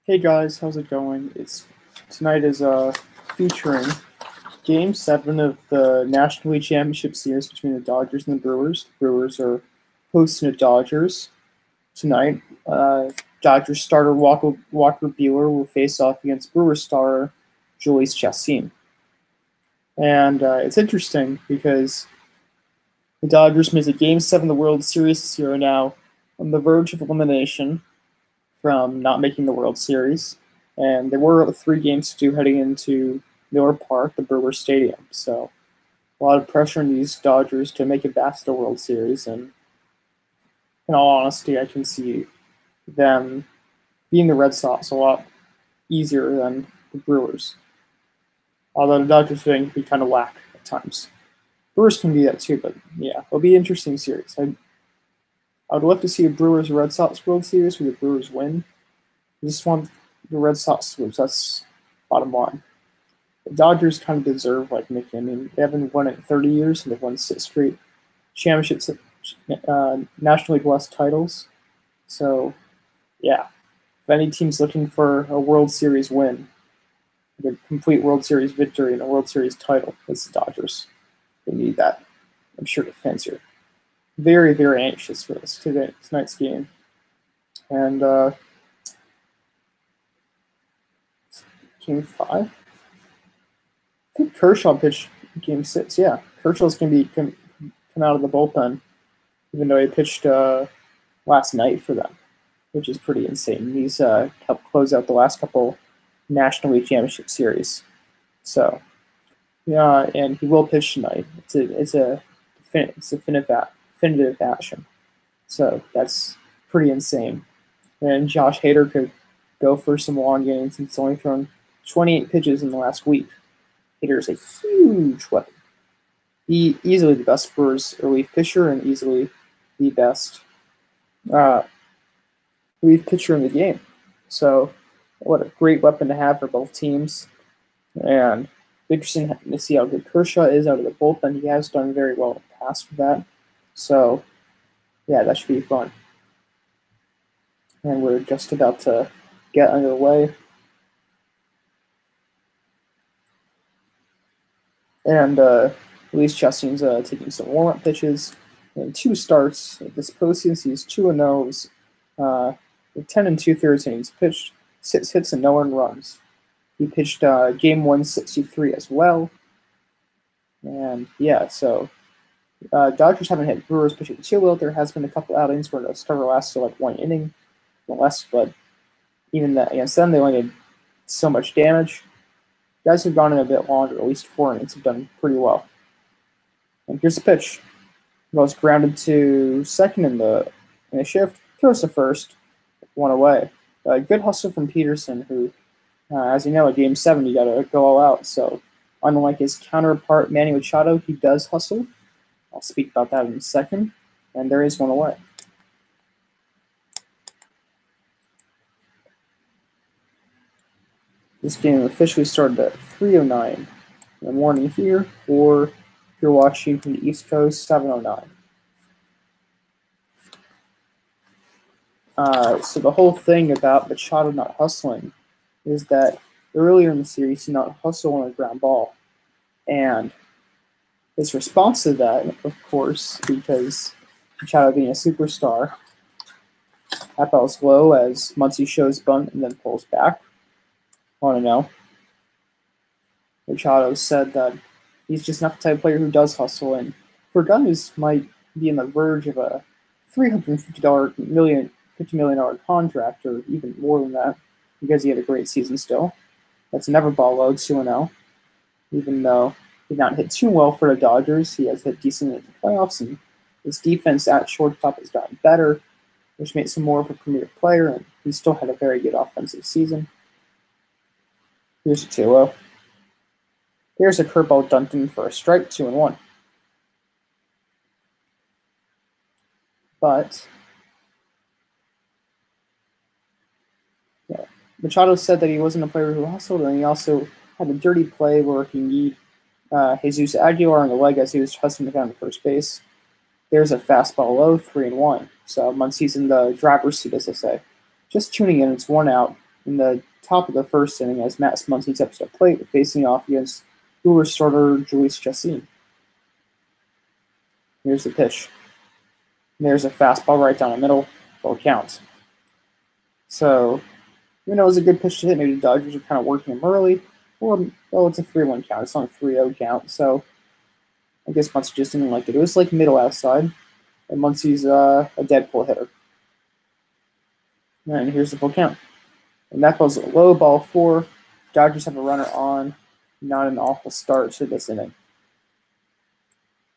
Hey guys, how's it going? Tonight is featuring Game 7 of the National League Championship Series between the Dodgers and the Brewers. The Brewers are hosting the Dodgers tonight. Dodgers starter Walker Buehler will face off against Brewers starter Julius Chassin. And it's interesting because the Dodgers missed a Game 7 of the World Series this year, are now on the verge of elimination from not making the World Series. And there were 3 games to do heading into Miller Park, the Brewers Stadium. So a lot of pressure on these Dodgers to make it back to the World Series. And in all honesty, I can see them being the Red Sox a lot easier than the Brewers. Although the Dodgers can be kind of whack at times. Brewers can be that too, but yeah, it'll be an interesting series. I would love to see a Brewers Red Sox World Series where the Brewers win. I just want the Red Sox to lose. That's bottom line. The Dodgers kind of deserve like making. I mean, they haven't won it in 30 years, and they've won 6 straight championships, National League West titles. So, yeah, if any team's looking for a World Series win, a complete World Series victory and a World Series title, it's the Dodgers. They need that. I'm sure the fans are very, very anxious for tonight's game. And Game 5? I think Kershaw pitched Game 6. Yeah, Kershaw's going to come out of the bullpen, even though he pitched last night for them, which is pretty insane. He's helped close out the last couple National League Championship Series. So, yeah, and he will pitch tonight. It's a definitive action. So that's pretty insane. And Josh Hader could go for some long games since he's only thrown 28 pitches in the last week. Hader is a huge weapon. Easily the best Brewers relief pitcher and easily the best relief pitcher in the game. So what a great weapon to have for both teams. And interesting to see how good Kershaw is out of the bullpen. He has done very well in the past with that. So, yeah, that should be fun. And we're just about to get underway. And Luis Chassin's taking some warm-up pitches. And 2 starts at this postseason. He's 2-0. With 10 2/3 innings pitched, 6 hits and no earned runs. He pitched Game 1 63 as well. And yeah, so Dodgers haven't hit Brewers pitching too well. There has been a couple outings where the starter lasted like 1 inning or less, but even that against them, they only did so much damage. Guys who've gone in a bit longer, at least 4 innings, have done pretty well. And here's the pitch. Goes grounded to second in the shift, throws to first, 1 away. Good hustle from Peterson, who, as you know, at Game 7, you got to go all out. So, unlike his counterpart Manny Machado, he does hustle. I'll speak about that in a second. And there is 1 away. This game officially started at 3:09 in the morning here, or if you're watching from the East Coast, 7:09. So the whole thing about Machado not hustling is that earlier in the series he did not hustle on a ground ball. And his response to that, of course, because Machado being a superstar, that ball's low as Muncy shows bunt and then pulls back. Want to know? Machado said that he's just not the type of player who does hustle, and for a guy who might be on the verge of a $350 million contract, or even more than that, because he had a great season still. That's never ball low, 2-0. Even though he did not hit too well for the Dodgers, he has hit decent in the playoffs, and his defense at shortstop has gotten better, which makes him more of a premier player, and he still had a very good offensive season. Here's a 2-0. Here's a curveball dunked in for a strike, 2-1. But yeah, Machado said that he wasn't a player who hustled, and he also had a dirty play where he need Jesus Aguilar on the leg as he was hustling down to first base. There's a fastball low, 3-1. So Muncy's in the driver's seat, as I say. Just tuning in, it's 1 out. in the top of the first inning as Matt Muncy steps to the plate, facing off against Brewers starter Julius Chassin. Here's the pitch. There's a fastball right down the middle, full count. So, even though it was a good pitch to hit, maybe the Dodgers are kind of working him early. Well, it's a 3-1 count. It's not a 3-0 count. So, I guess Muncy just didn't like it. It was like middle outside, and Muncy's a dead pull hitter. And here's the full count. And that goes low, ball 4. Dodgers have a runner on. Not an awful start to this inning.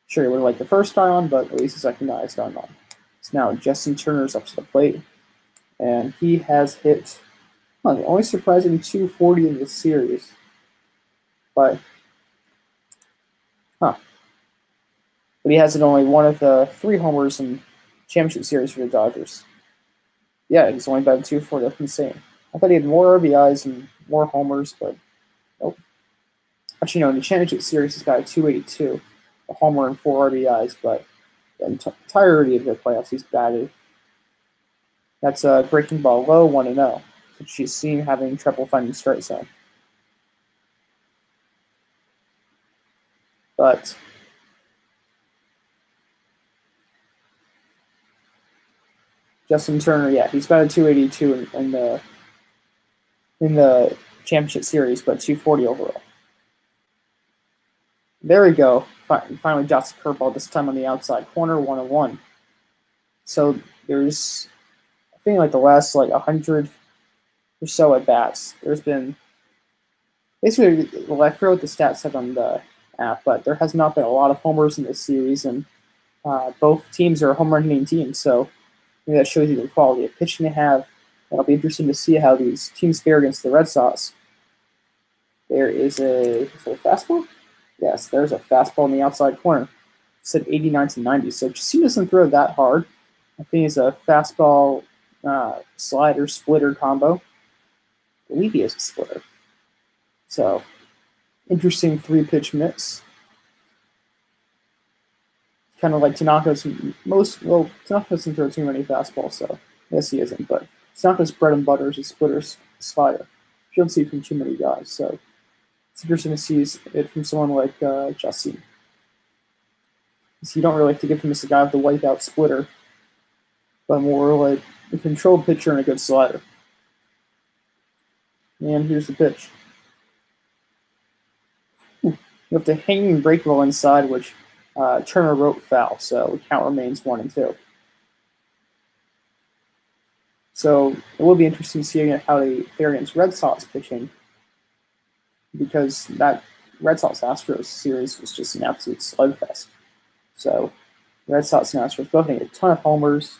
Sure, he would have liked the first guy on, but at least the second guy is going on. So now Justin Turner's up to the plate, and he has hit the only surprising 240 in this series. But he has it only one of the 3 homers in championship series for the Dodgers. Yeah, he's only batted 240. That's insane. I thought he had more RBIs and more homers, but nope. Actually, no, in the championship series, he's batted 282, a homer and 4 RBIs, but the entirety of the playoffs, he's batted. That's a breaking ball low, 1-0, which she's seen having trouble finding strike zone. But Justin Turner, yeah, he's batted 282 in the championship series, but 240 overall. There we go. Finally dots the curveball, this time on the outside corner, 1-1. So there's, I think, like the last 100 or so at bats. There's been basically, well, I forget what the stats said on the app, but there has not been a lot of homers in this series, and both teams are home run hitting teams. So maybe that shows you the quality of pitching they have. It'll be interesting to see how these teams fare against the Red Sox. There is a fastball? Yes, there's a fastball in the outside corner. It's at 89-90, so Chassin doesn't throw that hard. I think it's a fastball slider splitter combo. I believe he has a splitter. So, interesting 3-pitch mix. Kind of like Tanaka's Tanaka doesn't throw too many fastballs, so yes, he isn't. But Tanaka's bread and butter is a splitter slider. You don't see it from too many guys, so it's interesting to see it from someone like Chassin. So you don't really like to give him as a guy with the wipeout splitter, but more like a controlled pitcher and a good slider. And here's the pitch. You have to hanging breakable inside, which Turner wrote foul, so the count remains 1-2. So it will be interesting to see how they fare against Red Sox pitching, because that Red Sox-Astros series was just an absolute slugfest. So Red Sox and Astros both hitting a ton of homers,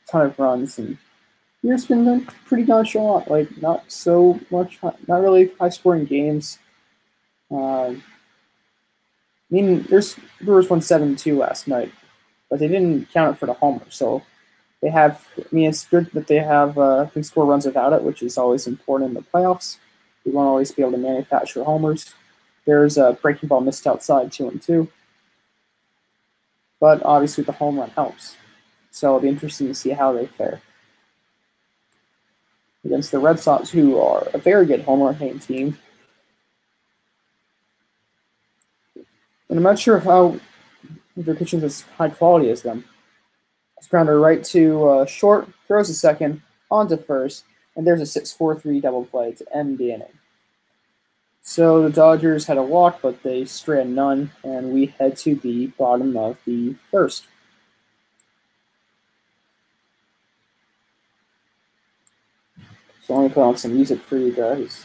a ton of runs, and here's been pretty nonchalant, not so much, not really high-scoring games. Brewers won 7-2 last night, but they didn't count it for the homer. So they have, it's good that they have can score runs without it, which is always important in the playoffs. You won't always be able to manufacture homers. There's a breaking ball missed outside, 2-2. But obviously the home run helps. So it'll be interesting to see how they fare against the Red Sox, who are a very good home run hitting team. And I'm not sure how their pitching is as high quality as them. It's grounder right to short, throws a second, onto first, and there's a 6-4-3 double play to end the inning. So the Dodgers had a walk, but they straight had none, and we head to the bottom of the first. So let me put on some music for you guys.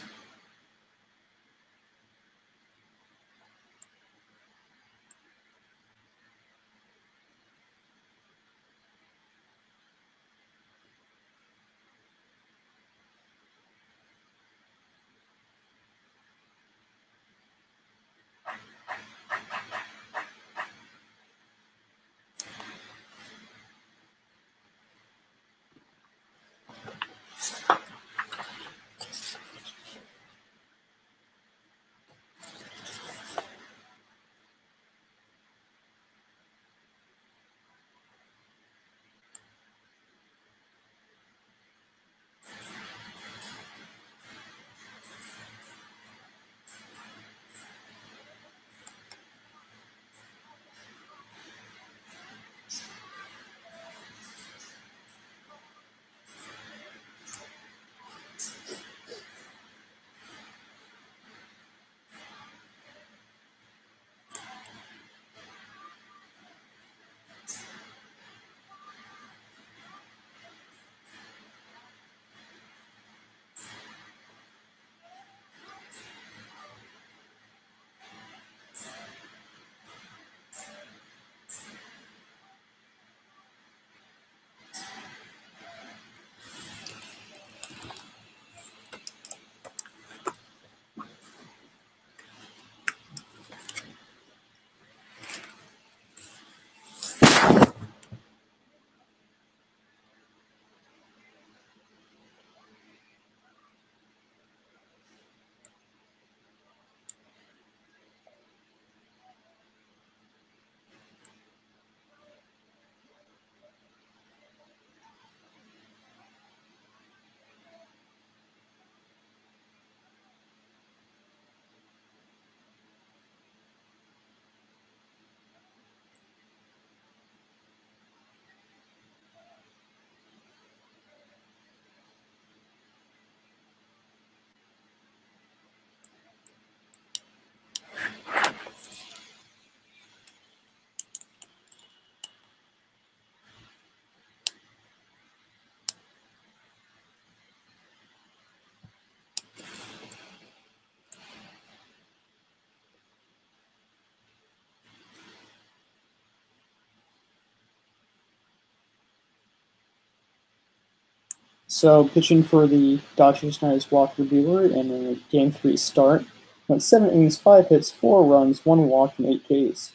So pitching for the Dodgers tonight is Walker Buehler, and in a Game 3 start, went 7 innings, 5 hits, 4 runs, 1 walk, and 8 Ks.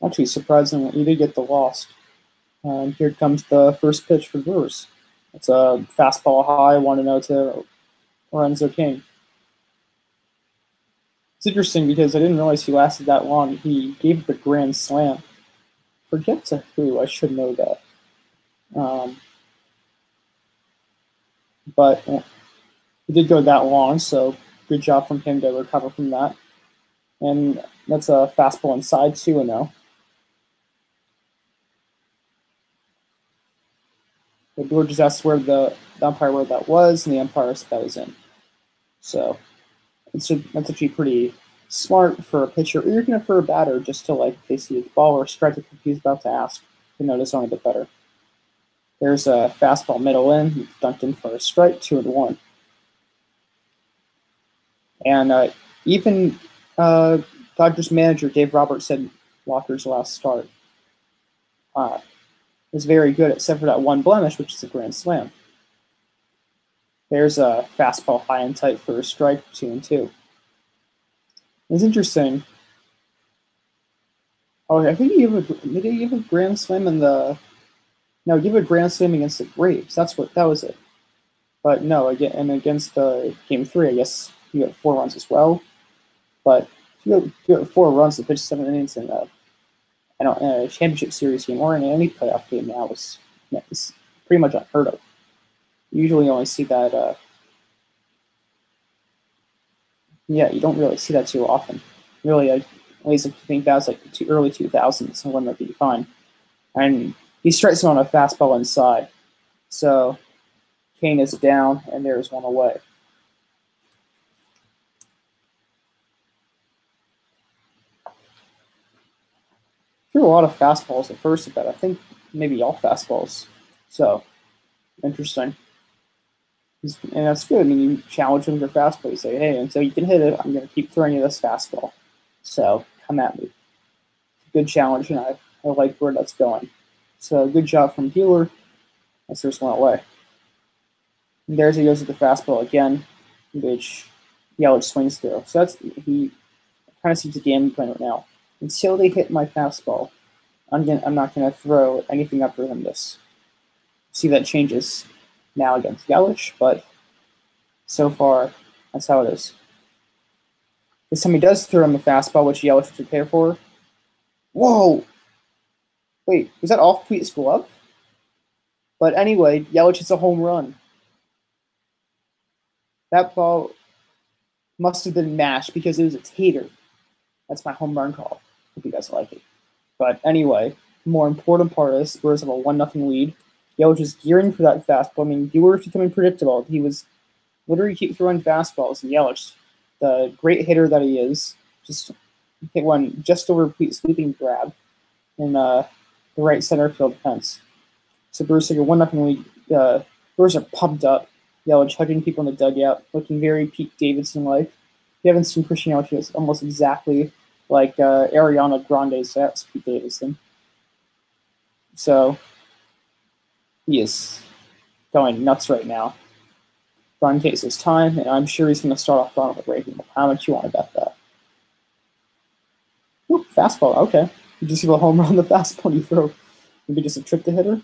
Actually, surprisingly, he did get the loss. And here comes the first pitch for Brewers. It's a fastball high, 1-0 to Lorenzo King. It's interesting because I didn't realize he lasted that long. He gave the grand slam. Forget to who, I should know that. But he did go that long, so good job from him to recover from that. And that's a fastball inside, 2-0. The Brewer just asked where the umpire where that was, and the umpire said that was in. So that's actually pretty smart for a pitcher, or even for a batter, just to like they see his ball or strike if he's about to ask to notice on a bit better. There's a fastball middle in, he dunked in for a strike, 2-1. And even Dodgers manager Dave Roberts said Walker's last start was very good, except for that one blemish, which is a grand slam. There's a fastball high and tight for a strike, 2-2. It's interesting. Oh, I think did he give a grand slam in the? No, give a grand slam against the Braves. That was it. But no, against the Game 3, I guess you got 4 runs as well. But you got 4 runs to pitch 7 innings in a championship series game or in any playoff game now is pretty much unheard of. You usually only see that. You don't really see that too often. Really, at least if you think that was like the early 2000s, when that'd be fine. And he strikes him on a fastball inside. So Kane is down, and there's one away. Threw a lot of fastballs at first, but I think maybe all fastballs. So interesting. And that's good. I mean, you challenge him with your fastball. You say, hey, until you can hit it, I'm going to keep throwing you this fastball. So come at me. Good challenge, and I like where that's going. So good job from Buehler. That's first one away. And there's he goes with the fastball again, which Yelich swings through. So he kind of sees the game plan right now. Until they hit my fastball, I'm not going to throw anything up for him this. See that changes now against Yelich, but so far, that's how it is. This time he does throw him a fastball, which Yelich was prepared for. Whoa! Wait, was that off Puig's glove? But anyway, Yelich hits a home run. That ball must have been mashed because it was a tater. That's my home run call. Hope you guys like it. But anyway, the more important part is Spurs have a 1-0 lead. Yelich is gearing for that fastball. I mean, Buehler was becoming predictable. He was literally keep throwing fastballs, and Yelich, the great hitter that he is, just hit one just over Puig's sweeping grab in the right center field fence. So Brewers take a 1-0 lead. Brewers are pumped up. Yelich hugging people in the dugout, looking very Pete Davidson-like. If you haven't seen Christian Yelich, it's almost exactly like Ariana Grande's Pete Davidson. So he is going nuts right now. Brian takes his time, and I'm sure he's going to start off Brian with a breaking ball. How much you want to bet that? Ooh, fastball, okay. You just give a home run on the fastball you throw. Maybe just a trick to hitter?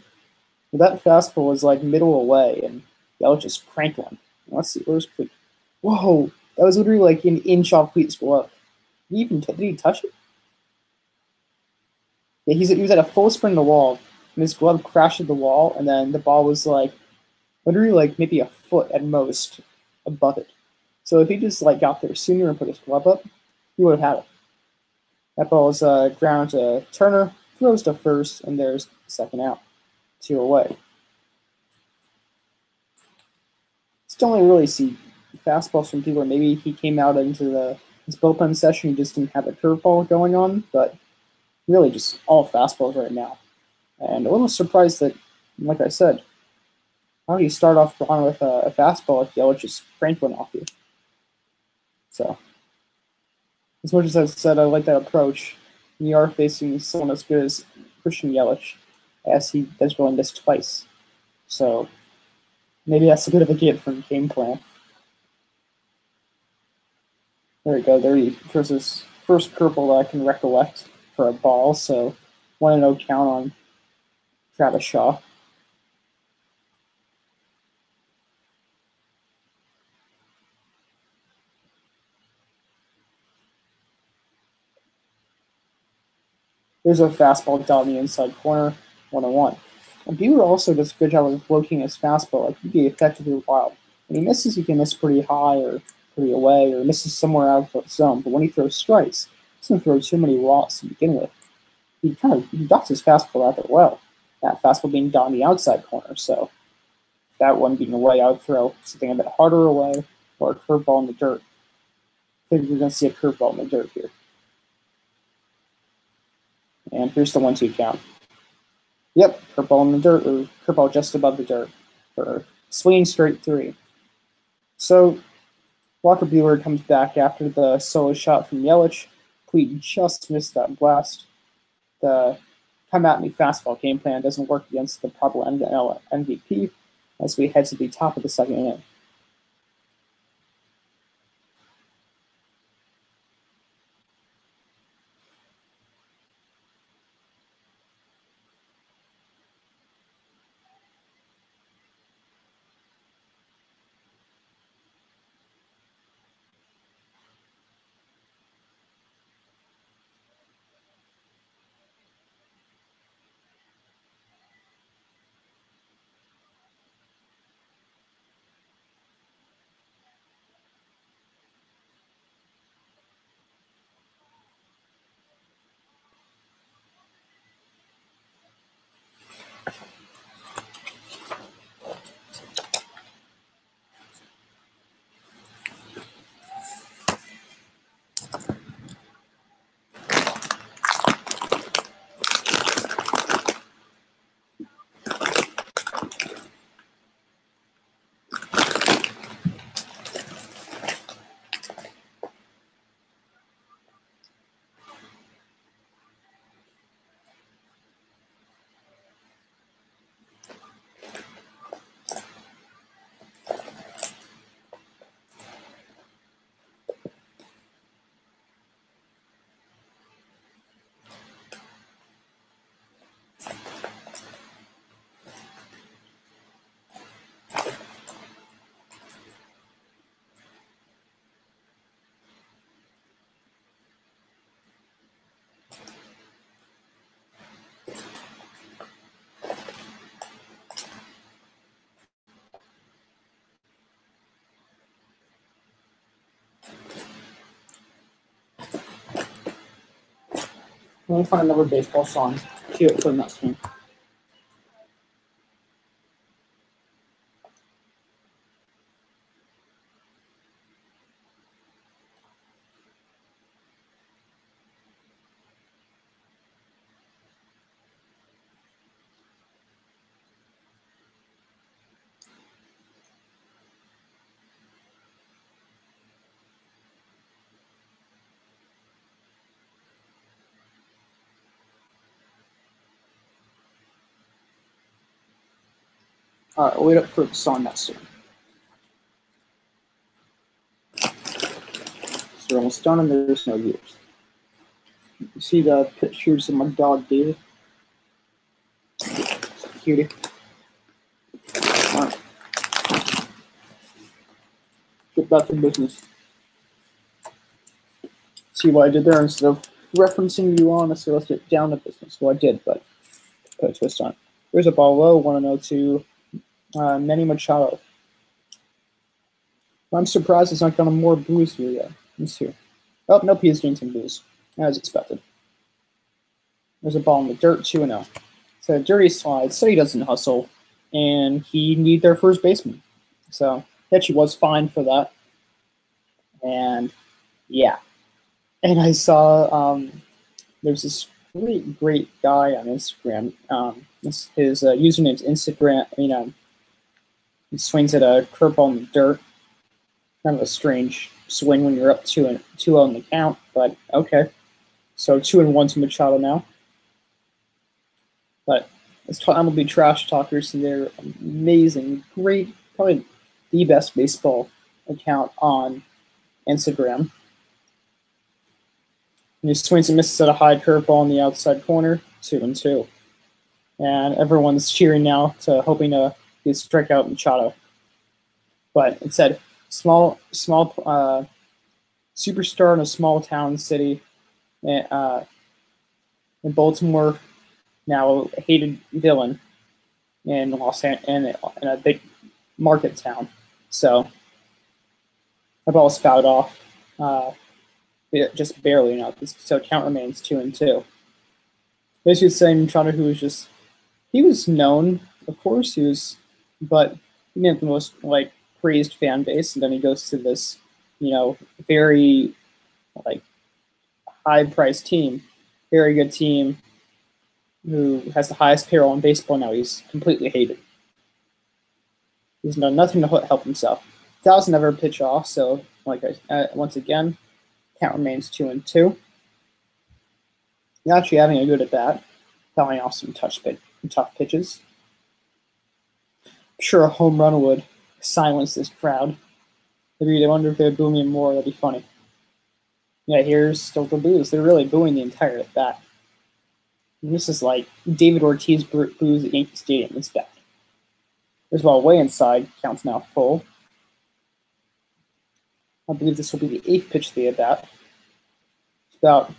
Well, that fastball was like middle away, and Yelich just cranked one. Let's see, where's Puig? Whoa, that was literally like an inch off Puig's glove. Did he touch it? Yeah, he was at a full sprint to the wall, and his glove crashed at the wall, and then the ball was like literally like maybe a foot at most above it. So if he just like got there sooner and put his glove up, he would have had it. That ball is ground to Turner, throws to first, and there's the second out. 2 away. Still only really see fastballs from Buehler. Maybe he came out into his bullpen session, he just didn't have a curveball going on, but really just all fastballs right now. And a little surprised that, like I said, how do you start off Braun with a fastball if Yelich just cranked one off you? So, as much as I said I like that approach, we are facing someone as good as Christian Yelich, as he does really miss twice. So, Maybe that's a bit of a different game plan. There we go. There he throws his first curveball that I can recollect for a ball. So 1-0 count on Travis Shaw. There's a fastball down the inside corner, 1-1. And Bueller also does a good job of locating his fastball. It can be effectively wild. When he misses, he can miss pretty high or pretty away, or misses somewhere out of the zone. But when he throws strikes, he doesn't throw too many walks to begin with. He ducks his fastball rather well. That fastball being down the outside corner, so that one being away, I would throw something a bit harder away or a curveball in the dirt. I think we're going to see a curveball in the dirt here. And here's the 1-2 count. Yep, curveball in the dirt, or curveball just above the dirt for swinging straight 3. So Walker Buehler comes back after the solo shot from Yelich. Cleveland just missed that blast. The come at me fastball game plan doesn't work against the probable NL MVP as we head to the top of the second inning. Let me find another baseball song. Cue it for the next one. All right, wait up for the song next one. So we're almost done, and there's no viewers. You see the pictures of my dog, David? It's a cutie. All right. Get back to business. See what I did there? Instead of referencing you on, so let's get down to business. Well, I did, but put a twist on it. There's a ball low, 1-0 to Manny Machado. I'm surprised it's not gotten more booze here yet. Let's see. Oh, nope, he's doing some booze, as expected. There's a ball in the dirt, 2-0. It's a dirty slide, so he doesn't hustle, and he need their first baseman. So Hitchy was fine for that. And yeah. And I saw there's this really great guy on Instagram. His username's Instagram. He swings at a curveball in the dirt. Kind of a strange swing when you're up 2-0 on the count, but okay. So 2-1 to Machado now. But it's MLB Trash Talkers, and they're amazing, great probably the best baseball account on Instagram. And he swings and misses at a high curveball in the outside corner, 2-2. And everyone's cheering now, hoping to get strikeout Machado. But instead, small superstar in a small town city in Baltimore, now a hated villain in in a big market town. So the ball was fouled off, just barely. So count remains 2-2. Basically saying Machado, he was known, of course, but he didn't have the most praised fan base, and then he goes to this, very high-priced team, very good team, who has the highest payroll in baseball now. He's completely hated. He's done nothing to help himself. Doesn't ever pitch off, so once again, count remains 2-2. He's actually having a good at bat, fouling off some tough pitches. I'm sure a home run would silence this crowd. Maybe they wonder if they're booing him more. That'd be funny. Yeah, here's still the boos. They're really booing the entire at bat. And this is like David Ortiz boos at Yankee Stadium. It's bad. There's ball way inside. Count's now full. I believe this will be the 8th pitch of the at bat. It's about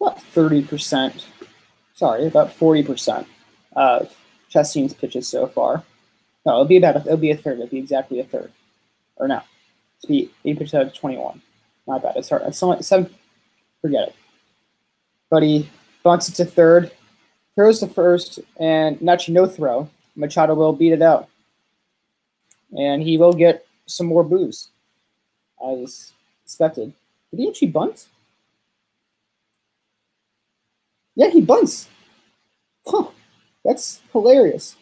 30%. Sorry, about 40% of Chastain's pitches so far. No, it'll be a third. It'll be exactly a third. Or no, it'll be 8% out of 21. My bad. It's hard. It's only 7. Forget it. But he bunts it to third, throws to first, and actually no throw. Machado will beat it out. And he will get some more boos, as expected. Did he actually bunt? Yeah, he bunts. Huh. That's hilarious.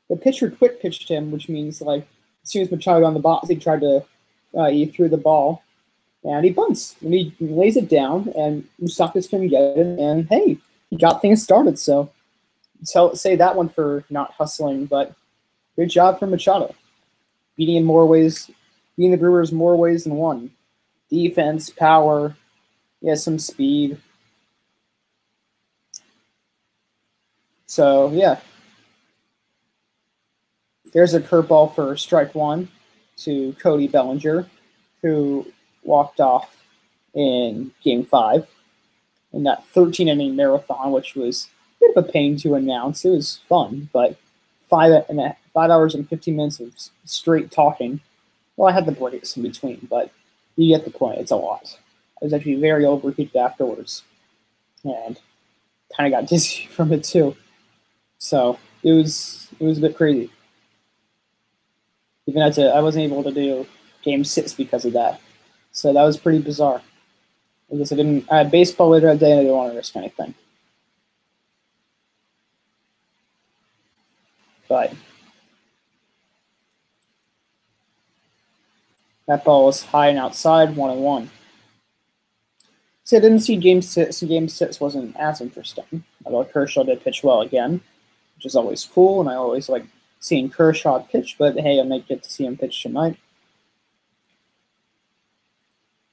The pitcher quick pitched him, which means as soon as Machado got on the box, he threw the ball, and he bunts. And he lays it down, and Moustakas can get it, and hey, he got things started. So say that one for not hustling, but good job for Machado. Beating the Brewers more ways than one. Defense, power, some speed. So, yeah. There's a curveball for strike one to Cody Bellinger, who walked off in Game 5 in that 13-inning marathon, which was a bit of a pain to announce. It was fun, but 5 hours and 15 minutes of straight talking. Well, I had the breaks in between, but you get the point. It's a lot. I was actually very overheated afterwards, and kind of got dizzy from it too. So it was a bit crazy. Even I wasn't able to do Game 6 because of that. So that was pretty bizarre. I guess I had baseball later that day, and I didn't want to risk anything. But that ball was high and outside, 1-1. So I didn't see Game 6, and Game 6 wasn't as interesting. Although Kershaw did pitch well again, which is always cool, and I always like seeing Kershaw pitch, but hey, I might get to see him pitch tonight.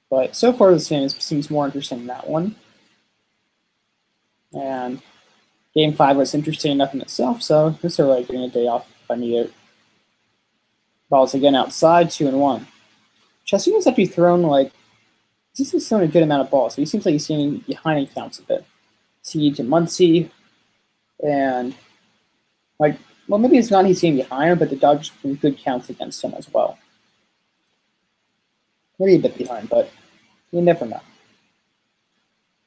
But so far, the seems more interesting than that one. And Game 5 was interesting enough in itself, so this is like getting a day off if I need it. Balls again outside, 2-1. Chesney has actually thrown he's thrown a good amount of balls. So he seems like he's getting behind in counts a bit. See to Muncy, and maybe it's not he's getting behind him, but the Dodgers have good counts against him as well. Maybe a bit behind, but you never know.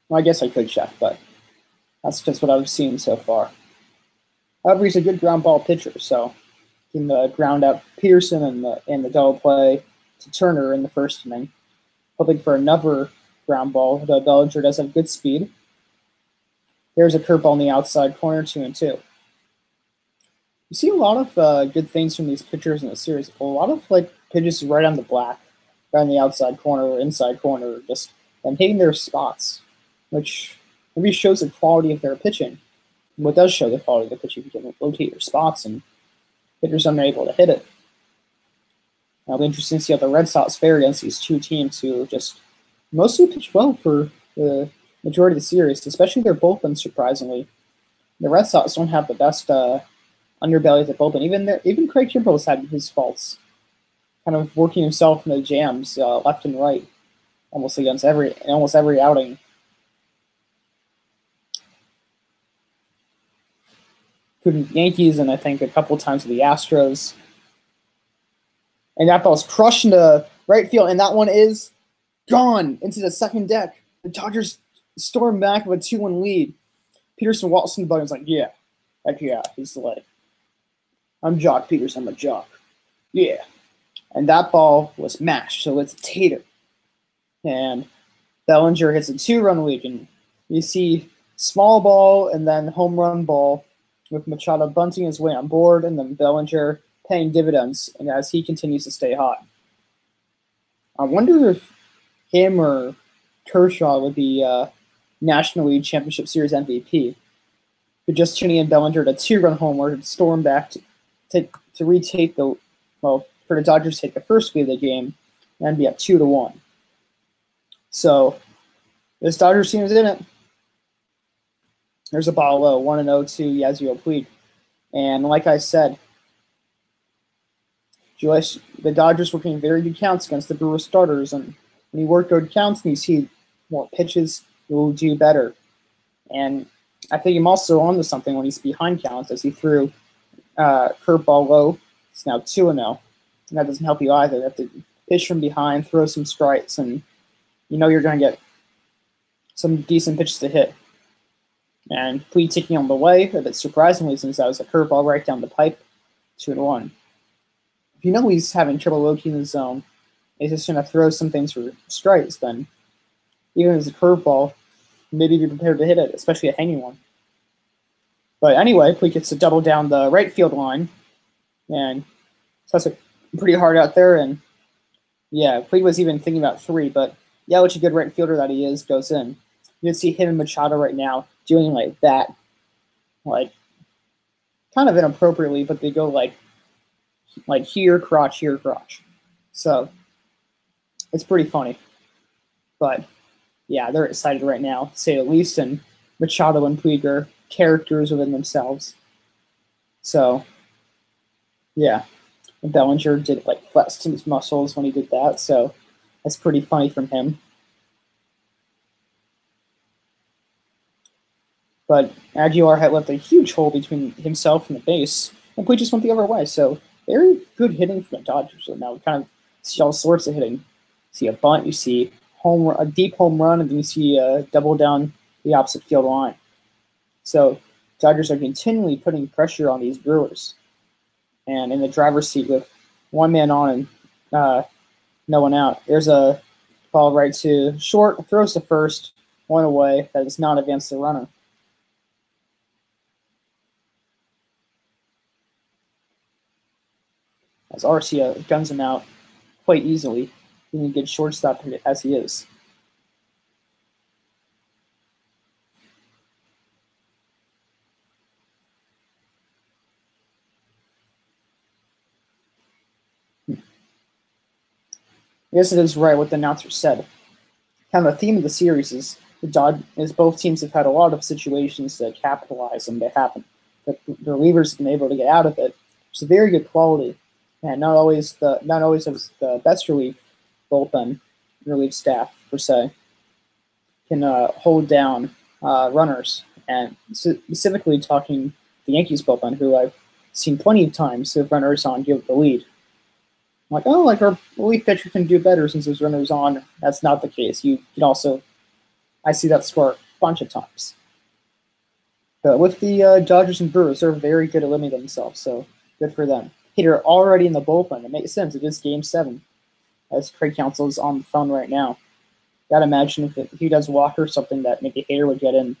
Well, I guess I could check, but that's just what I've seen so far. However, he's a good ground ball pitcher, so he can ground out Peterson and the double play to Turner in the first inning. Hoping for another ground ball. The Bellinger does have good speed. There's a curveball in the outside corner, 2-2. You see a lot of good things from these pitchers in the series. A lot of pitches right on the black, right on the outside corner or inside corner, just and hitting their spots, which maybe shows the quality of their pitching. What does show the quality of the pitching? You can rotate your spots and hitters unable to hit it. It'll be interesting to see how the Red Sox fare against these two teams who just mostly pitch well for the majority of the series, especially their bullpen, surprisingly. The Red Sox don't have the best underbelly of the bullpen. Even Craig Kimbrell's had his faults, kind of working himself in the jams left and right, almost every outing. Including the Yankees and I think a couple times with the Astros. And that ball's crushed into right field, and that one is gone into the second deck. The Dodgers storm back with a 2-1 lead. Peterson walks in the button and is like, yeah, heck yeah, he's the leg. I'm Jock Peterson, I'm a jock. Yeah. And that ball was mashed, so it's a tater. And Bellinger hits a 2-run lead, and you see small ball and then home run ball with Machado bunting his way on board, and then Bellinger paying dividends and as he continues to stay hot. I wonder if him or Kershaw would be National League Championship Series MVP. For just tuning in Bellinger to 2-run homer and storm back to retake for the Dodgers to take the first lead of the game and be up 2-1. So this Dodgers team is in it. There's a ball low, 1-0 to Yasiel Puig. And like I said, the Dodgers were getting very good counts against the Brewers starters, and when you work good counts and you see more pitches, you'll do better. And I think I'm also onto something when he's behind counts, as he threw curveball low. It's now 2-0, and that doesn't help you either. You have to pitch from behind, throw some strikes, and you know you're going to get some decent pitches to hit. And Puig taking on the way, a bit surprisingly, since that was a curveball right down the pipe, 2-1. If you know he's having trouble locating the zone, he's just going to throw some things for strikes, then even as a curveball, maybe be prepared to hit it, especially a hanging one. But anyway, Puig gets to double down the right field line, and so that's pretty hard out there. And yeah, Puig was even thinking about 3, but yeah, which a good right fielder that he is, goes in. You can see him and Machado right now doing like that, like kind of inappropriately, but they go like here, crotch, here, crotch. So it's pretty funny. But yeah, they're excited right now, to say the least, and Machado and Puig are characters within themselves. So yeah, and Bellinger did like flex his muscles when he did that, so that's pretty funny from him. But Aguilar had left a huge hole between himself and the base, and Puig just went the other way. So very good hitting from the Dodgers. So now we kind of see all sorts of hitting. You see a bunt, you see a deep home run, and then you see a double down the opposite field line. So Dodgers are continually putting pressure on these Brewers. And in the driver's seat with one man on and no one out, there's a ball right to short, throws to first, one away. That does not advance the runner. As Arcia guns him out quite easily, being a good shortstop as he is. Yes, it is right what the announcer said. Kind of the theme of the series is both teams have had a lot of situations that capitalize and they happen. The relievers have been able to get out of it. It's a very good quality, and not always has the best relief bullpen relief staff per se can hold down runners. And specifically talking the Yankees bullpen, who I've seen plenty of times if runners on give the lead. I'm like, oh, like our relief pitcher can do better since there's runners on. That's not the case. You can also, I see that score a bunch of times. But with the Dodgers and Brewers, they're very good at limiting themselves, so good for them. Hitter already in the bullpen. It makes sense. It is Game 7, as Craig Counsell is on the phone right now. Gotta imagine if he does walk or something that maybe Hader would get in.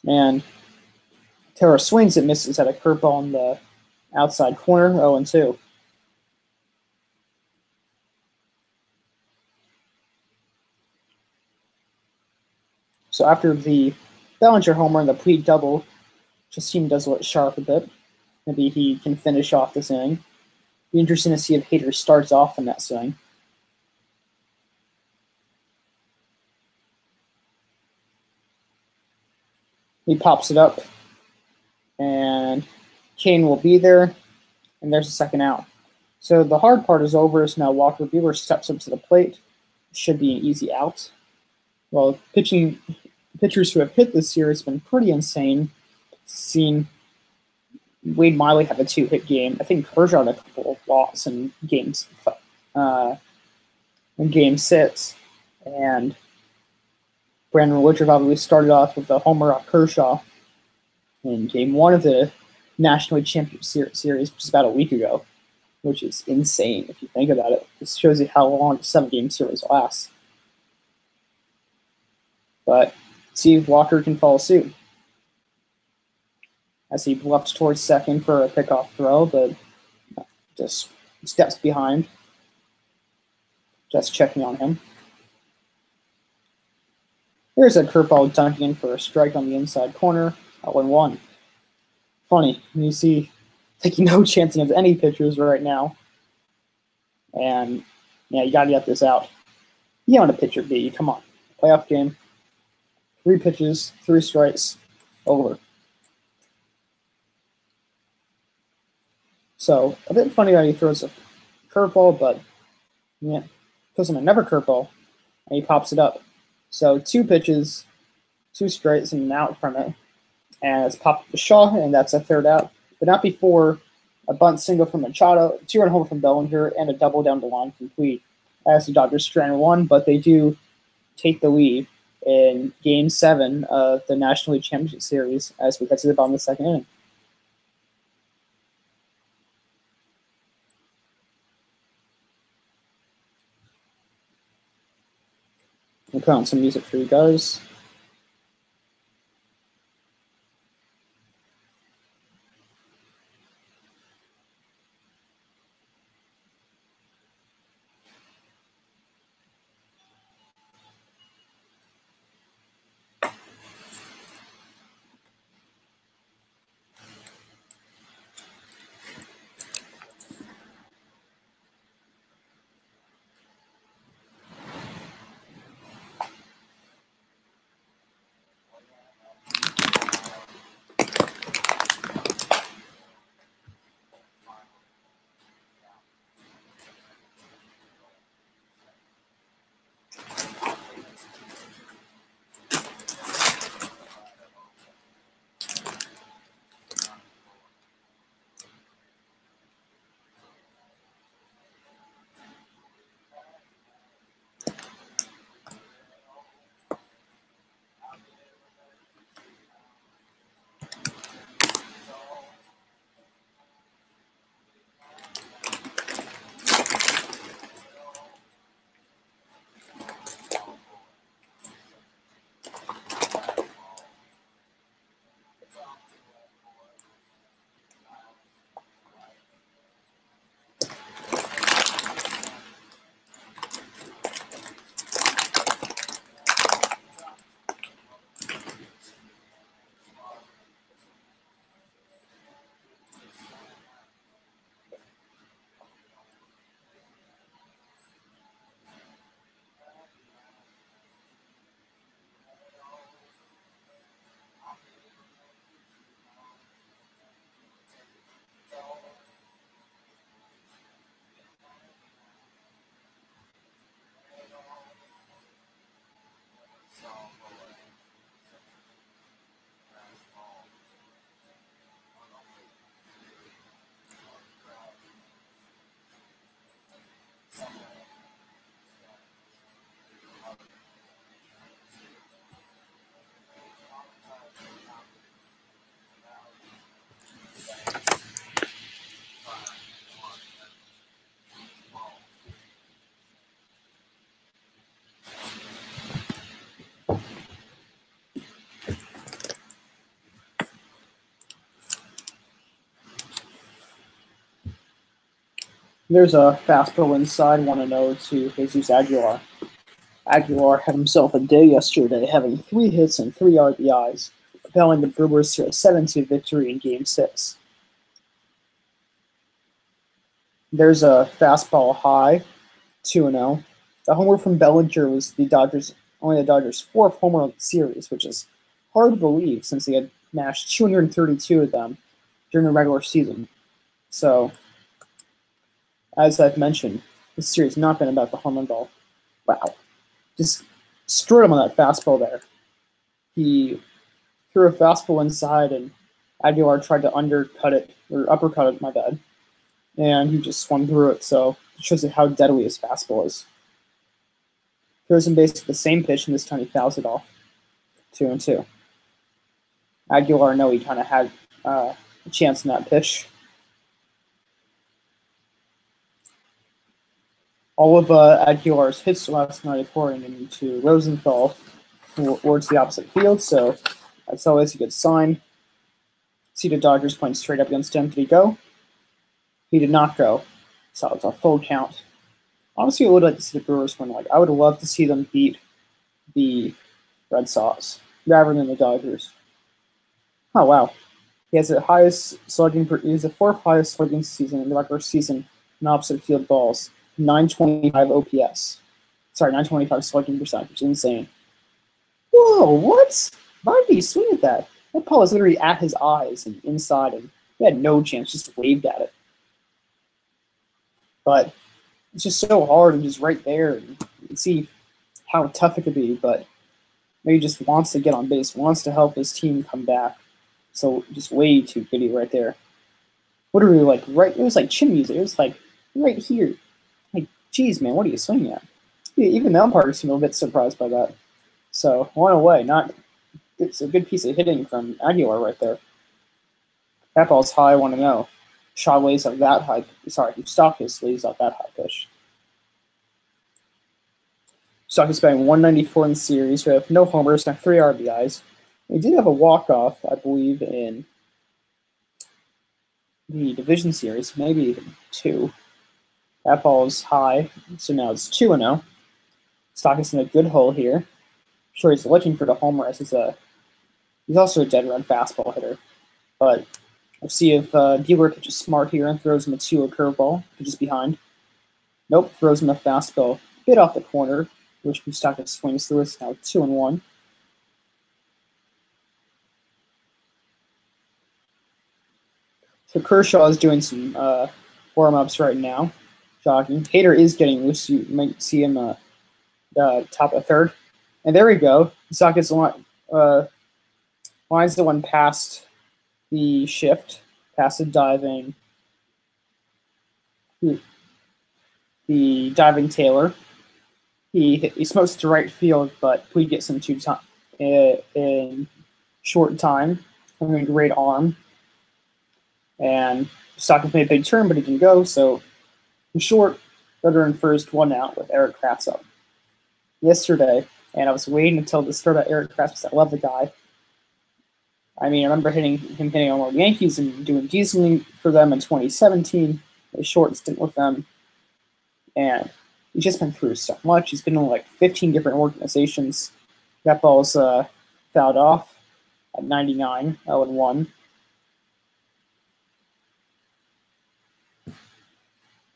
And Terra swings and misses at a curveball in the outside corner, 0-2. So after the Bellinger homer and the Puig double, Just team does look sharp a bit. Maybe he can finish off this inning. Be interesting to see if Hader starts off in that swing. He pops it up, and Kane will be there, and there's a second out. So the hard part is over. So now Walker Buehler steps up to the plate. Should be an easy out. Well, pitchers who have hit this year has been pretty insane. Seen Wade Miley have a 2-hit game. I think Kershaw had a couple of walks in game 6, and Brandon Woodruff obviously started off with a homer off Kershaw in game 1 of the National League Championship Series, which is about a week ago, which is insane if you think about it. This shows you how long a 7-game series lasts. But see if Walker can follow suit. As he bluffed towards second for a pickoff throw, but just steps behind. Just checking on him. There's a curveball dunking in for a strike on the inside corner. 0-1. Funny, you see taking no chance against any pitchers right now. And yeah, you gotta get this out. You want a pitcher B, come on. Playoff game. 3 pitches, 3 strikes, over. So a bit funny that he throws a curveball, but yeah, throws him another curveball, and he pops it up. So 2 pitches, 2 strikes, and an out from it. And it's popped to Shaw, and that's a third out. But not before a bunt single from Machado, 2-run homer from Bellinger, and a double down the line from Puig. As the Dodgers strand 1, but they do take the lead in Game 7 of the National League Championship Series as we get to the bottom of the second inning. I'll put on some music for you guys. There's a fastball inside 1-0 to Jesus Aguilar. Aguilar had himself a day yesterday, having 3 hits and 3 RBIs. The propelling the Brewers to a 7-2 victory in Game 6. There's a fastball high, 2-0. The homer from Bellinger was only the Dodgers' 4th homer of the series, which is hard to believe since they had mashed 232 of them during the regular season. So, as I've mentioned, this series has not been about the home run ball. Wow. Just destroyed him on that fastball there. He threw a fastball inside, and Aguilar tried to uppercut it, my bad. And he just swung through it, so it shows you how deadly his fastball is. Throws him basically the same pitch, and this time he fouls it off. 2-2. Aguilar, no, he kind of had a chance in that pitch. All of Aguilar's hits last night, according to Rosenthal, towards the opposite field, so that's always a good sign. See the Dodgers playing straight up against him. Did he go? He did not go, so it's a full count. Honestly, I would like to see the Brewers win. I would love to see them beat the Red Sox rather than the Dodgers. Oh wow, he has the highest slugging. He's the 4th highest slugging season in the regular season in opposite field balls. 925 OPS. Sorry, 925 slugging percentage, which is insane. Whoa, what? Why did he swing at that? That ball was literally at his eyes and inside, and he had no chance, just waved at it. But it's just so hard and just right there. And you can see how tough it could be, but maybe just wants to get on base, wants to help his team come back. So just way too giddy right there. Literally, it was like chin music. It was like right here. Geez, man, what are you swinging at? Even the umpires seemed a bit surprised by that. So, one away. It's a good piece of hitting from Aguilar right there. That ball's high, 1-0. Shaw lays up that high. Sorry, Stockis lays up that high pitch. Stockis batting 194 in the series. We have no homers, and 3 RBIs. We did have a walk-off, I believe, in the division series, maybe even 2. That ball is high, so now it's 2-0. Stockis in a good hole here. I'm sure he's looking for the homer as he's also a dead-run fastball hitter. But let's see if Buehler pitches smart here and throws him a 2-0 curveball, pitches behind. Nope, throws him a fastball, a bit off the corner, which Stockis swings through. It's now 2-1. So Kershaw is doing some warm-ups right now. Jogging. Hader is getting loose. You might see him top of third. And there we go. Stockis lines the one past the shift, past the diving Taylor. He smokes to right field, but we get some in short time. Having a great arm. And Stockis made a big turn, but he didn't go, so in short, runner in first, 1 out with Eric Kratz up. Yesterday, and I was waiting until the start of Eric Kratz because I love the guy. I mean, I remember him hitting on the Yankees and doing decently for them in 2017, a short stint with them. And he's just been through so much. He's been in 15 different organizations. That ball's fouled off at 99, 0-1.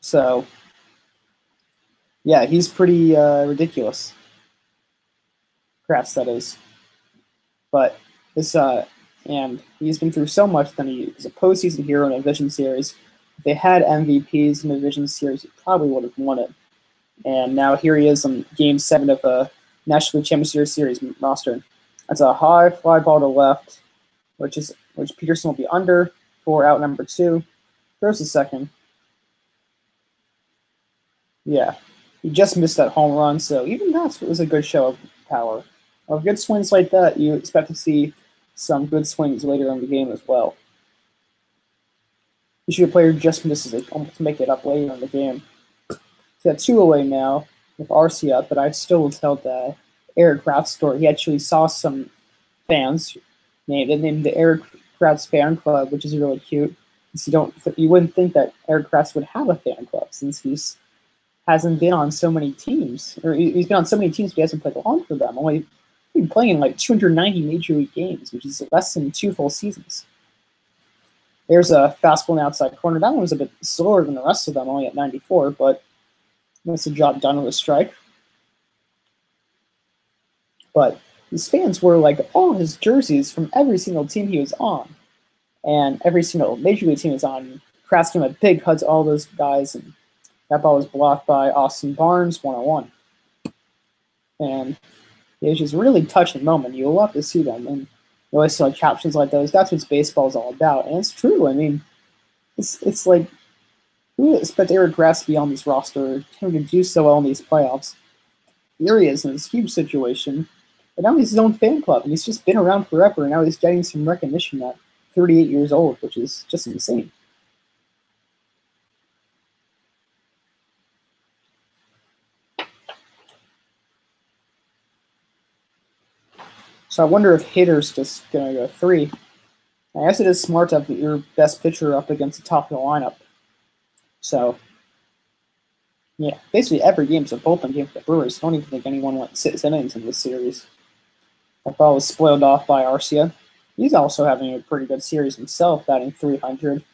So, yeah, he's pretty ridiculous. Kratz, that is. But and he's been through so much that he's a postseason hero in a division series. If they had MVPs in the division series, he probably would have won it. And now here he is in Game 7 of a National League Championship Series roster. That's a high fly ball to left, which Peterson will be under for out number 2. Throws a second. Yeah, he just missed that home run, so even that was a good show of power. Of good swings like that, you expect to see some good swings later in the game as well. You should a player just misses it, almost make it up later in the game. So got 2 away now with RC up, but I still will tell the Eric Kratz story. He actually saw some fans named the Eric Kratz fan club, which is really cute. So you wouldn't think that Eric Kratz would have a fan club since hasn't been on so many teams, or he's been on so many teams, but he hasn't played long for them. Only He's been playing in like 290 major league games, which is less than 2 full seasons. There's a fastball in the outside corner. That one was a bit slower than the rest of them, only at 94, but that's the job done with a strike. But his fans were like all his jerseys from every single team he was on, and every single major league team he was on. Crafts him a big hug to all those guys, and that ball was blocked by Austin Barnes, 101. And it was just a really touching moment. You'll love to see them, and you always see like captions like those. That's what baseball is all about, and it's true. I mean, it's like who would expect Eric Grass to be on this roster, him to do so well in these playoffs? Here he is in this huge situation, but now he's his own fan club, and he's just been around forever, and now he's getting some recognition at 38 years old, which is just insane. So I wonder if Hader's just going to go 3. I guess it is smart to have your best pitcher up against the top of the lineup. So, yeah, basically every game is a bullpen game for the Brewers. I don't even think anyone went 6 innings in this series. That ball was spoiled off by Arcia. He's also having a pretty good series himself, batting .300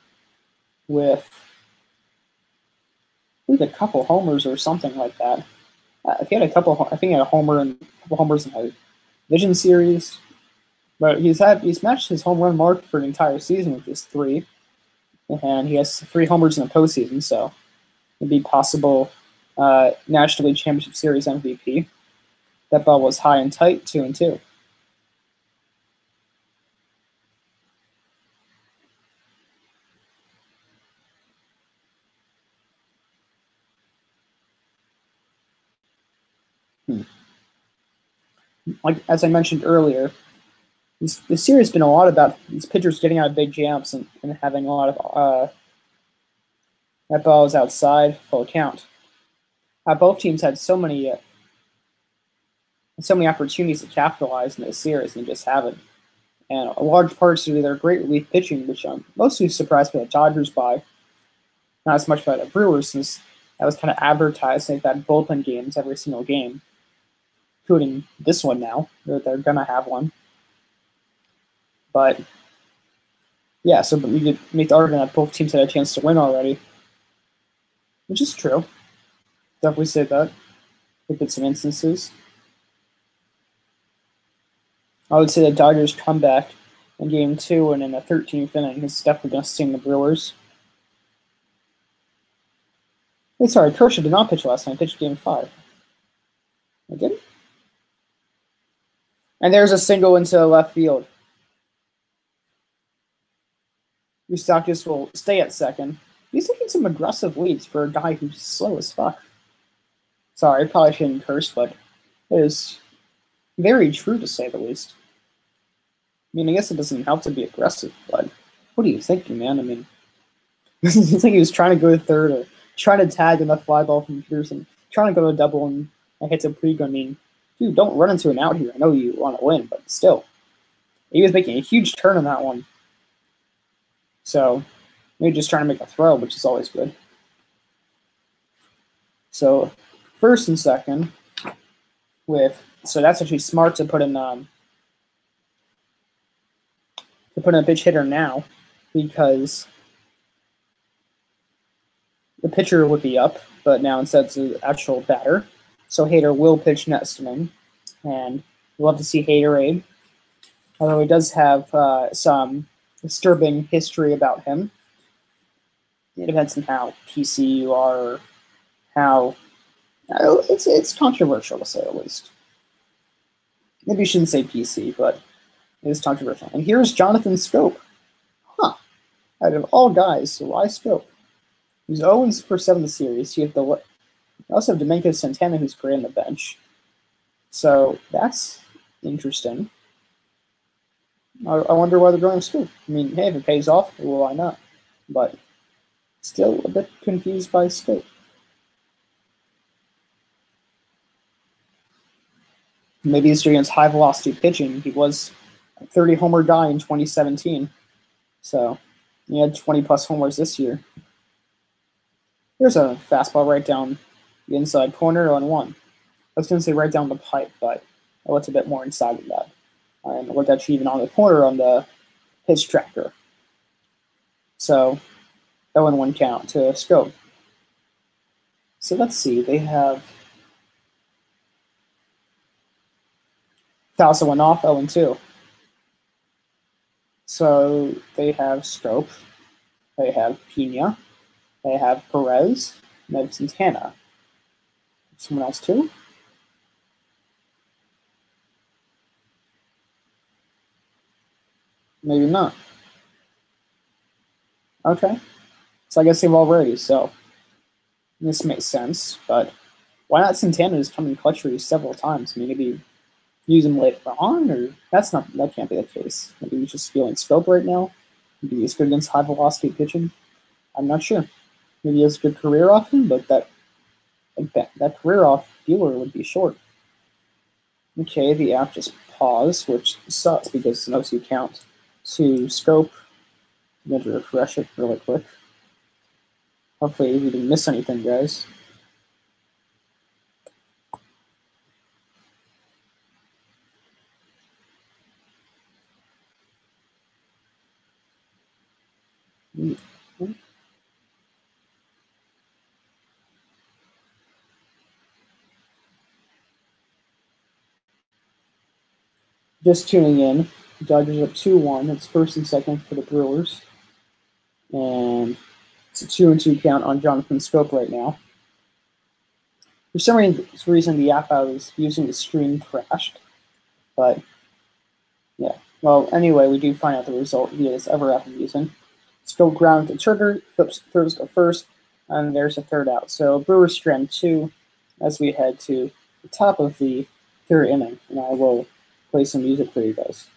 with a couple homers or something like that. I think he had a homer and a couple homers in the Division Series, but he's matched his home run mark for an entire season, which is 3, and he has 3 homers in the postseason, so it'd be possible National League Championship Series MVP. That ball was high and tight, 2-2. Like as I mentioned earlier, this series has been a lot about these pitchers getting out of big jams and having a lot of that ball is outside, full count. Both teams had so many opportunities to capitalize in this series and just haven't. And a large part is due to their great relief pitching, which I'm mostly surprised by the Dodgers by, not as much by the Brewers, since that was kind of advertised. They've had bullpen games every single game, including this one now. They're going to have one. But, yeah, so we could make the argument that both teams had a chance to win already, which is true. Definitely say that. Look at some instances. I would say the Dodgers' comeback in Game 2 and in the 13th inning is definitely going to sting the Brewers. Wait, sorry, Kershaw did not pitch last night. He pitched Game 5. I did? And there's a single into left field. Eustakis will stay at second. He's taking some aggressive leads for a guy who's slow as fuck. Sorry, I probably shouldn't curse, but it is very true to say the least. I mean, I guess it doesn't help to be aggressive, but what are you thinking, man? I mean, it's like he was trying to go to third or trying to tag in the fly ball from Peterson, trying to go to double and hit a pre-go. I mean, dude, don't run into an out here. I know you want to win, but still. He was making a huge turn on that one. So, maybe just trying to make a throw, which is always good. So, first and second, so that's actually smart to put in a pitch hitter now, because the pitcher would be up, but now instead it's an actual batter. So Hader will pitch next to him, and we'll love to see Haderade. Although he does have some disturbing history about him. It depends on how PC you are, or how it's controversial to say the least. Maybe you shouldn't say PC, but it is controversial. And here's Jonathan Scope. Huh. Out of all guys, why Scope? He's 0-for-7 the series. You also have Domingo Santana, who's great on the bench. So that's interesting. I wonder why they're going Scope. I mean, hey, if it pays off, well, why not? But still a bit confused by Scope. Maybe he's against high-velocity pitching. He was a 30-homer guy in 2017. So he had 20-plus homers this year. Here's a fastball right down the inside corner on 1. I was going to say right down the pipe, but I looked a bit more inside of that. And looked actually even on the corner on the pitch tracker. So 0-1 count to Scope. So let's see, they have Fausto went off 0-2. So they have Scope, they have Pena, they have Perez, and they have Santana. Someone else too? Maybe not. Okay. So I guess they've already, so this makes sense, but why not Santana just come in clutch for you several times? Maybe use him later on, or that can't be the case. Maybe he's just feeling Scope right now. Maybe he's good against high velocity pitching. I'm not sure. Maybe he has a good career off him, but that career off dealer would be short. Okay, the app just paused, which sucks because it's an OC count to Scope. I'm going to refresh it really quick. Hopefully we didn't miss anything, guys. Just tuning in. The Dodgers up 2-1. It's first and second for the Brewers. And it's a 2-2 count on Jonathan Scope right now. For some reason, the app I was using the screen crashed. But, yeah. Well, anyway, we do find out the result via this other app I'm using. Scope ground to trigger, flips throws to first, and there's a third out. So Brewers strand 2 as we head to the top of the third inning. And I will play some music for you guys.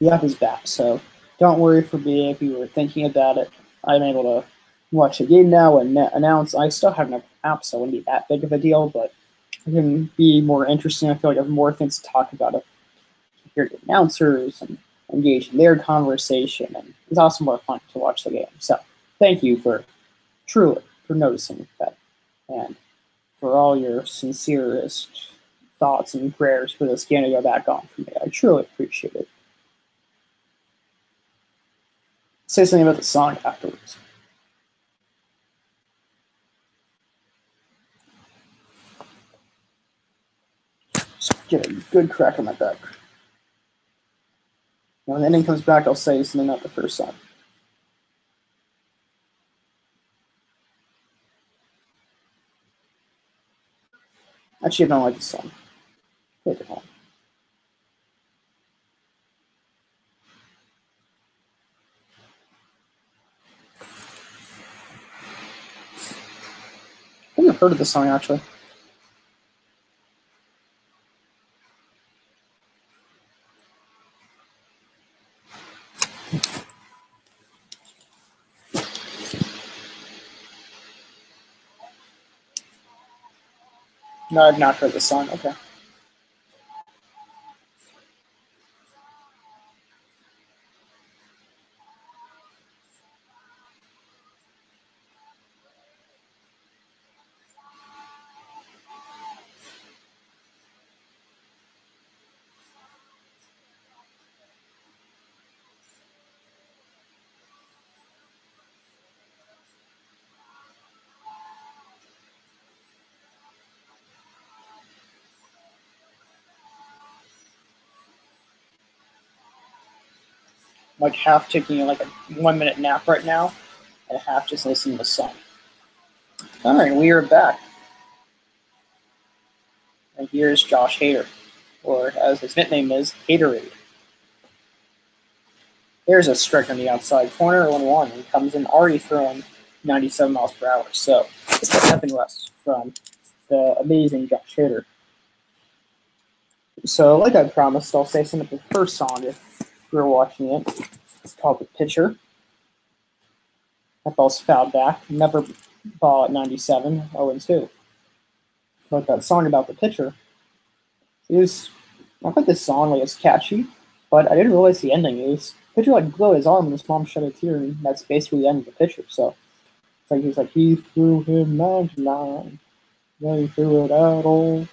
The app is back, so don't worry for me if you were thinking about it. I'm able to watch a game now and announce. I still have an app, so it wouldn't be that big of a deal, but it can be more interesting. I feel like I have more things to talk about. I hear the announcers and engage in their conversation, and it's also more fun to watch the game. So thank you for truly for noticing that, and for all your sincerest thoughts and prayers for this game to go back on for me. I truly appreciate it. Say something about the song afterwards. Just get a good crack on my back. When the ending comes back, I'll say something about the first song. Actually, I don't like the song. Play it different. I've never heard of this song actually. No, I've not heard this song. Okay. like half taking like a 1 minute nap right now, and half just listening to the song. All right, we are back. And here's Josh Hader, or as his nickname is, Haterade. There's a strike on the outside corner, 1-1, and comes in already throwing 97 miles per hour. So it's got nothing less from the amazing Josh Hader. So, like I promised, I'll say some of the first song if you're watching it. It's called The Pitcher. That ball's fouled back. Never ball at 97, 0-2. But that song about the pitcher is, I thought this song like it's catchy, but I didn't realize the ending. It was the pitcher like blew his arm and his mom shed a tear, and that's basically the end of the pitcher. So it's like he's like he threw him 99, then he threw it at all,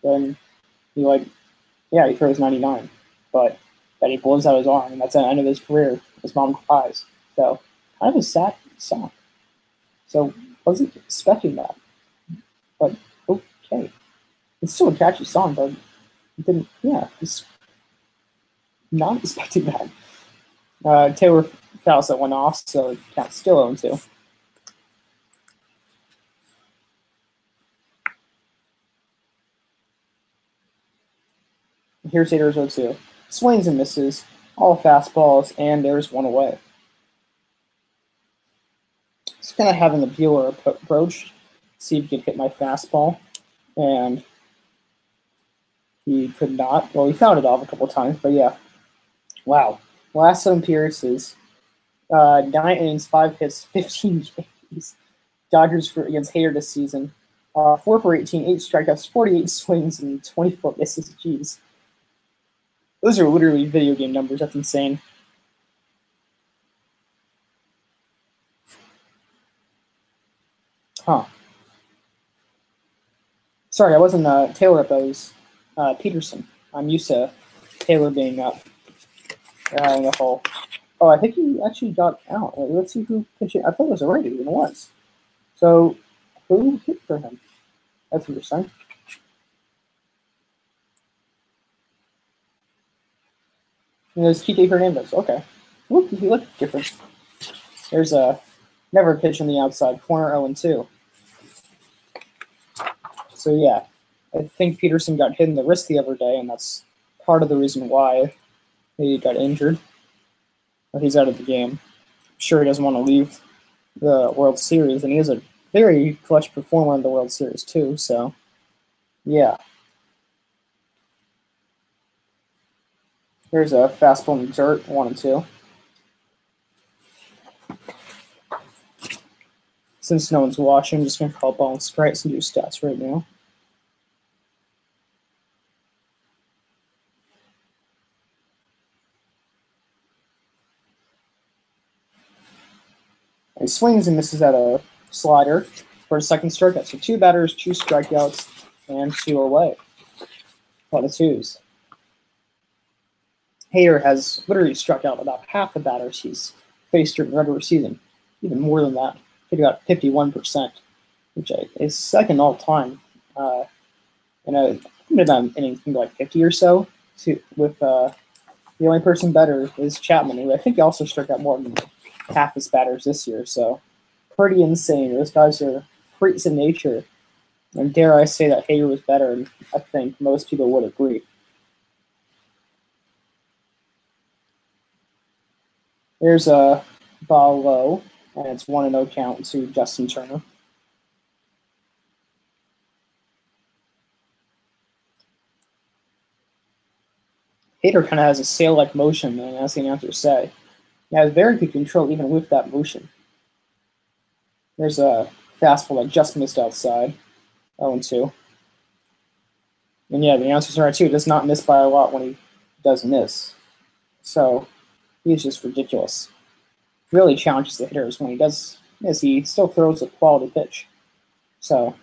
then he he throws 99, but then he blows out his arm, and that's the end of his career. His mom cries. So kind of a sad song. So wasn't expecting that, but okay. It's still a catchy song, but it didn't. Yeah, just not expecting that. Taylor fouls that went off, so it counts still 0-2. Here's Hader's 0-2. Swings and misses, all fastballs, and there's one away. Just kind of having the Bueller approach, see if he could hit my fastball, and he could not. Well, he fouled it off a couple times, but yeah. Wow. Last 7 appearances, 9 innings, 5 hits, 15 Ks. Dodgers against Hader this season. 4 for 18, 8 strikeouts, 48 swings, and 24 misses. Jeez. Those are literally video game numbers. That's insane. Huh. Sorry, I wasn't Taylor up. I was Peterson. I'm used to Taylor being up in the hole. Oh, I think he actually got out. Wait, let's see who pitched it. I thought it was a righty, and it was. So, who hit for him? That's interesting. And there's Kike Hernandez. Okay. Look, he looked different. There's a never pitch on the outside corner, 0-2. So, yeah, I think Peterson got hit in the wrist the other day, and that's part of the reason why he got injured. But he's out of the game. I'm sure he doesn't want to leave the World Series, and he is a very clutch performer in the World Series, too. So, yeah. Here's a fastball in the dirt, 1-2. Since no one's watching, I'm just going to call ball and strikes and do stats right now. He swings and misses at a slider for a second strikeout. So 2 batters, 2 strikeouts, and 2 away. A lot of 2s. Hader has literally struck out about half the batters he's faced during the regular season. Even more than that. He got 51%, which is second all time. In a limited innings, like 50 or so. With the only person better is Chapman, who I think also struck out more than half his batters this year. So pretty insane. Those guys are freaks in nature. And dare I say that Hader was better, and I think most people would agree. There's a ball low, and it's 1-0 count to Justin Turner. Hader kind of has a sail-like motion, and as the announcers say, he has very good control even with that motion. There's a fastball that just missed outside, 0-2. And yeah, the announcers are right too. He does not miss by a lot when he does miss. So he's just ridiculous. Really challenges the hitters when he does miss. He still throws a quality pitch. So,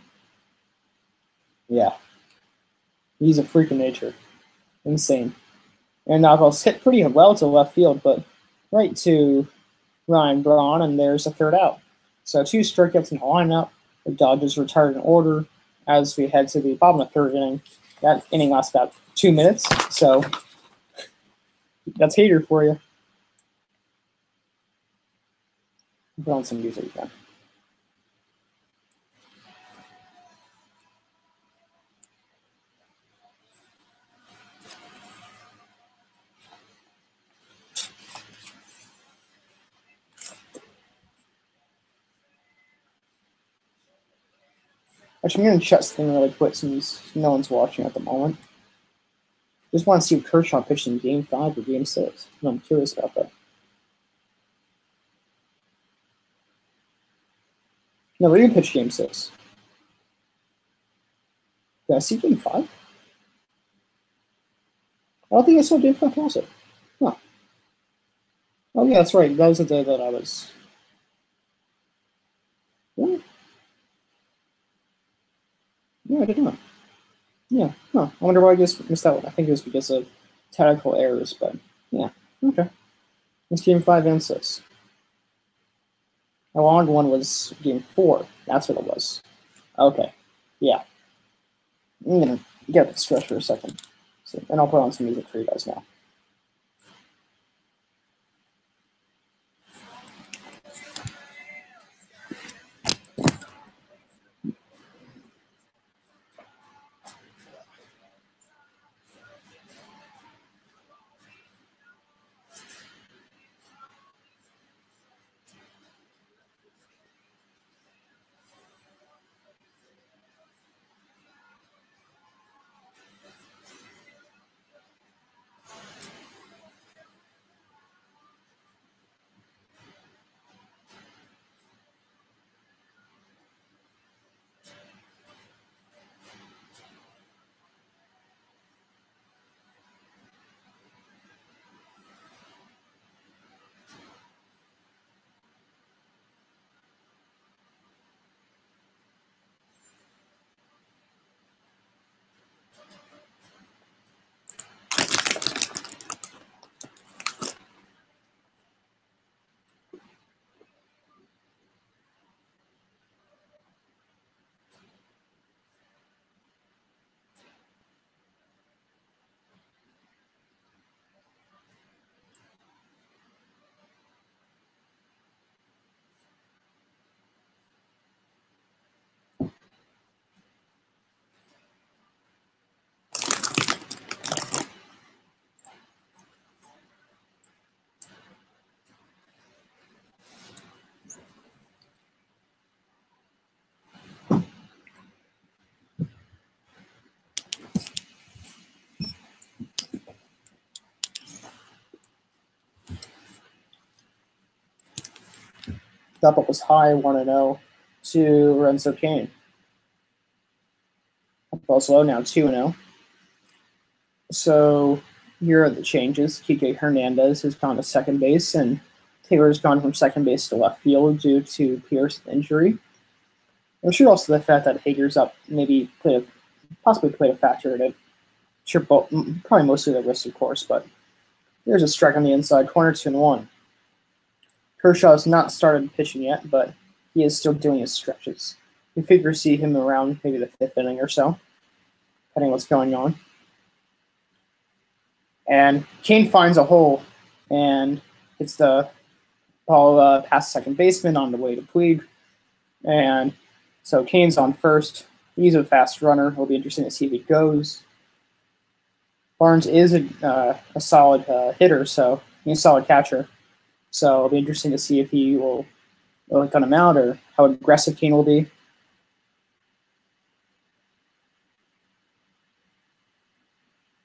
yeah. He's a freak of nature. Insane. And that ball's hit pretty well to left field, but right to Ryan Braun, and there's a third out. So 2 strikeouts in the lineup. The Dodgers retired in order as we head to the bottom of the third inning. That inning lasts about 2 minutes, so that's Hader for you. Put on some music again. Actually, I'm going to shut this thing really quick since no one's watching at the moment. Just want to see if Kershaw pitched in Game 5 or Game 6. I'm curious about that. No, we didn't pitch Game 6. Did I see Game 5? I don't think I saw Game 5 also. Huh. Oh, yeah, that's right. That was the day that I was. Yeah. Yeah, I did not. Yeah. Huh. I wonder why I just missed that one. I think it was because of technical errors, but yeah. Okay. It's Game 5 and 6. The long one was Game 4. That's what it was. Okay. Yeah. I'm going to get the stretch for a second. So, and I'll put on some music for you guys now. That ball was high, 1-0 to Lorenzo Cain. Ball's low now, 2-0. So here are the changes. Kike Hernandez has gone to second base, and Taylor's gone from second base to left field due to Pierce's injury. I'm sure also the fact that Hager's up maybe possibly played a factor in it. Sure, probably mostly the wrist, of course, but there's a strike on the inside corner, 2-1. Kershaw has not started pitching yet, but he is still doing his stretches. We figure see him around maybe the 5th inning or so, depending on what's going on. And Cain finds a hole, and it's the ball past second baseman on the way to Puig. And so Cain's on first. He's a fast runner. It'll be interesting to see if he goes. Barnes is a solid hitter, so he's a solid catcher. So it'll be interesting to see if he will cut him out or how aggressive Cain will be.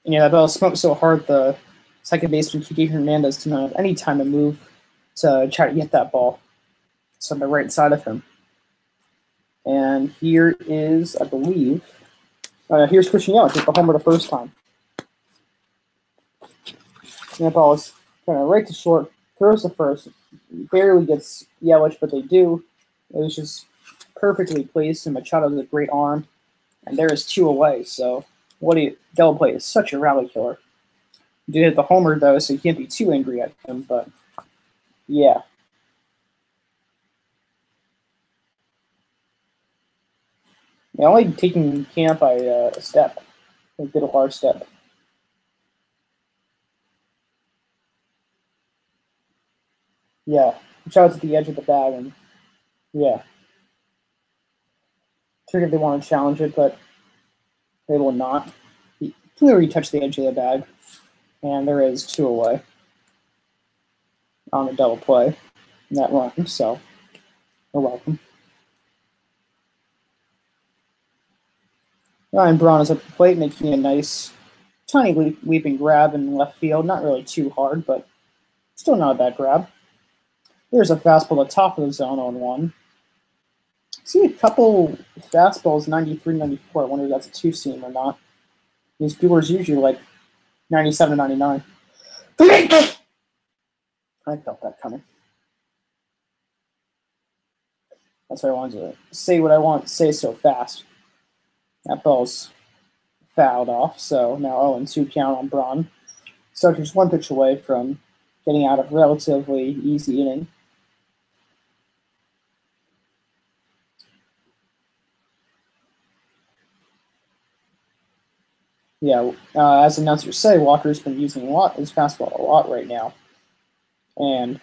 And yeah, that ball smoked so hard the second baseman Kike Hernandez did not have any time to move to try to get that ball. It's on the right side of him. And here is, I believe, here's Christian Yelich with the homer the first time. And that ball is kind of right to short, throws the first, barely gets Yelich, but they do. It was just perfectly placed, and Machado has a great arm. And there is 2 away, so double play is such a rally killer. He did hit the homer, though, so you can't be too angry at him, but yeah. Yeah, only taking Camp by a step. He did a large step. Yeah. which out at the edge of the bag, and yeah, trick if they want to challenge it, but they will not. He clearly touched the edge of the bag, and there is 2 away on the double play in that run, so you're welcome. Ryan Braun is at the plate, making a nice, tiny leaping grab in left field. Not really too hard, but still not a bad grab. There's a fastball at the top of the zone on 1. See a couple fastballs, 93, 94. I wonder if that's a 2-seam or not. These Brewers usually like 97 to 99. I felt that coming. That's why I wanted to say what I want to say so fast. That ball's fouled off, so now 0-2 count on Braun. So just 1 pitch away from getting out of relatively easy inning. Yeah, as announcers say, Walker's been using his fastball a lot right now, and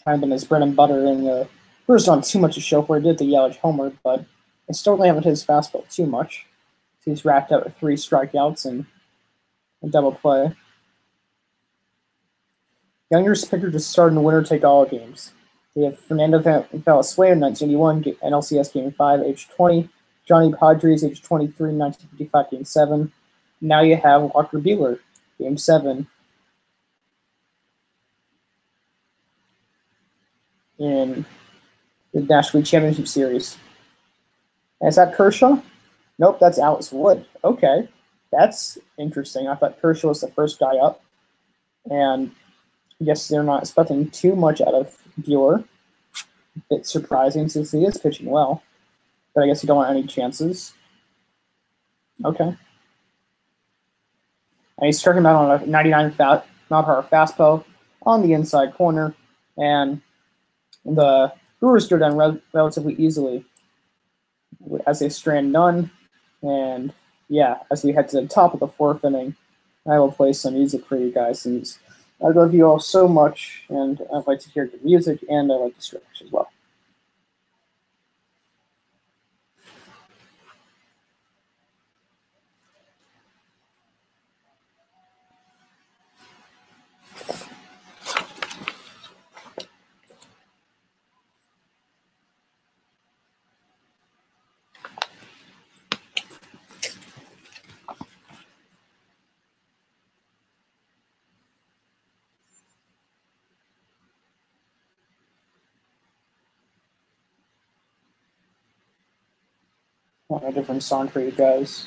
kind of been his bread and butter. In the Brewers don't too much to show for it. Did the Yelich homer, but I still don't have his fastball too much. He's racked out with 3 strikeouts and a double play. Youngers pitcher just started in the winner-take-all games. They have Fernando Valenzuela, 1981, NLCS Game 5, age 20. Johnny Padres, age 23, 1955, Game 7. Now you have Walker Buehler, Game 7. In the National League Championship Series. And is that Kershaw? Nope, that's Alex Wood. Okay, that's interesting. I thought Kershaw was the first guy up. And I guess they're not expecting too much out of Buehler. A bit surprising since he is pitching well. But I guess you don't want any chances. Okay. And he's striking him out on a 99 mile-per-hour fastball on the inside corner. And the Brewers go down relatively easily as they strand none. And yeah, as we head to the top of the 4th inning, I will play some music for you guys since I love you all so much, and I'd like to hear good music, and I like to stretch as well. I want a different song for you guys.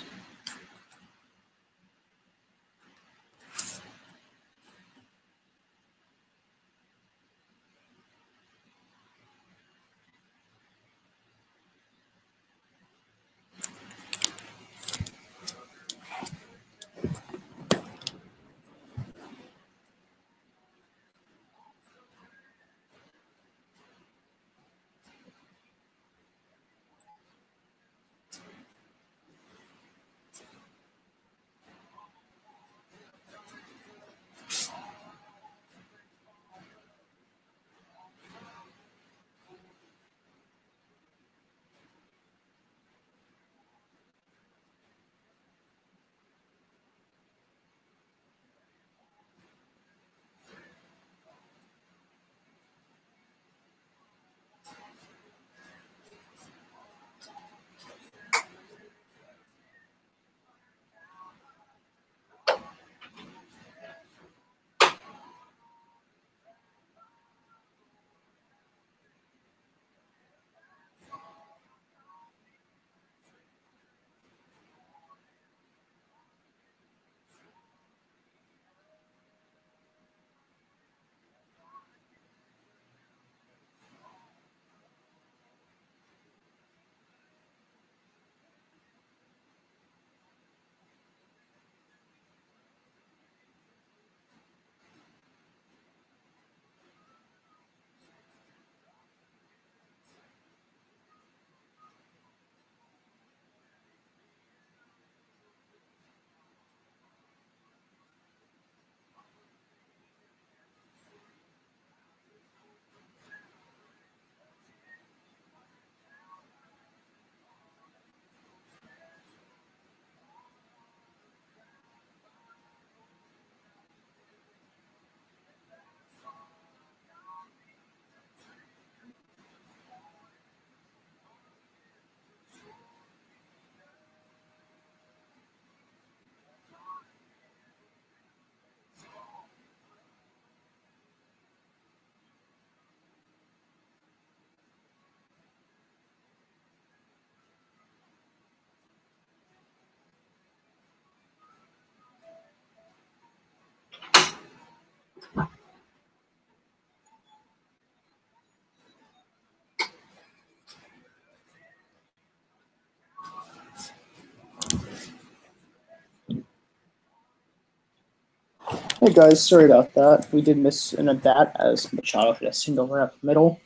Hey guys, sorry about that. We did miss an at bat as Machado hit a single right up the middle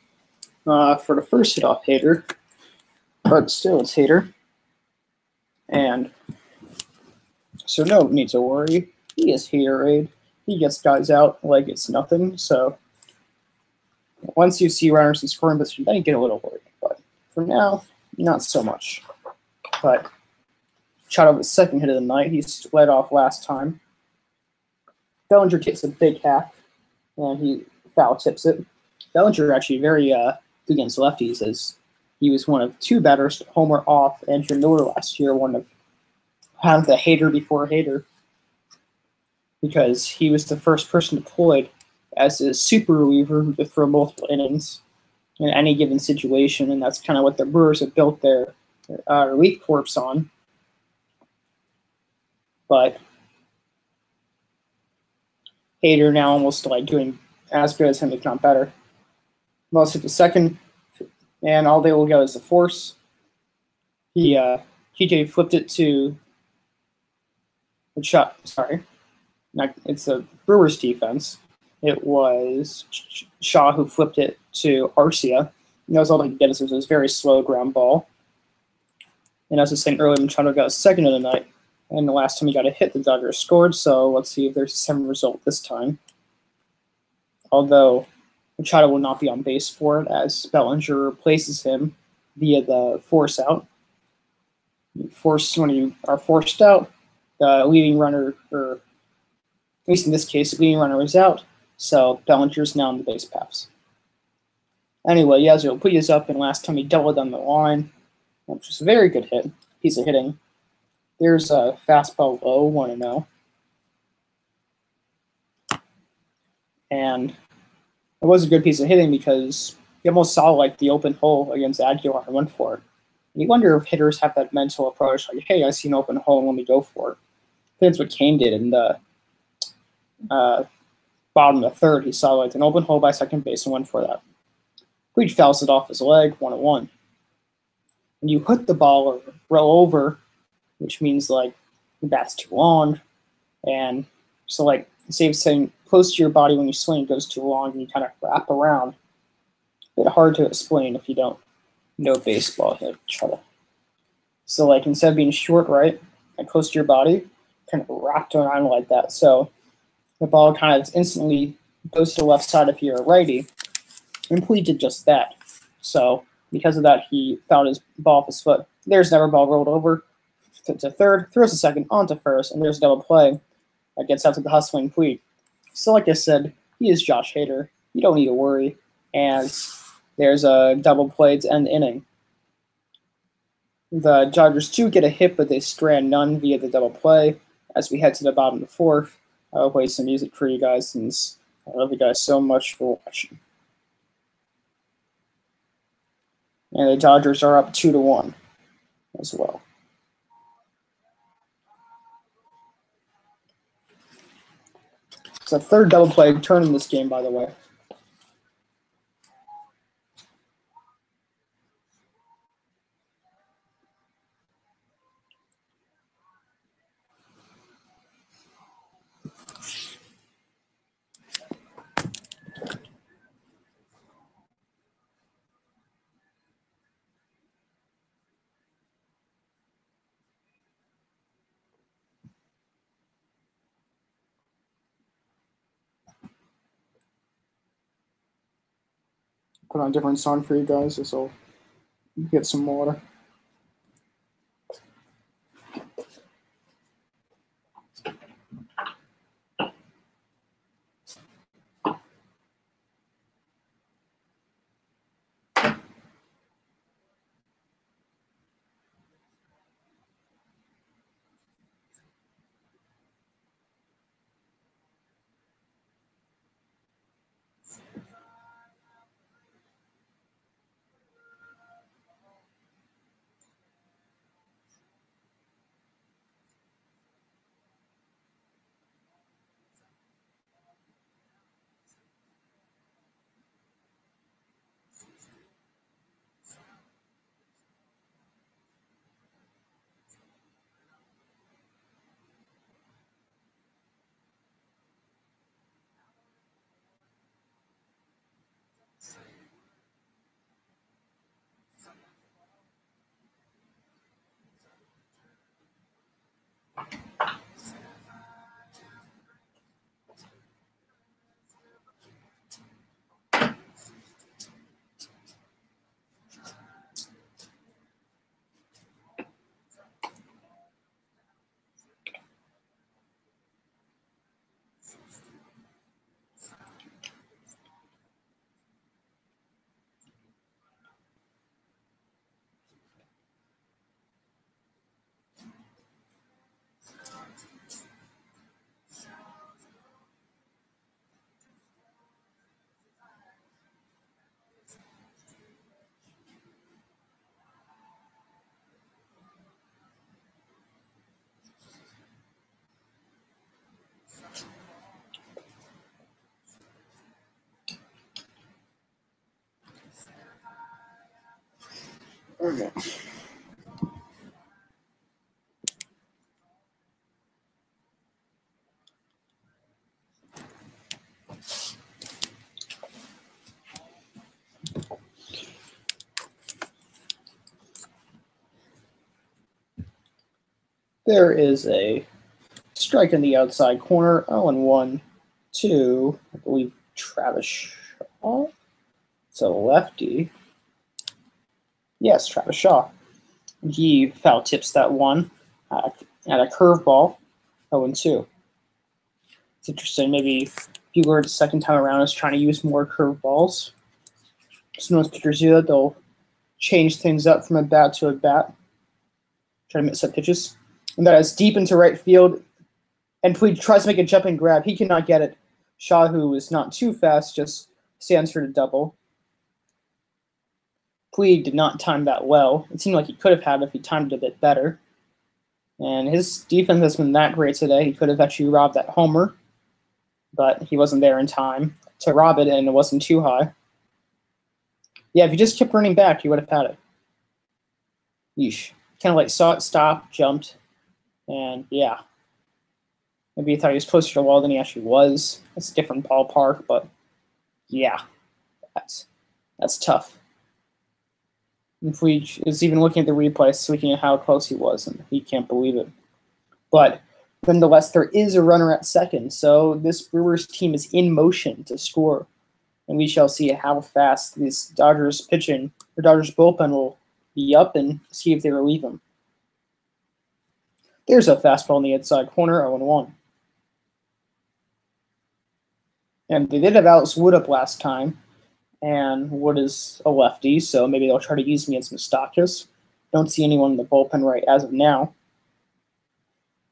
for the first hit off Hader, but still it's Hader. And so no need to worry. He is Haterade. He gets guys out like it's nothing. So once you see runners in scoring position, then you get a little worried. But for now, not so much. But Machado his second hit of the night. He's led off last time. Bellinger takes a big hack, and he foul tips it. Bellinger actually very good against lefties, as he was one of two batters to homer off Andrew Miller last year, one of the Hater before Hater, because he was the first person deployed as a super reliever who could throw multiple innings in any given situation, and that's kind of what the Brewers have built their relief corps on. But Hader now almost like doing as good as him, if not better. Most hit the second, and all they will go is the force. TJ flipped it to the shot. Sorry, it's the Brewers defense. It was Shaw who flipped it to Arcia. And that was all they could get. It was a very slow ground ball. And as I was saying earlier, Machado got a second of the night. And the last time he got a hit, the Dodgers scored. So let's see if there's a similar result this time. Although Machado will not be on base for it, as Bellinger replaces him via the force out. When you are forced out, the leading runner, or at least in this case, the leading runner is out. So Bellinger's now on the base paths. Anyway, Yasser put his up, and last time he doubled on the line, which was a very good hit, piece of hitting. There's a fastball low, 1-0. And it was a good piece of hitting because you almost saw like the open hole against Aguilar and went for it. And you wonder if hitters have that mental approach, like, hey, I see an open hole and let me go for it. I think that's what Kane did in the bottom of the third. He saw like an open hole by second base and went for that. Puig fouls it off his leg, 1-1. And you hit the ball or roll over, which means like the bat's too long, and so like instead of saying close to your body when you swing, it goes too long and you kind of wrap around. A bit hard to explain if you don't know baseball here. So like instead of being short, right, and close to your body, kind of wrapped around like that. So the ball kind of instantly goes to the left side if you're a righty. And Puig did just that. So because of that, he fouled his ball off his foot. There's never ball rolled over to third, throws a second onto first, and there's a double play that gets out to the hustling Puig. So like I said, he is Josh Hader. You don't need to worry, as there's a double play to end the inning. The Dodgers do get a hit, but they strand none via the double play. As we head to the bottom of the fourth, I'll play some music for you guys, since I love you guys so much for watching. And the Dodgers are up 2-1 as well. It's a third double play turn in this game, by the way. Put on a different song for you guys, so get some water. Okay. There is a strike in the outside corner. 0-1 to, I believe, Travis Shaw. So lefty. Yes, Travis Shaw. He foul tips that one at a curveball. 0-2. It's interesting. Maybe Bueller the second time around is trying to use more curveballs. So most pitchers do that. They'll change things up from a bat to a bat. Try to mix up pitches. And that is deep into right field. And Puig tries to make a jumping grab. He cannot get it. Shaw, who is not too fast, just stands for the double. Puig did not time that well. It seemed like he could have had it if he timed it a bit better. And his defense has been that great today. He could have actually robbed that homer, but he wasn't there in time to rob it, and it wasn't too high. Yeah, if he just kept running back, he would have had it. Yeesh. Kind of like saw it stop, jumped, and yeah. Maybe he thought he was closer to the wall than he actually was. It's a different ballpark, but yeah, that's tough. If we is even looking at the replay, looking at how close he was, and he can't believe it. But nonetheless, there is a runner at second, so this Brewers team is in motion to score, and we shall see how fast this Dodgers pitching or Dodgers bullpen will be up and see if they relieve him. There's a fastball in the inside corner, 0-1. And they did have Alex Wood up last time, and Wood is a lefty, so maybe they'll try to use him against Moustakas. Don't see anyone in the bullpen right as of now.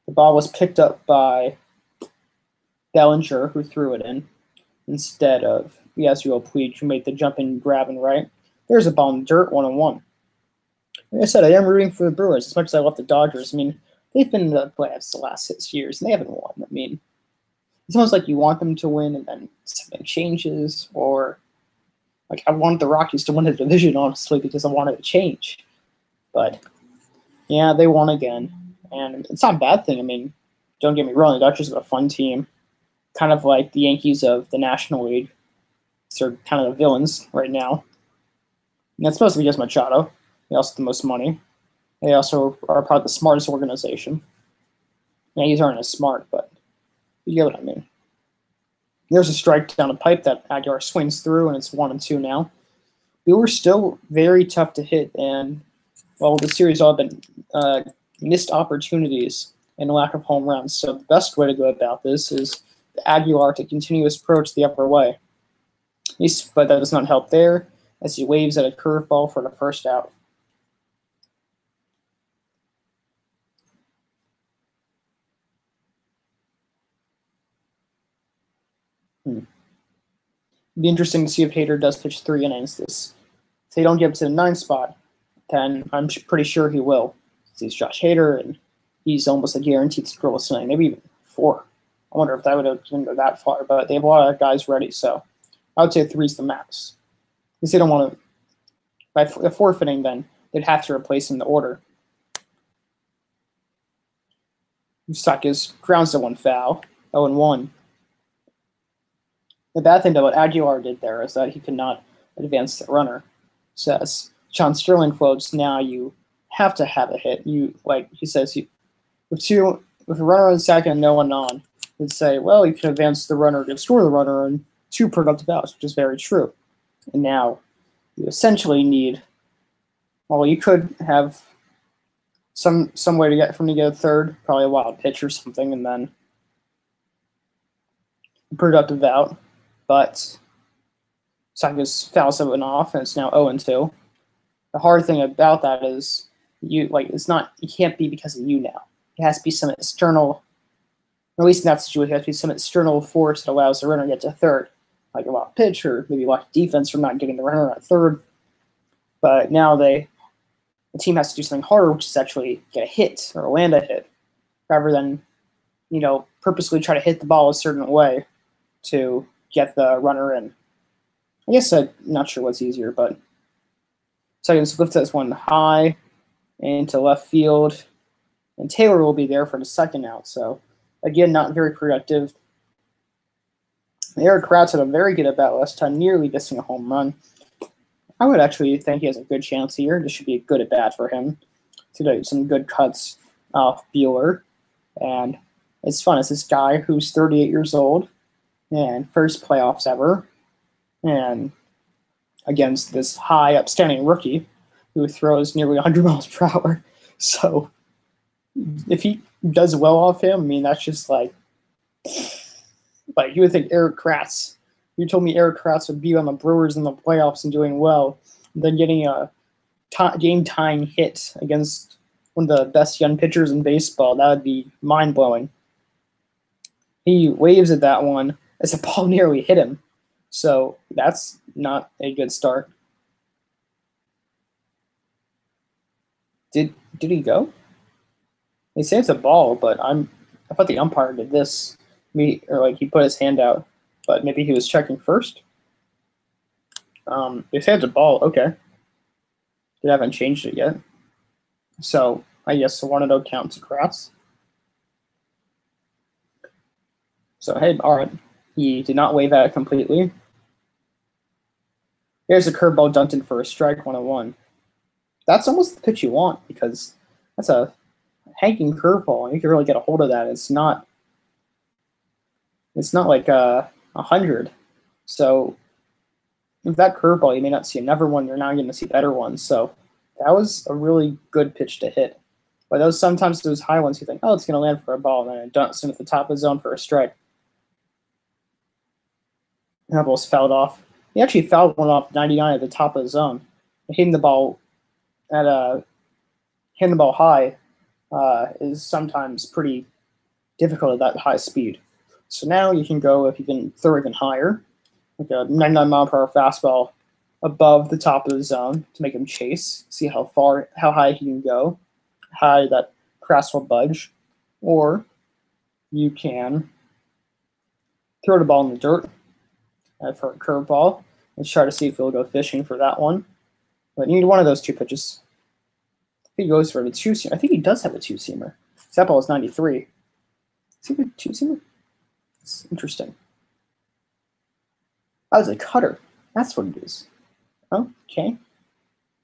The ball was picked up by Bellinger, who threw it in, instead of Yasiel Puig, who made the jumping grab and right. There's a ball in the dirt, 1-1. Like I said, I am rooting for the Brewers as much as I love the Dodgers. I mean, they've been in the playoffs the last 6 years, and they haven't won. I mean, it's almost like you want them to win, and then something changes, or like I wanted the Rockies to win the division, honestly, because I wanted to change. But yeah, they won again, and it's not a bad thing. I mean, don't get me wrong, the Dodgers are a fun team, kind of like the Yankees of the National League. They're kind of the villains right now. And that's supposed to be just Machado. They also have the most money. They also are probably the smartest organization. Yankees aren't as smart, but you get what I mean. There's a strike down the pipe that Aguilar swings through, and it's 1-2 now. We were still very tough to hit, and well, the series all been missed opportunities and a lack of home runs. So the best way to go about this is Aguilar to continue his approach the upper way. But that does not help there, as he waves at a curveball for the first out. It'd be interesting to see if Hader does pitch 3 innings this. If they don't get to the 9th spot, then I'm pretty sure he will. He's Josh Hader, and he's almost a guaranteed scoreless inning, maybe even 4. I wonder if that would have even go that far, but they have a lot of guys ready, so I would say 3's the max. Because they don't want to, by the 4th inning, then they'd have to replace him in the order. Moustakas grounds to 1 foul, 0-1. The bad thing that what Aguilar did there is that he could not advance the runner. Says John Sterling quotes, "Now you have to have a hit." He says, with a runner on second and no one on, he'd say, well, you can advance the runner, you can score the runner in 2 productive outs, which is very true. And now you essentially need, well, you could have some way to get a third, probably a wild pitch or something, and then a productive out. But Saka's fouls have went off, and it's now 0-2. The hard thing about that is it can't be because of you now. It has to be some external, or at least in that situation, it has to be some external force that allows the runner to get to third, like a wild pitch or maybe like defense from not getting the runner at third. But now the team has to do something harder, which is actually get a hit or land a hit, rather than purposely try to hit the ball a certain way to get the runner in. I guess I'm not sure what's easier, but Second, lift this one high into left field, and Taylor will be there for the second out. So again, not very productive. Eric Kratz had a very good at-bat last time, nearly missing a home run. I would actually think he has a good chance here. This should be a good at-bat for him to do some good cuts off Bueller. And it's fun. It's this guy who's 38 years old and first playoffs ever. And against this high upstanding rookie who throws nearly 100 miles per hour. So if he does well off him, I mean, that's just like you would think Eric Kratz. You told me Eric Kratz would be on the Brewers in the playoffs and doing well, and then getting a game-tying hit against one of the best young pitchers in baseball. That would be mind-blowing. He waves at that one as the ball nearly hit him. So that's not a good start. Did he go? They say it's a ball, but I thought the umpire did this. He put his hand out, but maybe he was checking first. They say it's a ball. Okay. They haven't changed it yet. So I guess the 1-0 count to Kratz. So hey, all right. He did not wave at it completely. Here's a curveball dumped in for a strike, 1-1. That's almost the pitch you want because that's a hanging curveball, and you can really get a hold of that. It's not like 100. So with that curveball, you may not see another one. You're now going to see better ones. So that was a really good pitch to hit. But sometimes those high ones, you think, oh, it's going to land for a ball, and then it dumps in at the top of the zone for a strike. That ball's fouled off. He actually fouled one off 99 at the top of the zone. Hitting the ball high is sometimes pretty difficult at that high speed. So now you can go, if you can throw even higher, like a 99-mile-per-hour fastball above the top of the zone to make him chase, see how high he can go, how that Kratz will budge, or you can throw the ball in the dirt for a curveball and try to see if he'll go fishing for that one. But you need one of those two pitches. If he goes for the two-seamer, I think he does have a two-seamer. That ball is 93. Is he a two-seamer? It's interesting. Oh, it's a cutter. That's what it is. Oh, okay.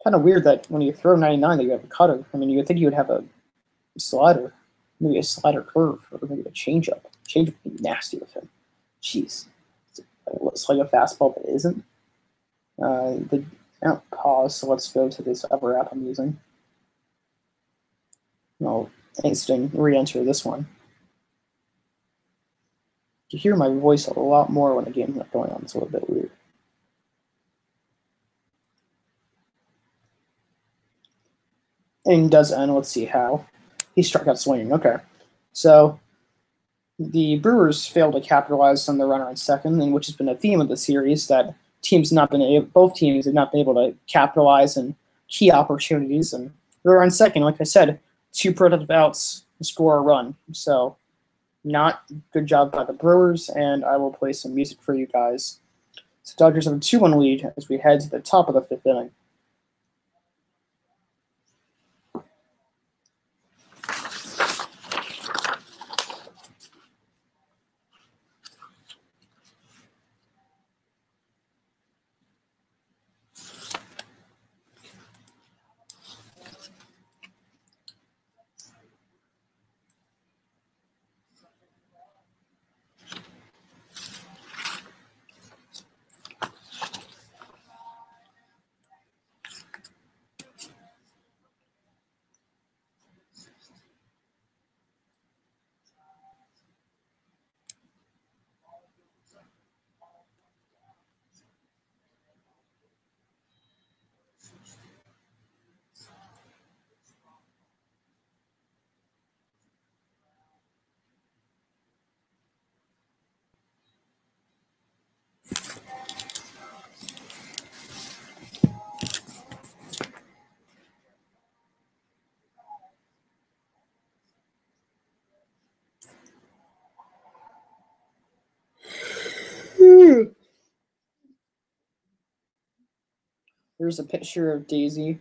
Kind of weird that when you throw 99 that you have a cutter. I mean, you would think you would have a slider, maybe a slider curve, or maybe a changeup. Changeup would be nasty with him. Jeez. It looks like a fastball, but it isn't. Pause, so let's go to this other app I'm using. I'll re-enter this one. You hear my voice a lot more when the game's not going on. It's a little bit weird. Inning does end. Let's see how. He struck out swinging. Okay. So the Brewers failed to capitalize on the runner on second, and which has been a theme of the series, that both teams have not been able to capitalize on key opportunities. And they're on second, like I said, 2 productive outs to score a run. So not good job by the Brewers, and I will play some music for you guys. So Dodgers have a 2-1 lead as we head to the top of the 5th inning. There's a picture of Daisy.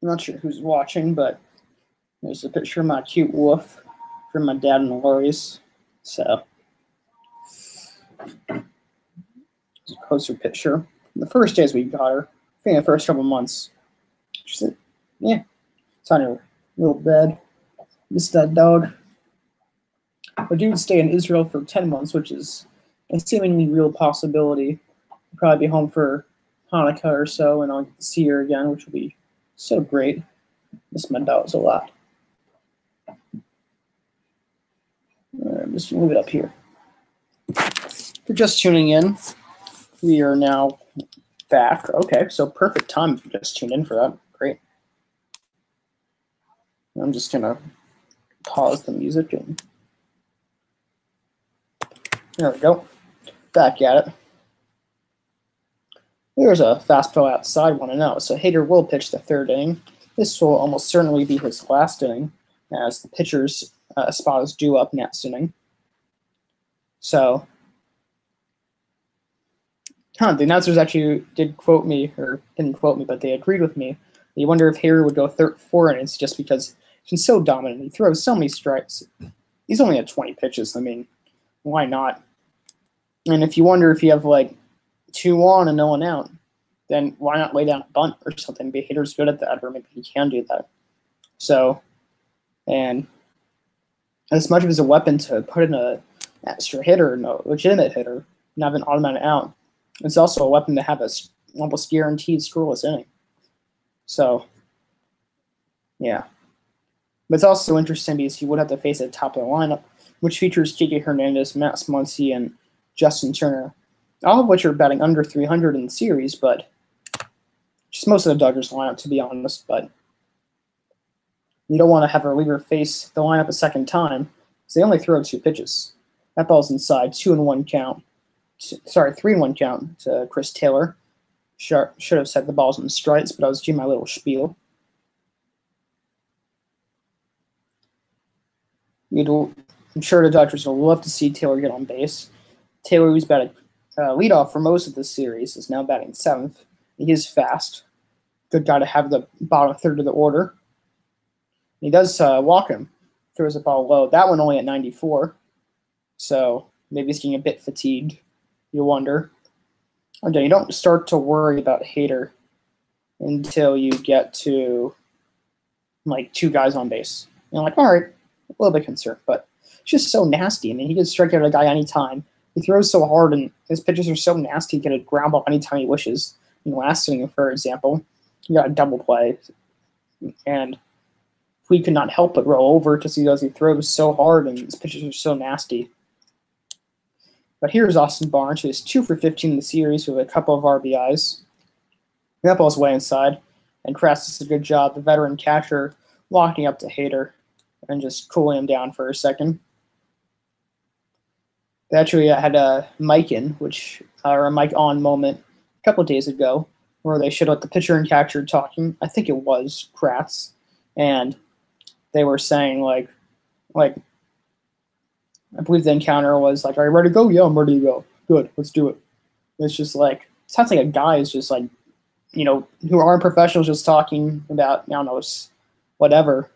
I'm not sure who's watching, but there's a picture of my cute wolf from my dad and Lori's. So, it's a closer picture. The first days we got her, I think the first couple months, she said, yeah, it's on her little bed. Miss that dog. We're due to stay in Israel for 10 months, which is a seemingly real possibility. I'll probably be home for Hanukkah or so, and I'll get to see her again, which will be so great. Miss my dogs a lot. Just move it up here. If you're just tuning in, we are now back. Okay, so perfect time if you just tuned in for that. Great. I'm just gonna pause the music and there we go. Back at it. There's a fastball outside 1-0. So Hader will pitch the third inning. This will almost certainly be his last inning, as the pitcher's spot is due up next inning. So, the announcers actually did quote me, or didn't quote me, but they agreed with me. They wonder if Hader would go 4 innings just because he's so dominant. He throws so many strikes. He's only at 20 pitches. I mean, why not? And if you wonder if you have like 2 on and no one out, then why not lay down a bunt or something? Maybe Hader's good at that, or maybe he can do that. So, and as much as a weapon to put in a extra hitter, no legitimate hitter, and have an automatic out, it's also a weapon to have a almost guaranteed scoreless inning. So, yeah. But it's also interesting because he would have to face at the top of the lineup, which features J.J. Hernandez, Max Muncy, and Justin Turner, all of which are batting under 300 in the series, but just most of the Dodgers lineup, to be honest. But you don't want to have a reliever face the lineup a second time, because they only throw 2 pitches. That ball's inside, 2-1 count. Sorry, 3-1 count to Chris Taylor. Should have said the ball's in strikes, but I was doing my little spiel. I'm sure the Dodgers will love to see Taylor get on base. Taylor, who's batted leadoff for most of the series, is now batting 7th. He is fast. Good guy to have the bottom third of the order. He does walk him. Throws the ball low. That one only at 94. So maybe he's getting a bit fatigued. You wonder. Okay, you don't start to worry about Hader until you get to like 2 guys on base. You're like, all right, a little bit concerned, but it's just so nasty. I mean, he can strike out a guy anytime. He throws so hard, and his pitches are so nasty. He can ground ball anytime he wishes. In the last inning, for example, he got a double play, and we could not help but roll over just because he throws so hard and his pitches are so nasty. But here's Austin Barnes, who is 2 for 15 in the series with a couple of RBIs. That ball's way inside, and Kratz does a good job, the veteran catcher, walking up to Hader and just cooling him down for a second. They actually had a mic in, or a mic on moment a couple of days ago, where they showed the pitcher and catcher talking. I think it was Kratz, and they were saying like I believe the encounter was like, "Are you ready to go? Yeah, I'm ready to go. Good, let's do it." It's just like, it sounds like a guy is just like, who aren't professionals, just talking about, I don't know, whatever,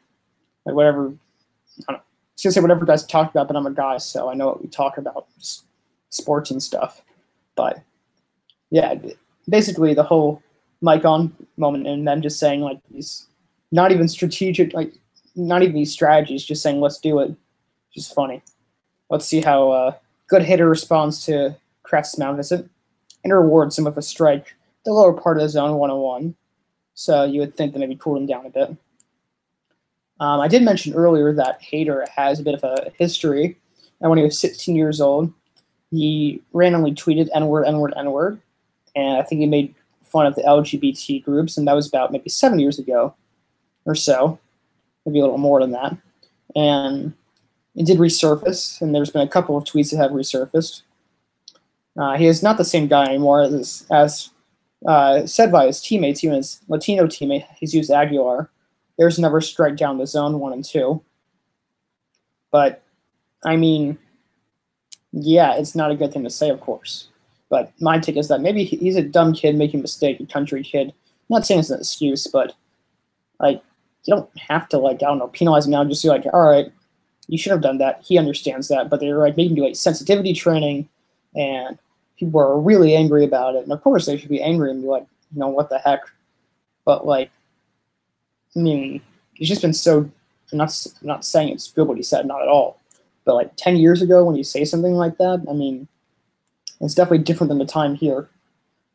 like whatever. I don't know. I was gonna say whatever guys talk about, but I'm a guy, so I know what we talk about, just sports and stuff. But yeah, basically the whole mic on moment, and them just saying like these, not even strategic, like not even these strategies, just saying let's do it. Just funny. Let's see how good hitter responds to Kratz's mound visit, and rewards him with a strike, the lower part of the zone 101. So you would think that maybe cooled him down a bit. I did mention earlier that Hader has a bit of a history. And when he was 16 years old, he randomly tweeted N-word, N-word, N-word. And I think he made fun of the LGBT groups, and that was about maybe 7 years ago or so, maybe a little more than that. And it did resurface, and there's been a couple of tweets that have resurfaced. He is not the same guy anymore, as said by his teammates, even his Latino teammate, Jesus Aguilar. There's never strike down the zone 1 and 2. But, I mean, yeah, it's not a good thing to say, of course. But my take is that maybe he's a dumb kid making a mistake, a country kid. I'm not saying it's an excuse, but like you don't have to like I don't know penalize him now. Just be like, all right, you should have done that. He understands that, but they're like making him do like sensitivity training, and people are really angry about it. And of course, they should be angry and be like, what the heck? But like, I mean, he's just been so. I'm not saying it's good what he said, not at all. But like 10 years ago, when you say something like that, I mean, it's definitely different than the time here. I'm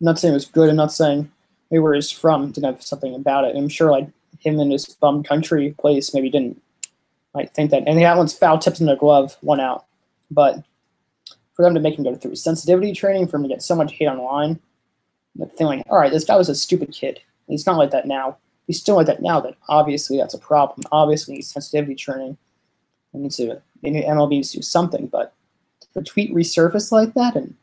not saying it was good. I'm not saying maybe where he's from didn't have something about it. I'm sure like him in his bum country place maybe didn't think that. And that one's foul tips in the glove, 1 out. But for them to make him go through sensitivity training, for him to get so much hate online, the thing like, all right, this guy was a stupid kid. He's not like that now. He's still like that now. Then obviously that's a problem. Obviously, he's sensitivity training. Maybe MLB needs to do something. But the tweet resurfaced like that, and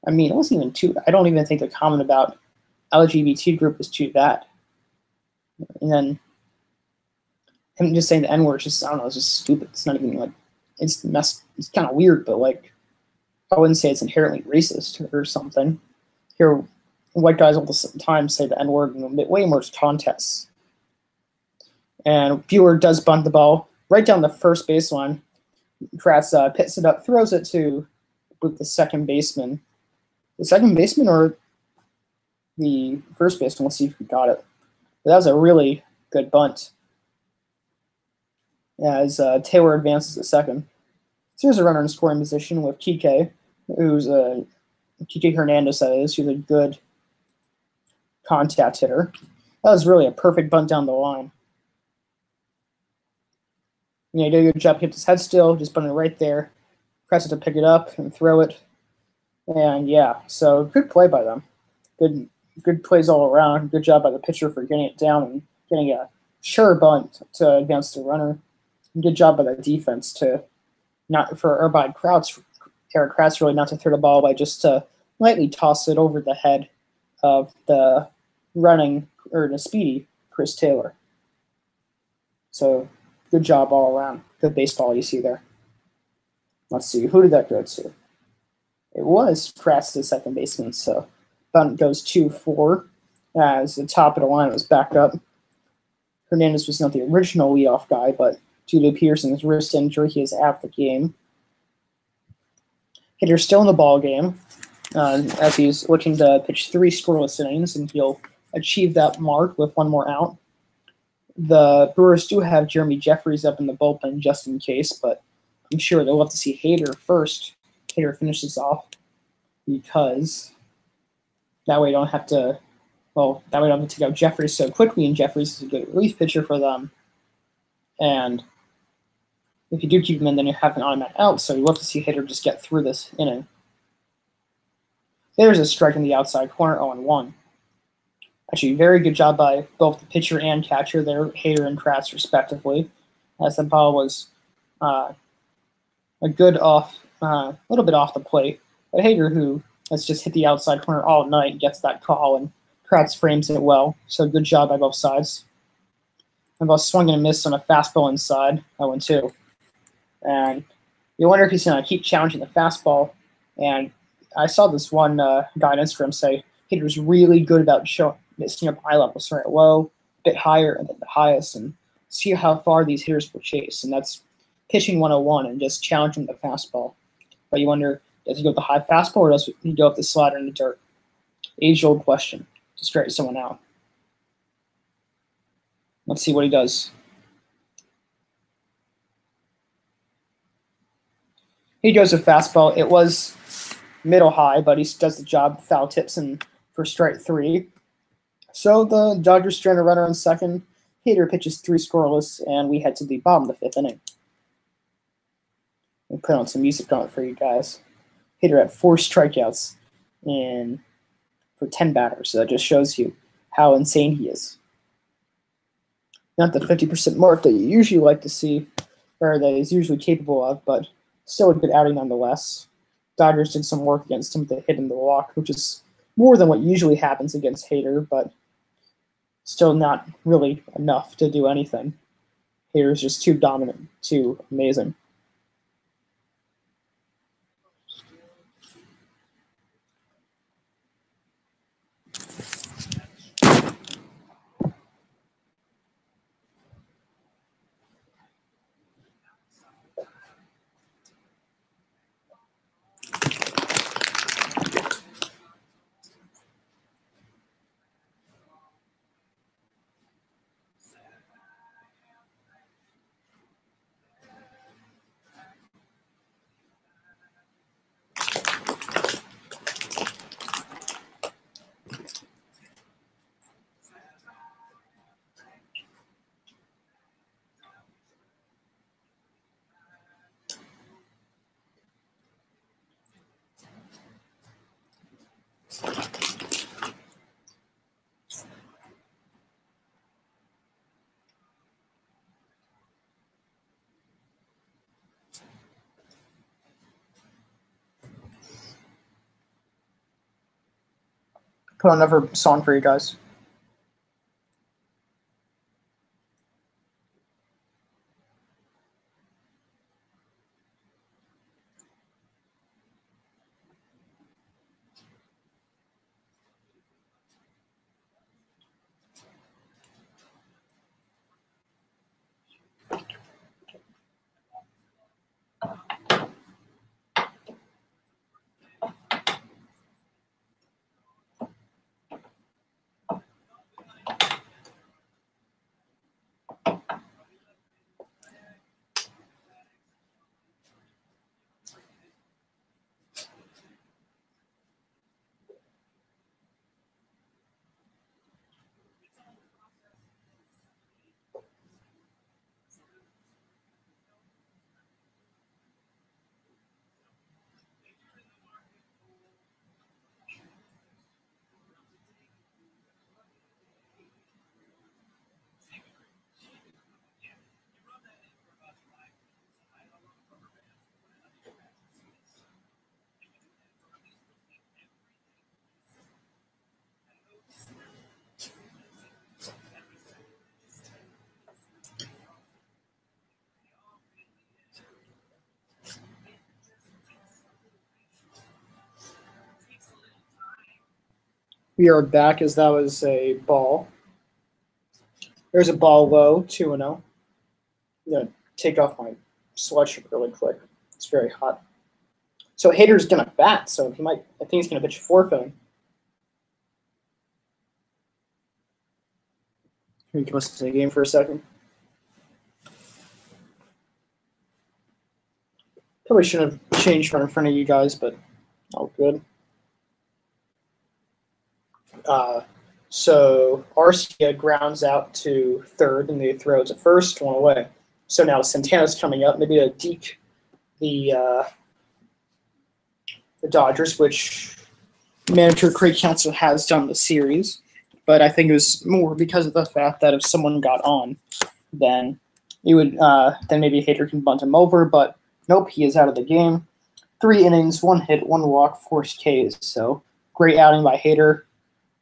I mean, it wasn't even too. I don't even think the comment about LGBT group was too bad. And then him just saying the N word, just I don't know, it's just stupid. It's not even like it's messed. It's kind of weird, but like I wouldn't say it's inherently racist or something. Here, white guys all the time say the N word in way more contests. And Bueller does bunt the ball right down the first baseline. Kratz picks it up, throws it to the second baseman. The second baseman or the first baseman? Let's see if we got it. But that was a really good bunt. As Taylor advances to second. So here's a runner in scoring position with Kike, who's Kike Hernandez, that is, who's a good contact hitter. That was really a perfect bunt down the line. He did a good job, kept his head still, just bunting it right there. Press it to pick it up and throw it. And yeah, so good play by them. Good plays all around. Good job by the pitcher for getting it down and getting a sure bunt to advance the runner. And good job by the defense to Eric Kratz really not to throw the ball by just to lightly toss it over the head of the the speedy Chris Taylor. So good job all around. Good baseball you see there. Let's see, who did that go to? It was Kratz, the second baseman, so bunt goes 2-4 as the top of the line was back up. Hernandez was not the original leadoff guy, but due to Peterson's wrist injury, he is out of the game. Hitter's still in the ball game as he's looking to pitch 3 scoreless innings, and he'll achieve that mark with 1 more out. The Brewers do have Jeremy Jeffries up in the bullpen just in case, but I'm sure they'll love to see Hader first. Hader finishes off because that way you don't have to take out Jeffries so quickly, and Jeffries is a good relief pitcher for them. And if you do keep him in, then you have an automatic out, so you love to see Hader just get through this inning. There's a strike in the outside corner, 0-1. Actually, very good job by both the pitcher and catcher there, Hader and Kratz respectively, as the ball was a little bit off the plate. But Hader, who has just hit the outside corner all night, gets that call, and Kratz frames it well. So good job by both sides. And both swung and missed on a fastball inside, 0-2. And you wonder if he's going to keep challenging the fastball. And I saw this one guy on Instagram say Hader's really good about missing up eye levels, right low, a bit higher, and then the highest, and see how far these hitters will chase. And that's pitching 101 and just challenging the fastball. But you wonder, does he go with the high fastball or does he go with the slider in the dirt? Age-old question to straighten someone out. Let's see what he does. He goes with fastball. It was middle high, but he does the job. Foul tips and for strike 3. So the Dodgers strand a runner on second. Hader pitches 3 scoreless, and we head to the bottom of the 5th inning. We'll put on some music on it for you guys. Hader had 4 strikeouts for 10 batters, so that just shows you how insane he is. Not the 50% mark that you usually like to see, or that he's usually capable of, but still a good outing nonetheless. Dodgers did some work against him to hit him the walk, which is more than what usually happens against Hader, but still not really enough to do anything. Hader's just too dominant, too amazing. put on another song for you guys. We are back as that was a ball. There's a ball low, 2-0. I'm going to take off my sweatshirt really quick. It's very hot. So Hader's going to bat, so I think he's going to pitch fourth inning. You can listen to the game for a second. Probably shouldn't have changed right in front of you guys, but all good. So Arcia grounds out to third, and they throw to first, one away. So now Santana's coming up, maybe to deke the Dodgers, which manager Craig Counsell has done the series. But I think it was more because of the fact that if someone got on, then he would then maybe Hader can bunt him over. But nope, he is out of the game. 3 innings, 1 hit, 1 walk, 4 Ks. So great outing by Hader,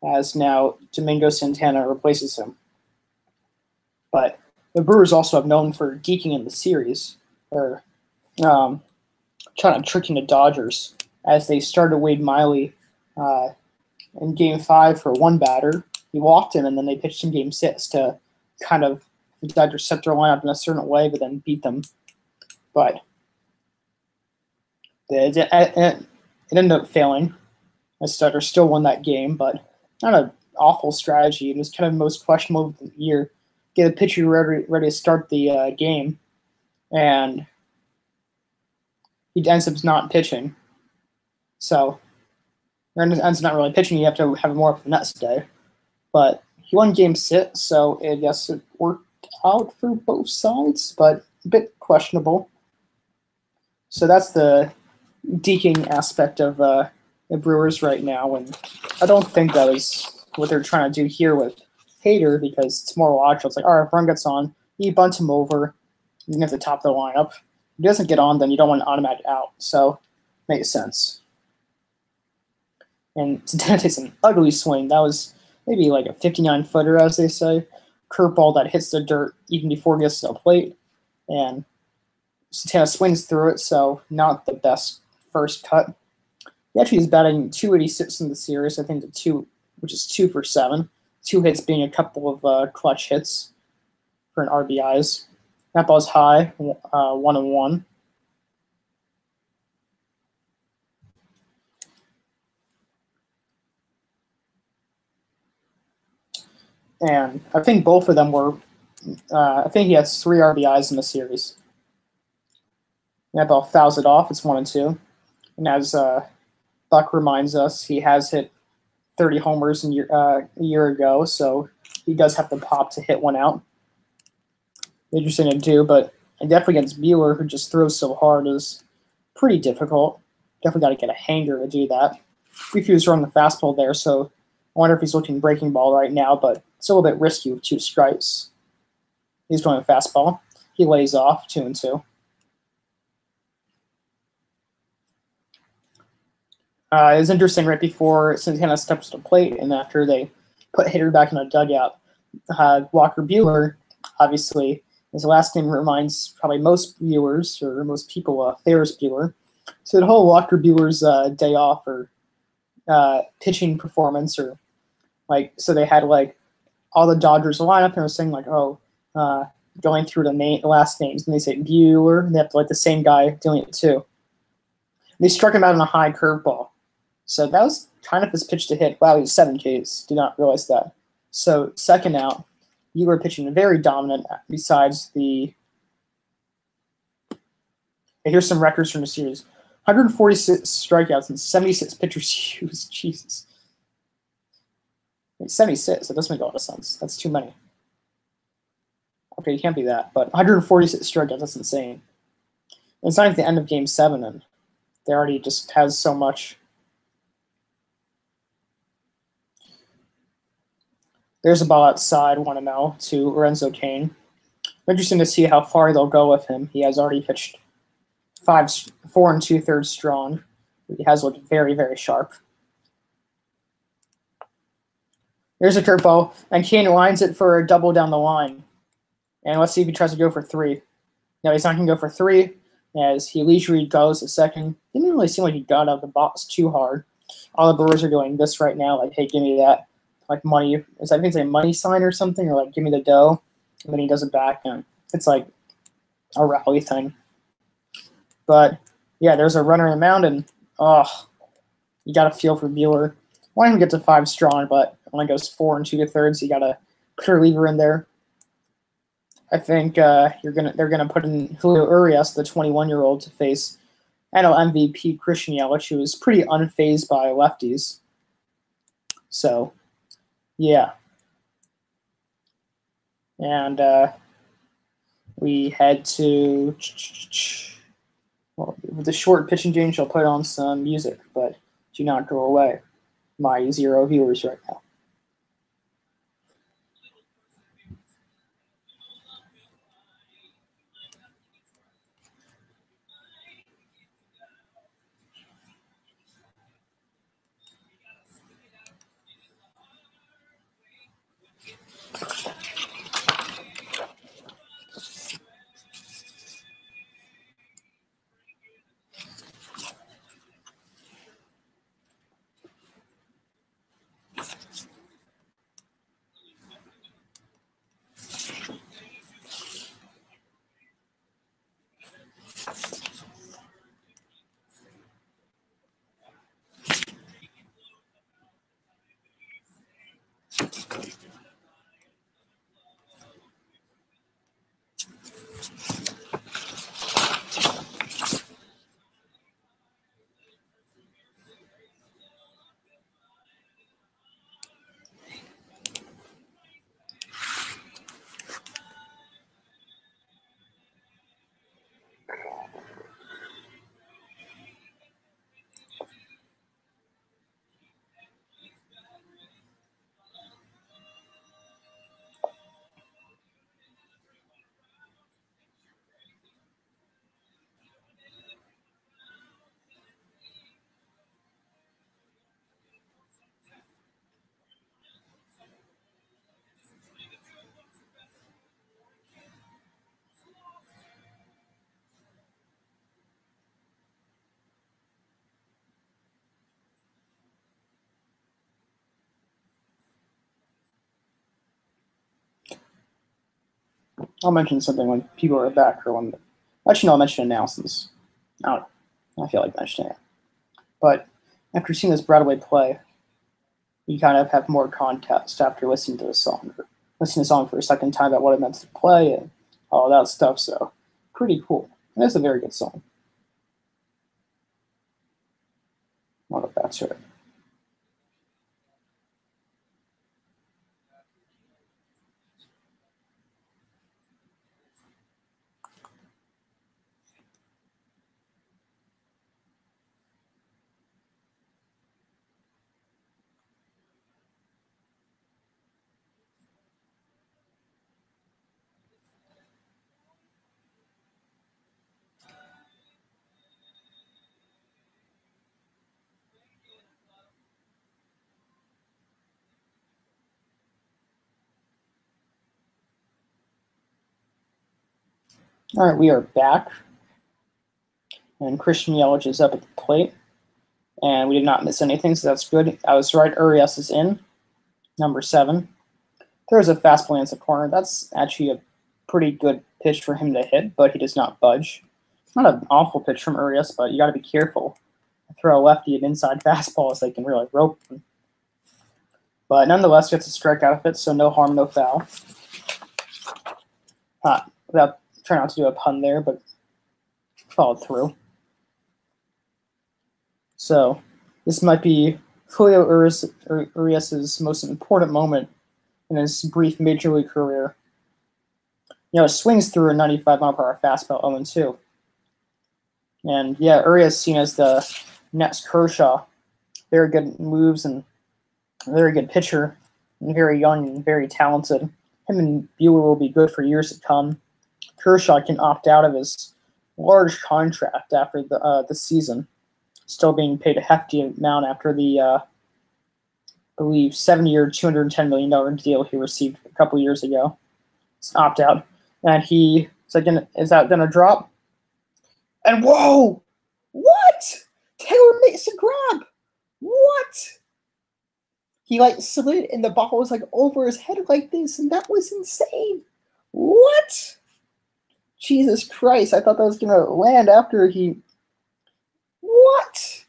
as now Domingo Santana replaces him. But the Brewers also have known for geeking in the series, or trying to trick the Dodgers, as they started Wade Miley in Game 5 for one batter. He walked him, and then they pitched in Game 6 to kind of the Dodgers set their lineup in a certain way, but then beat them. But it ended up failing. The Dodgers still won that game, but not an awful strategy. It was kind of the most questionable of the year. Get a pitcher ready to start the game, and he ends up not pitching. So, or ends up not really pitching. You have to have more of the next day. But he won Game 6, so I guess it worked out for both sides, but a bit questionable. So that's the deking aspect of the Brewers right now, and I don't think that is what they're trying to do here with Hader, because it's more logical. It's like, all right, if run gets on, you bunt him over, even at the top of the lineup. If he doesn't get on, then you don't want an automatic out. So makes sense. And Santana takes an ugly swing. That was maybe like a 59-footer, as they say. Curveball that hits the dirt even before it gets to the plate. And Santana swings through it, so not the best first cut. He actually is batting 286 in the series, I think, which is 2 for 7. 2 hits being a couple of clutch hits for an RBIs. That ball's high, 1-1. And I think both of them were, I think he has 3 RBIs in the series. That ball fouls it off, it's 1-2. And as Buck reminds us, he has hit 30 homers a year ago, so he does have the pop to hit one out. Interesting to do, but definitely against Bueller, who just throws so hard, is pretty difficult. Definitely got to get a hanger to do that. If he was throwing the fastball there, so I wonder if he's looking breaking ball right now, but it's a little bit risky with 2 strikes. He's throwing a fastball. He lays off, 2-2. It was interesting right before Santana steps to the plate, and after they put Hitter back in the dugout, Walker Buehler, obviously, his last name reminds probably most viewers or most people Ferris Bueller. So the whole Walker Buehler's day off or pitching performance, or so they had all the Dodgers lineup, and they were saying going through the last names, and they say Bueller, and they have the same guy doing it too. They struck him out on a high curveball. So that was kind of his pitch to hit. Wow, he was 7 Ks. Did not realize that. So second out, you were pitching very dominant. Besides here's some records from the series: 146 strikeouts and 76 pitchers used. Jesus, 76. That doesn't make a lot of sense. That's too many. Okay, you can't be that. But 146 strikeouts. That's insane. And it's not even the end of Game 7, and they already just has so much. There's a ball outside, 1-0 to Lorenzo Cain. Interesting to see how far they'll go with him. He has already pitched 4 2/3 strong. He has looked very, very sharp. There's a curveball, and Cain lines it for a double down the line. And let's see if he tries to go for 3. No, he's not going to go for 3, as he leisurely goes a second. Didn't really seem like he got out of the box too hard. All the Brewers are doing this right now, hey, give me that. Money, I think it's a money sign or something, or give me the dough, and then he does it back, and it's like a rally thing. But yeah, there's a runner in the mound, and you got to feel for Buehler. Want him to get to 5 strong, but it only goes 4 2/3. You got to put a reliever in there. I think they're gonna put in Julio Urias, the 21-year-old, to face NL MVP Christian Yelich, who was pretty unfazed by lefties. So. Yeah. And we head to with the short pitching change. I'll put on some music, but do not go away. My 0 viewers right now. I'll mention something when people are back, or when. Actually, no, I'll mention announcements. I feel like mentioning it. But after seeing this Broadway play, you kind of have more context after listening to the song, or listening to the song for a second time about what it meant to play and all that stuff. So, pretty cool. And it's a very good song. I'll go back to it. All right, we are back, and Christian Yelich is up at the plate, and we did not miss anything, so that's good. I was right. Urias is in, number 7. There's a fastball in the corner. That's actually a pretty good pitch for him to hit, but he does not budge. It's not an awful pitch from Urias, but you got to be careful. Throw a lefty an inside fastball as they can really rope him. But nonetheless, gets a strike out of it, so no harm, no foul. Without trying not to do a pun there, but followed through. So this might be Julio Urias' most important moment in his brief major league career. Swings through a 95-mile-per-hour fastball 0-2. And yeah, Urias seen as the next Kershaw. Very good moves and very good pitcher, and very young and very talented. Him and Buehler will be good for years to come. Kershaw can opt out of his large contract after the season, still being paid a hefty amount after the, I believe, 7-year, $210 million deal he received a couple years ago. It's an opt out. And is that going to drop? And whoa! What? Taylor makes a grab! What? He slid and the ball was over his head like this, and that was insane. What? Jesus Christ, I thought that was gonna land after he. What?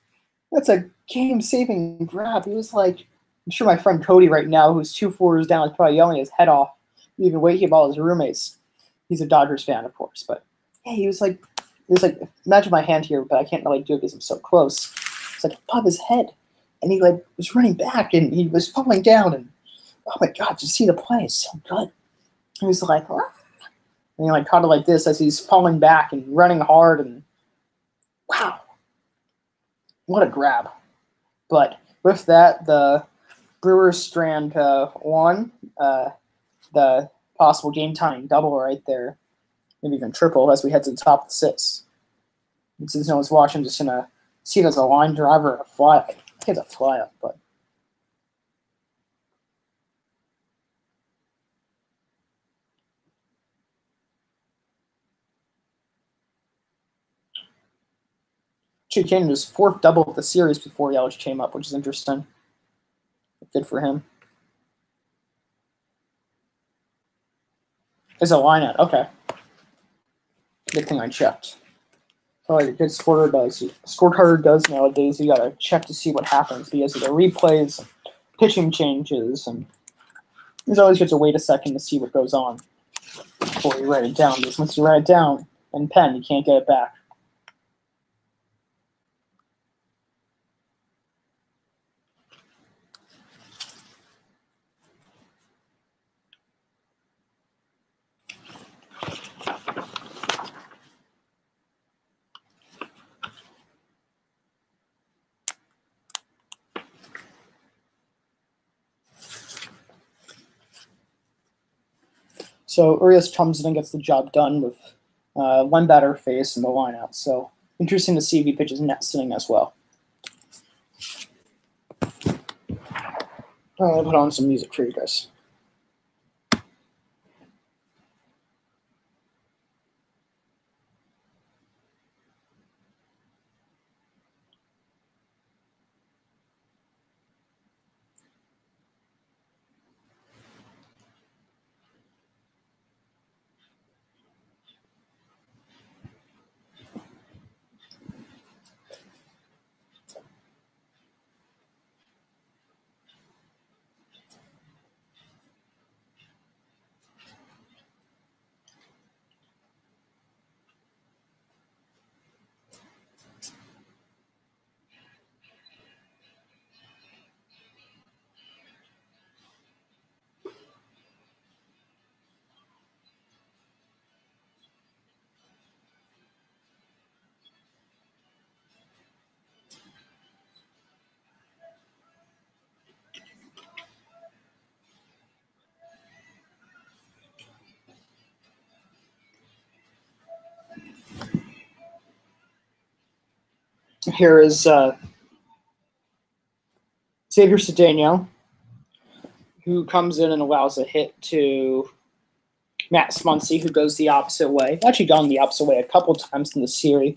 That's a game-saving grab. He was I'm sure my friend Cody right now, who's 2 floors down, is probably yelling his head off, even waking up all his roommates. He's a Dodgers fan, of course, but yeah, he was imagine my hand here, but I can't really do it because I'm so close. It's above his head. And he was running back, and he was falling down, and oh my God, to see the play is so good. He was and he caught it like this as he's falling back and running hard, and wow, what a grab! But with that, the Brewers strand one, the possible game-tying double right there, maybe even triple as we head to the top of the 6th. And since no one's watching, I'm just gonna see it as a line driver or a fly. I think it's a fly up, but Chase Canada's 4th double of the series before Yelich came up, which is interesting. Good for him. Is a line out. Okay. Good thing I checked. So like a good scorecarder does nowadays. You gotta check to see what happens because of the replays, pitching changes, and there's always good to wait a second to see what goes on before you write it down. Because once you write it down in pen, you can't get it back. So Urias comes in and gets the job done with one batter face in the lineup. So interesting to see if he pitches net sitting as well. I'll put on some music for you guys. Here is Xavier Cedeno, who comes in and allows a hit to Matt Muncy, who goes the opposite way. Actually gone the opposite way a couple times in the series,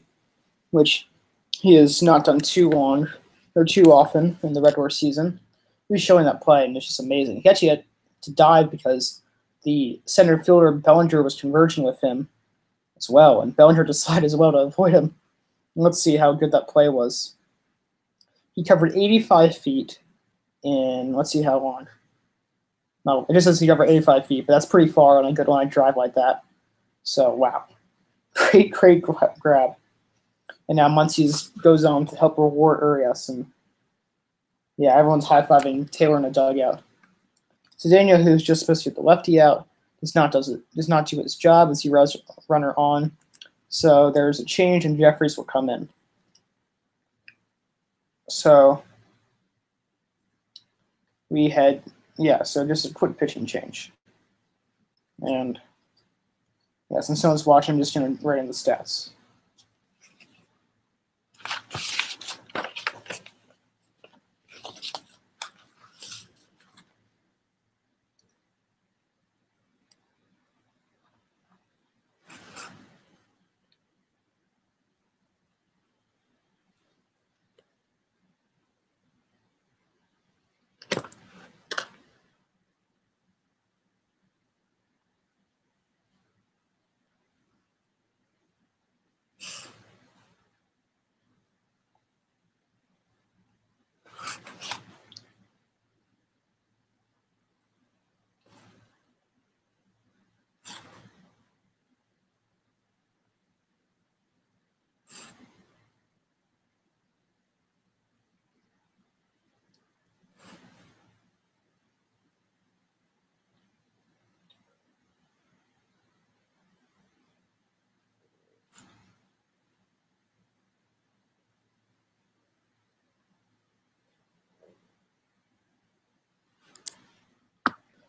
which he has not done too often in the regular season. He's showing that play, and it's just amazing. He actually had to dive because the center fielder Bellinger was converging with him as well, and Bellinger decided as well to avoid him. And let's see how good that play was. He covered 85 feet in, let's see how long. No, it just says he covered 85 feet, but that's pretty far on a good line drive like that. So, wow. Great grab. And now Muncy goes on to help reward Urias. And, yeah, everyone's high-fiving Taylor in the dugout. Cedeno, who's just supposed to get the lefty out, does not do his job as he runs runner on. So there's a change, and Jeffries will come in. So we had, so just a quick pitching change. And, since someone's watching, I'm just going to write in the stats.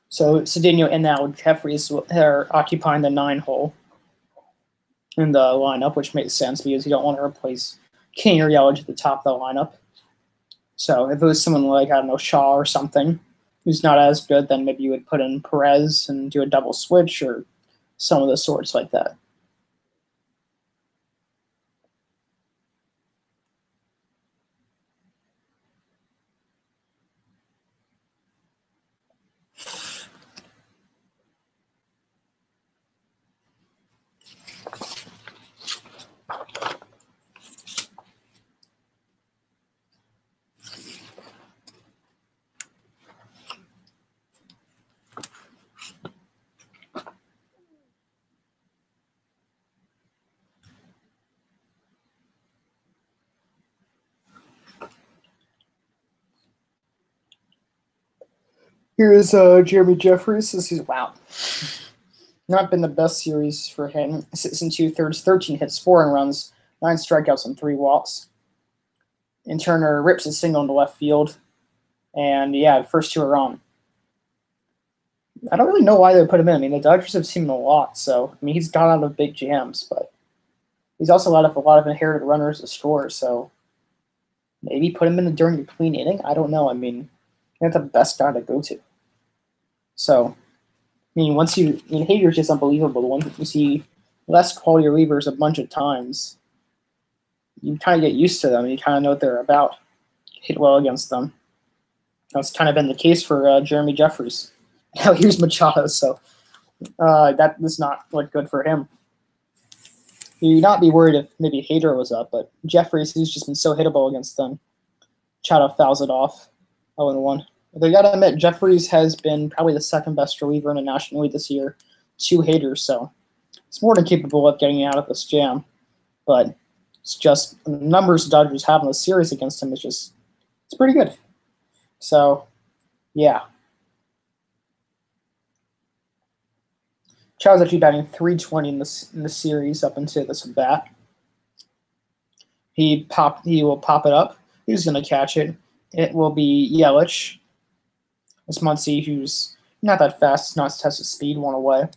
So Cedeno and now Jeffries are occupying the 9 hole in the lineup, which makes sense because you don't want to replace King or Yelich at the top of the lineup. So if it was someone like, I don't know, Shaw or something, who's not as good, then maybe you would put in Perez and do a double switch or some of the sorts like that. Here is Jeremy Jeffries. This is, wow. Not been the best series for him. 6 2/3, 13 hits, 4 runs, 9 strikeouts, and 3 walks. And Turner rips a single into left field. And, the first 2 are on. I don't really know why they put him in. I mean, the Dodgers have seen him a lot. So, I mean, he's gone out of big jams. But he's also allowed a lot of inherited runners to score. So, maybe put him in during the clean inning. I don't know. I mean, you're not the best guy to go to. So, I mean, Hader's just unbelievable. Once you see less quality relievers a bunch of times, you kind of get used to them. You kind of know what they're about. Hit well against them. That's kind of been the case for Jeremy Jeffries. Now here's Machado, so that does not look good for him. You'd not be worried if maybe Hader was up, but Jeffries, who's just been so hittable against them, Machado fouls it off. 0-1. They got to admit, Jeffries has been probably the second best reliever in the National League this year to Hader, so it's more than capable of getting out of this jam. But it's just the numbers the Dodgers have in the series against him it's pretty good. So, yeah. Chow's actually batting .320 in the series up until this bat. He will pop it up. Who's going to catch it? It will be Yelich. This Muncy, who's not that fast, not tested speed, one away.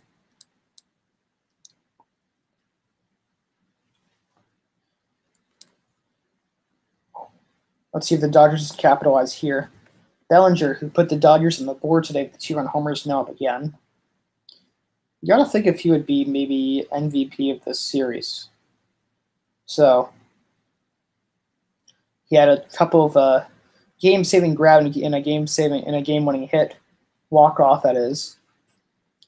Let's see if the Dodgers capitalize here. Bellinger, who put the Dodgers on the board today with 2-run homers, now up again. You gotta think if he would be maybe MVP of this series. So he had a couple of game-saving grab in a game-winning hit, walk-off that is,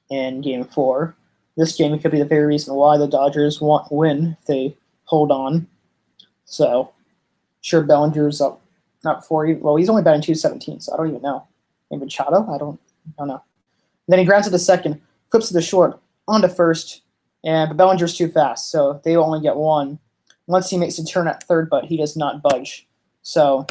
in Game 4. This game could be the very reason why the Dodgers win if they hold on. So, sure, Bellinger's up 40. Well, he's only batting .217, so I don't even know. Maybe Machado? I don't know. And then he grounds to the second, flips to the short, onto first, but Bellinger's too fast, so they only get one. Once he makes a turn at third, but he does not budge. So,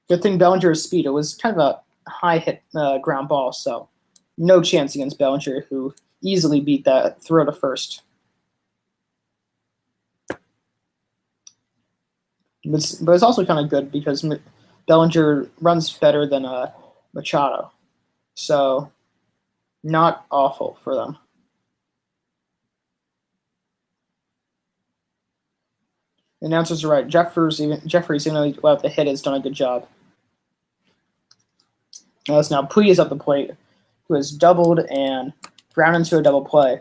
good thing Bellinger's speed. It was kind of a high hit ground ball, so no chance against Bellinger, who easily beat that throw to first. But it's also kind of good because Bellinger runs better than Machado. So, not awful for them. The announcers are right. Jeffries, even though the hit, has done a good job. As now Puig is up the plate, who has doubled and ground into a double play.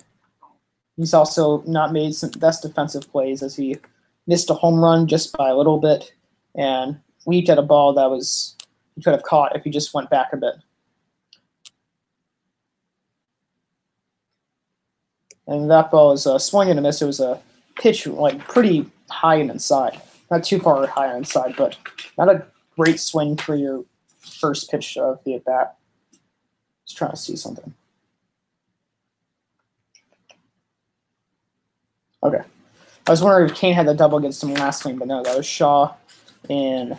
He's also not made some best defensive plays as he missed a home run just by a little bit and leaped at a ball that he could have caught if he just went back a bit. And that ball is swung and a miss. It was a pitch pretty high and inside. Not too far high and inside, but not a great swing for your first pitch of the at-bat. Just trying to see something. Okay. I was wondering if Kane had the double against him last game, but no, that was Shaw in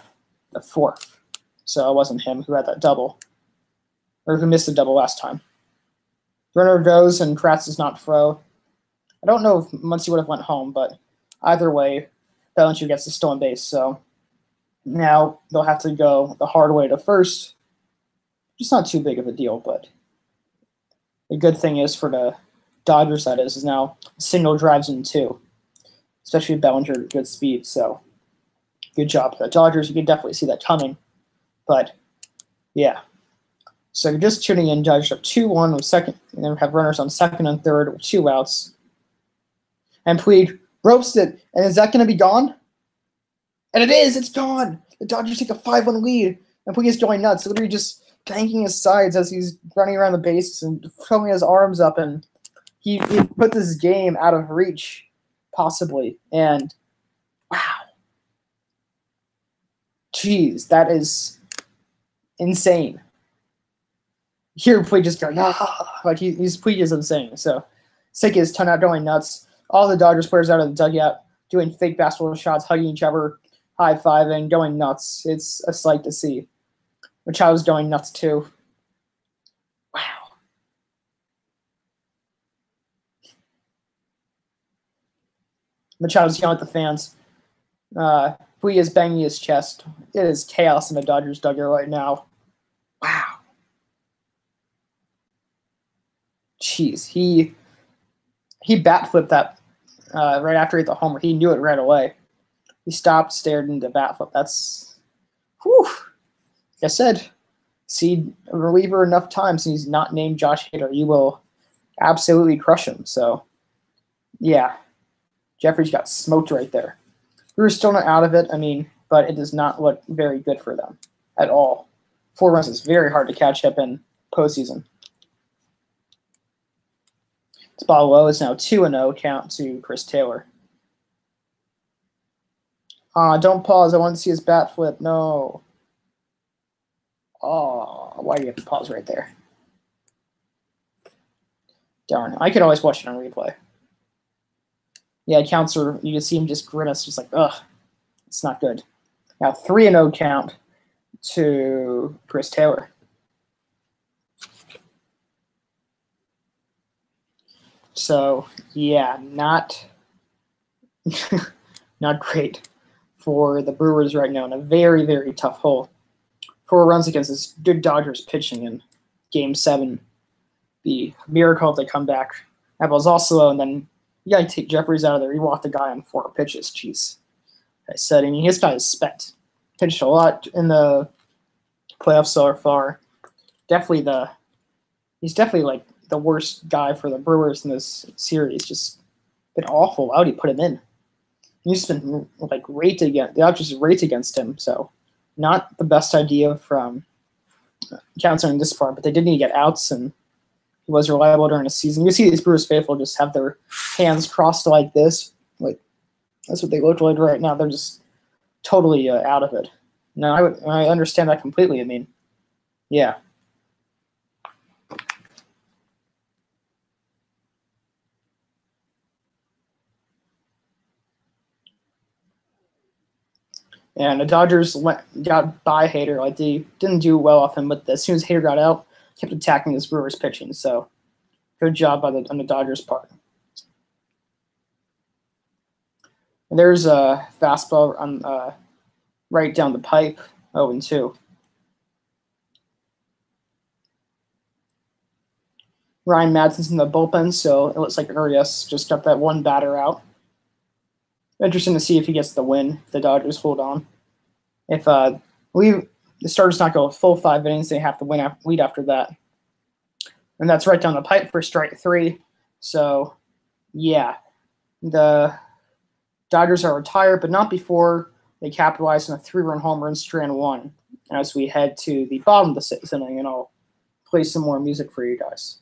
the fourth. So it wasn't him who had that double, or who missed the double last time. Runner goes, and Kratz does not throw. I don't know if Muncy would have went home, but either way, Bellinger gets the stolen base. So now they'll have to go the hard way to first. It's not too big of a deal, but the good thing is for the Dodgers, that is now single drives in two, especially Bellinger at good speed. So good job for the Dodgers. You can definitely see that coming. But yeah. So you're just tuning in, Dodgers up 2-1 with second, and then have runners on second and third with 2 outs. And Puig ropes it, and is that going to be gone? And it is, it's gone. The Dodgers take a 5-1 lead, and Puig is going nuts, literally just banking his sides as he's running around the bases and throwing his arms up, and he put this game out of reach, possibly. And wow, jeez, that is insane. Here, Puig just going, like Puig is insane. So, Sick is ton out going nuts. All the Dodgers players out of the dugout doing fake basketball shots, hugging each other, high-fiving, going nuts. It's a sight to see. Machado's going nuts too. Wow. Machado's yelling at the fans. Puig is banging his chest. It is chaos in the Dodgers dugout right now. Wow. Jeez, he bat flipped that right after he hit the homer. He knew it right away. He stopped, stared into bat flip. That's, whew. Like I said, see a reliever enough times and he's not named Josh Hader, you will absolutely crush him. So, yeah, Jeffries got smoked right there. Brewers still not out of it, but it does not look very good for them at all. 4 runs is very hard to catch up in postseason. This ball low is now 2-0 count to Chris Taylor. Don't pause. I want to see his bat flip. No. Oh, why do you have to pause right there? Darn. I could always watch it on replay. Yeah, counts are, you can see him just grimace, just like, ugh, it's not good. Now 3-0 count to Chris Taylor. So, yeah, not not great for the Brewers right now in a very, very tough hole. 4 runs against this good Dodgers pitching in Game 7. The miracle if they come back. That ball's also low, and then you got to take Jeffries out of there. You walk the guy on 4 pitches. Jeez. I said, this guy is spent. Pitched a lot in the playoffs so far. He's definitely like the worst guy for the Brewers in this series. Just been awful. Why would you put him in? He's just been like raked against the Dodgers raked against him. So not the best idea from counseling this part, but they did need to get outs, and he was reliable during the season. You see these Brewers faithful just have their hands crossed like this. Like that's what they look like right now. They're just totally out of it. No, I understand that completely. I mean, yeah. And the Dodgers got by Hader. Like they didn't do well off him, but as soon as Hader got out, kept attacking this Brewers pitching. So good job on the Dodgers part. And there's a fastball on right down the pipe, 0-2. Ryan Madsen's in the bullpen, so it looks like Urias just got that one batter out. Interesting to see if he gets the win. If the Dodgers hold on. If the starters not go full 5 innings, they have to lead after that. And that's right down the pipe for strike 3. So, yeah, the Dodgers are retired, but not before they capitalize on a 3-run home run strand 1. As we head to the bottom of the 6th inning, and I'll play some more music for you guys.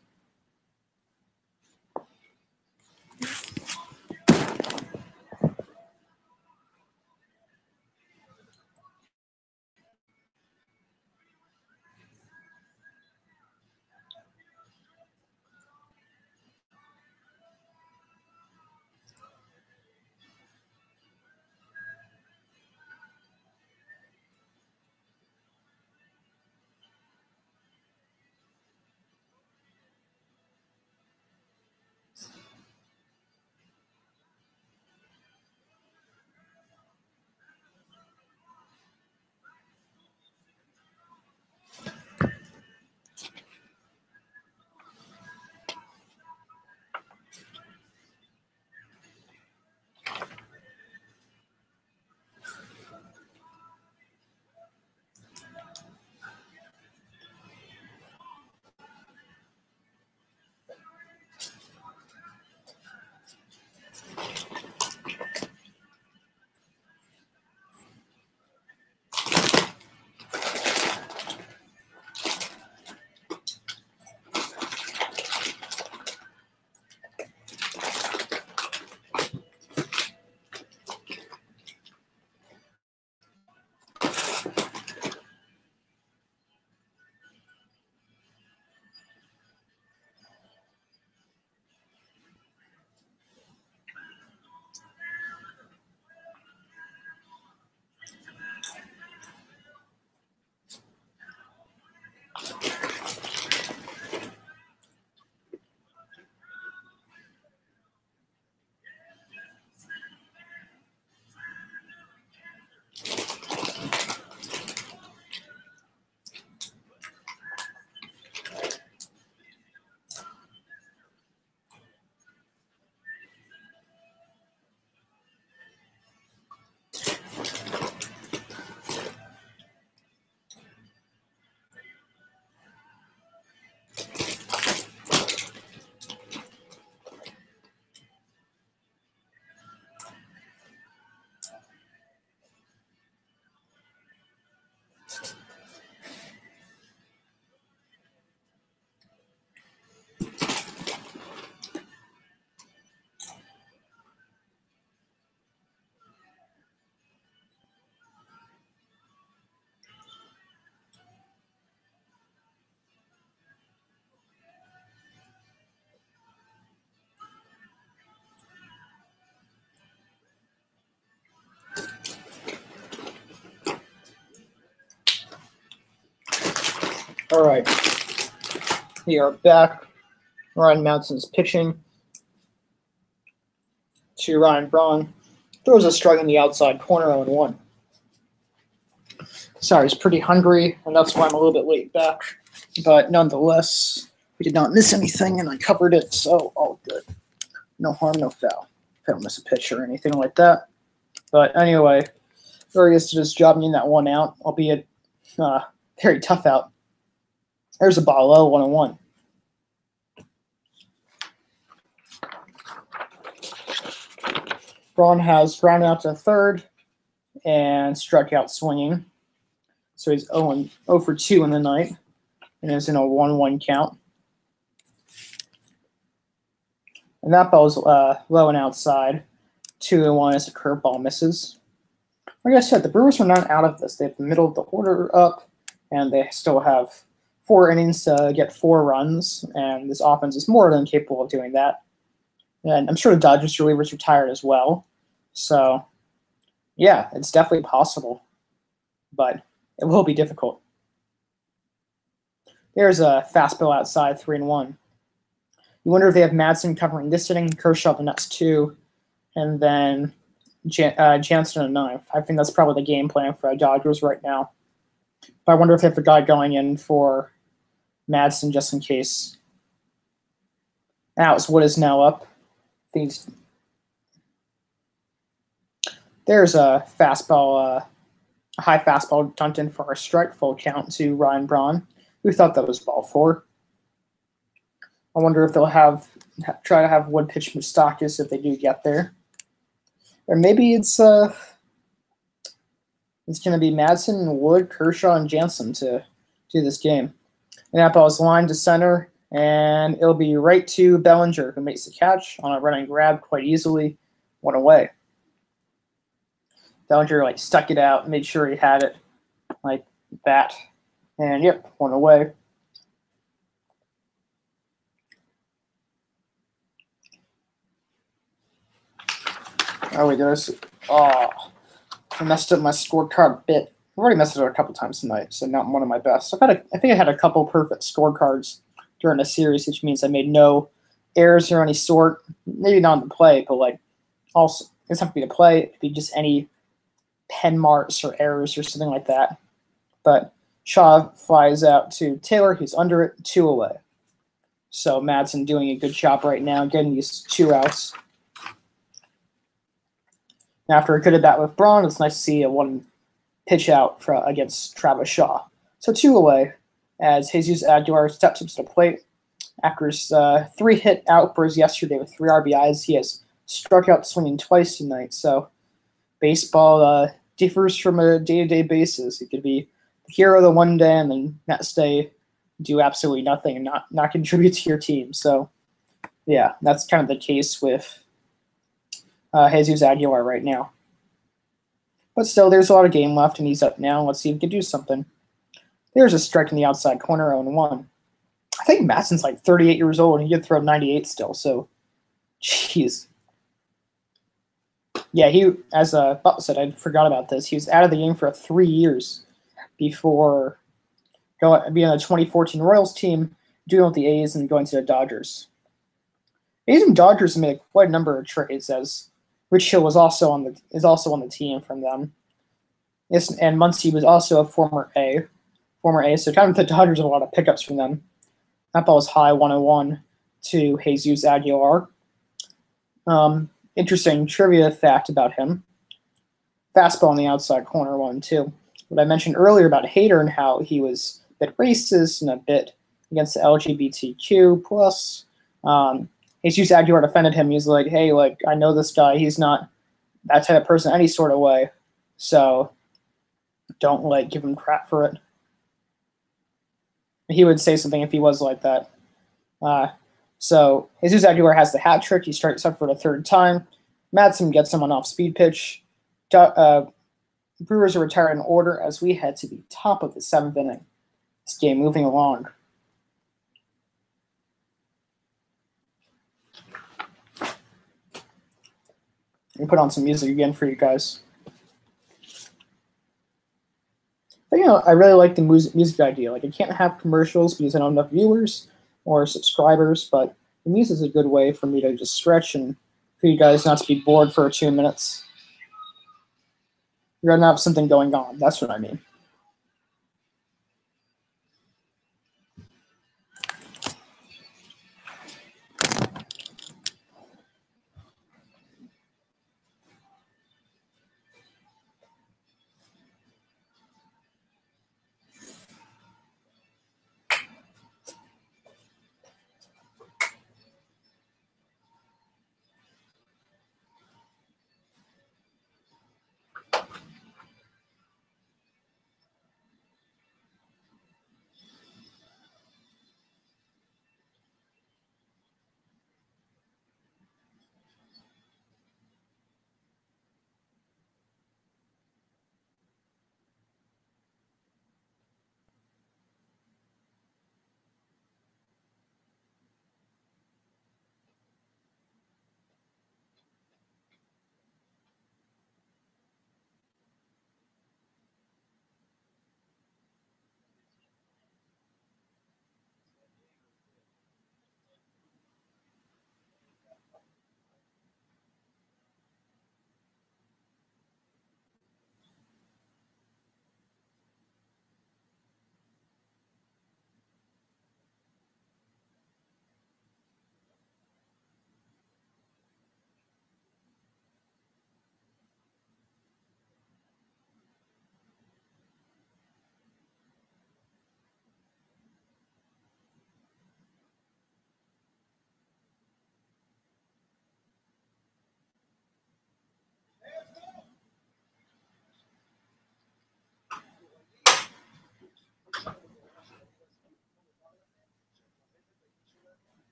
All right, we are back. Ryan Madsen's pitching to Ryan Braun. Throws a strike in the outside corner, 0-1. Sorry, I was pretty hungry, and that's why I'm a little bit late back. But nonetheless, we did not miss anything, and I covered it, so all good. No harm, no foul. I don't miss a pitch or anything like that. But anyway, Urias just jobbed me in that 1 out, albeit very tough out. There's a ball low, 1-1. Braun has grounded out to third and struck out swinging. So he's 0 for 2 in the night and is in a 1-1 count. And that ball's low and outside. 2-1 as the curveball misses. Like I said, the Brewers are not out of this. They have the middle of the order up, and they still have 4 innings to get 4 runs, and this offense is more than capable of doing that. And I'm sure the Dodgers relievers are tired as well. So, yeah, it's definitely possible, but it will be difficult. There's a fastball outside, 3-1. You wonder if they have Madsen covering this inning, Kershaw the next 2, and then Jansen a 9th. I think that's probably the game plan for the Dodgers right now. But I wonder if they have a guy going in for Madsen just in case. Alex Wood is now up. There's a fastball, a high fastball dumped in for a strike, full count to Ryan Braun, who thought that was ball 4. I wonder if they'll try to have Wood pitch Moustakis if they do get there. Or maybe it's going to be Madsen, Wood, Kershaw, and Jansen to do this game. And that ball is lined to center, and it'll be right to Bellinger, who makes the catch on a running grab quite easily. 1 away. Bellinger stuck it out, made sure he had it like that, and yep, 1 away. Oh wait, I messed up my scorecard a bit. I've already messed it up a couple times tonight, so not one of my best. I think I had a couple perfect scorecards during the series, which means I made no errors or any sort. Maybe not in the play, but also it doesn't have to be the play. It could be just any pen marks or errors or something like that. But Shaw flies out to Taylor. He's under it, 2 away. So Madsen doing a good job right now, getting these 2 outs. After a good at-bat with Braun, it's nice to see a 1 pitch out against Travis Shaw. So 2 away as Jesus Aguilar steps up to the plate. After his 3-hit outburst yesterday with 3 RBIs, he has struck out swinging twice tonight. So baseball differs from a day-to-day basis. It could be the hero the one day and then next day do absolutely nothing and not contribute to your team. So, yeah, that's kind of the case with Jesus Aguilar right now. But still, there's a lot of game left, and he's up now. Let's see if he can do something. There's a strike in the outside corner, 0-1. I think Madsen's 38 years old, and he could throw 98 still, so jeez. Yeah, he, as Butt said, I forgot about this. He was out of the game for 3 years before being on the 2014 Royals team, doing with the A's and going to the Dodgers. A's and Dodgers made quite a number of trades, as Rich Hill was also on the team from them. Yes, and Muncy was also a former A. So kind of the Dodgers have a lot of pickups from them. That ball was high, 1-1 to Jesus Aguilar. Interesting trivia fact about him. Fastball in the outside corner, 1-2. What I mentioned earlier about Hader and how he was a bit racist and a bit against the LGBTQ plus. Jesus Aguilar defended him. He's like, hey, I know this guy. He's not that type of person any sort of way. So don't give him crap for it. He would say something if he was like that. So Jesus Aguilar has the hat trick. He strikes up for the 3rd time. Madsen gets him on off-speed pitch. Brewers are retired in order as we head to the top of the 7th inning. This game moving along. Let me put on some music again for you guys. But, I really like the music idea. I can't have commercials because I don't have enough viewers or subscribers, but the music is a good way for me to just stretch and for you guys not to be bored for 2 minutes. You're going to have something going on. That's what I mean.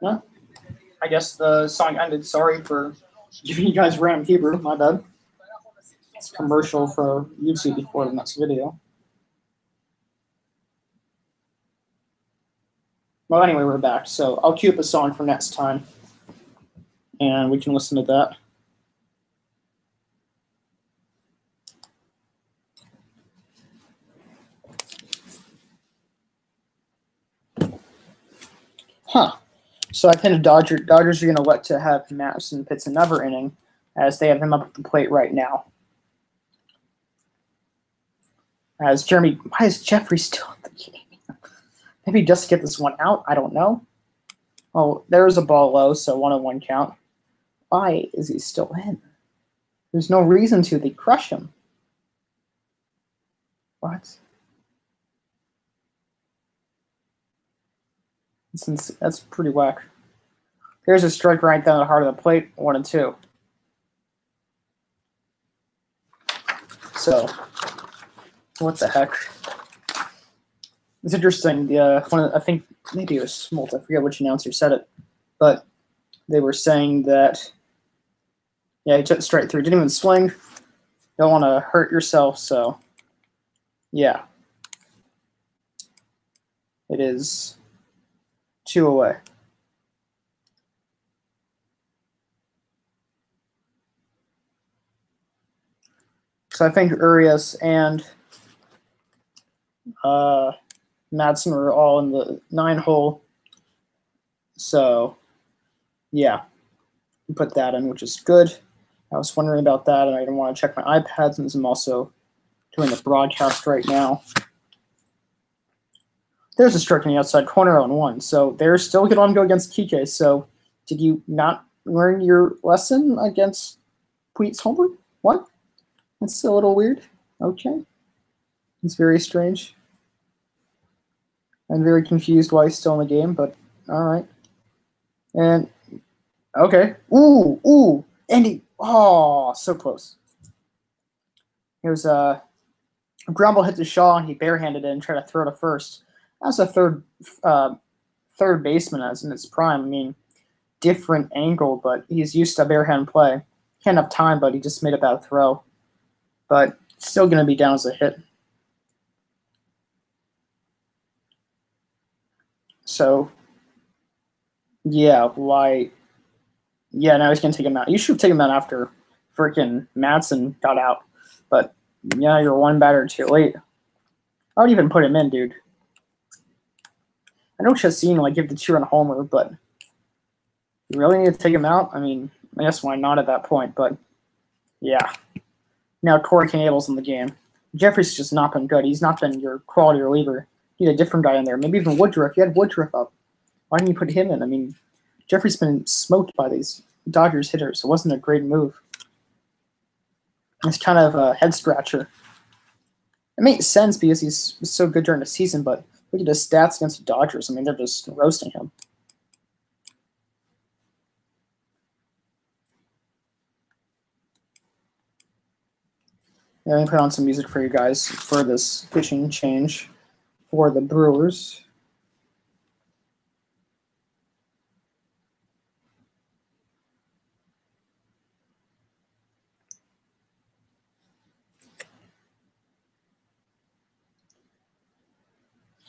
No, I guess the song ended. Sorry for giving you guys random Hebrew. My bad. It's a commercial for YouTube before the next video. Well, anyway, we're back. So I'll queue up a song for next time, and we can listen to that. Huh. So I think the Dodgers are going to let to have Madison pitch another inning, as they have him up at the plate right now. As Jeremy, why is Jeffrey still in the game? Maybe just to get this one out. I don't know. Oh, there's a ball low, so 1-1 count. Why is he still in? There's no reason to. They crush him. What? That's pretty whack. There's a strike right down the heart of the plate. 1-2. So, what the heck? It's interesting. I think maybe it was Smoltz. I forget which announcer said it, but they were saying that, yeah, he took it straight through. Didn't even swing. Don't want to hurt yourself, so yeah. It is 2 away. So I think Urias and Madsen were all in the 9 hole. So, yeah, put that in, which is good. I was wondering about that, and I didn't want to check my iPad since I'm also doing the broadcast right now. There's a strike in the outside corner on 1, so they're still going to let him go against Kike. So, did you not learn your lesson against Puig's homer? What? That's a little weird. Okay. It's very strange. I'm very confused why he's still in the game, but all right. And okay. Ooh. Andy. Oh, so close. It was a ground ball hit to Shaw, and he barehanded it and tried to throw to first. That's a third baseman as in his prime. I mean, different angle, but he's used to barehand play. Can't have time, but he just made a bad throw. But still going to be down as a hit. So, yeah, why? Yeah, now he's going to take him out. You should have taken him out after freaking Madsen got out. But, yeah, you're 1 batter too late. I would even put him in, dude. I know Chassin, like, give the 2-run homer, but you really need to take him out? I mean, I guess why not at that point, but, yeah. Now Corey Knebel's in the game. Jeffrey's just not been good. He's not been your quality reliever. You need a different guy in there. Maybe even Woodruff. You had Woodruff up. Why didn't you put him in? I mean, Jeffrey's been smoked by these Dodgers hitters. It wasn't a great move. It's kind of a head-scratcher. It makes sense because he's so good during the season, but look at his stats against the Dodgers. I mean, they're just roasting him. Yeah, let me put on some music for you guys for this pitching change for the Brewers.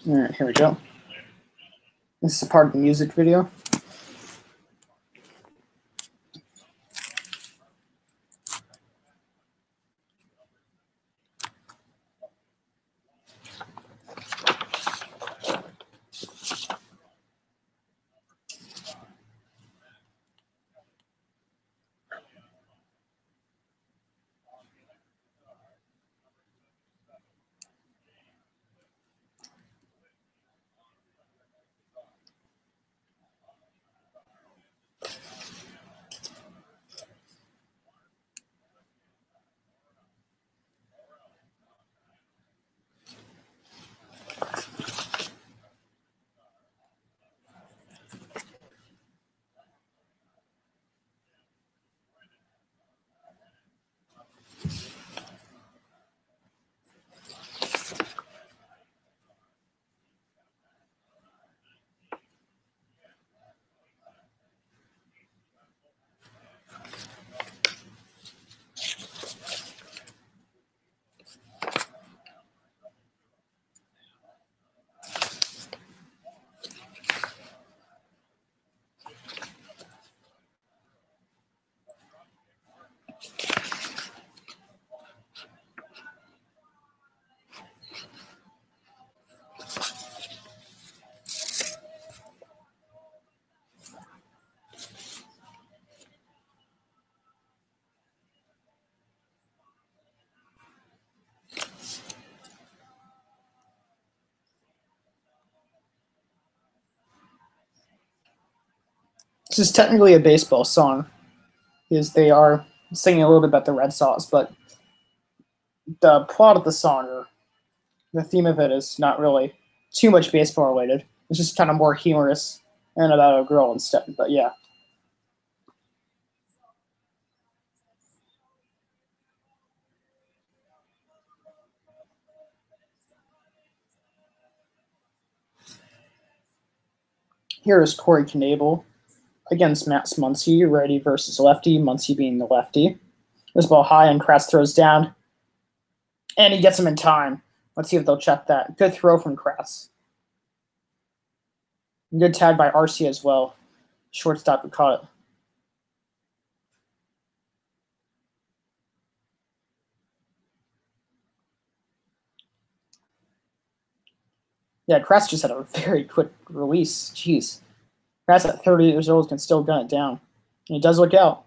All right, here we go. This is a part of the music video. This is technically a baseball song, because they are singing a little bit about the Red Sox, but the plot of the song, or the theme of it, is not really too much baseball related. It's just kind of more humorous and about a girl instead. But yeah. Here is Corey Knable against Matt Muncy, righty versus lefty, Muncy being the lefty. This ball high and Kratz throws down, and he gets him in time. Let's see if they'll check that. Good throw from Kratz. Good tag by RC as well. Shortstop who caught it. Yeah, Kratz just had a very quick release. Jeez. Kratz at 30 years old can still gun it down. And he does look out.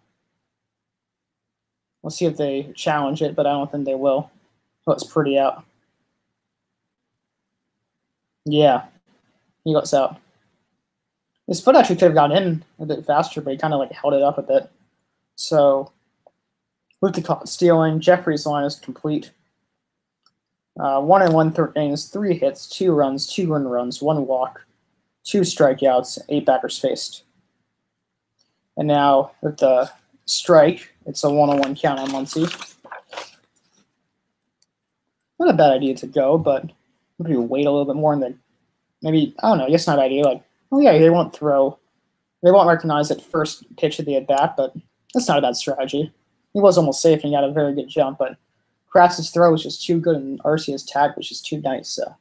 We'll see if they challenge it, but I don't think they will. Looks pretty out. Yeah, he looks out. His foot actually could have gone in a bit faster, but he kind of like held it up a bit. So, with the caught stealing, Jeffrey's line is complete. 1 and 1/3 innings, 3 hits, 2 runs, 2 earned runs, 1 walk, 2 strikeouts, 8 batters faced. And now with the strike, it's a 1-1 count on Muncy. Not a bad idea to go, but maybe wait a little bit more and then maybe, I don't know, I guess not idea. Like, oh yeah, they won't throw, they won't recognize it first pitch of the at bat, but that's not a bad strategy. He was almost safe and he got a very good jump, but Kratz's throw was just too good and Arcia's tag was just too nice. So,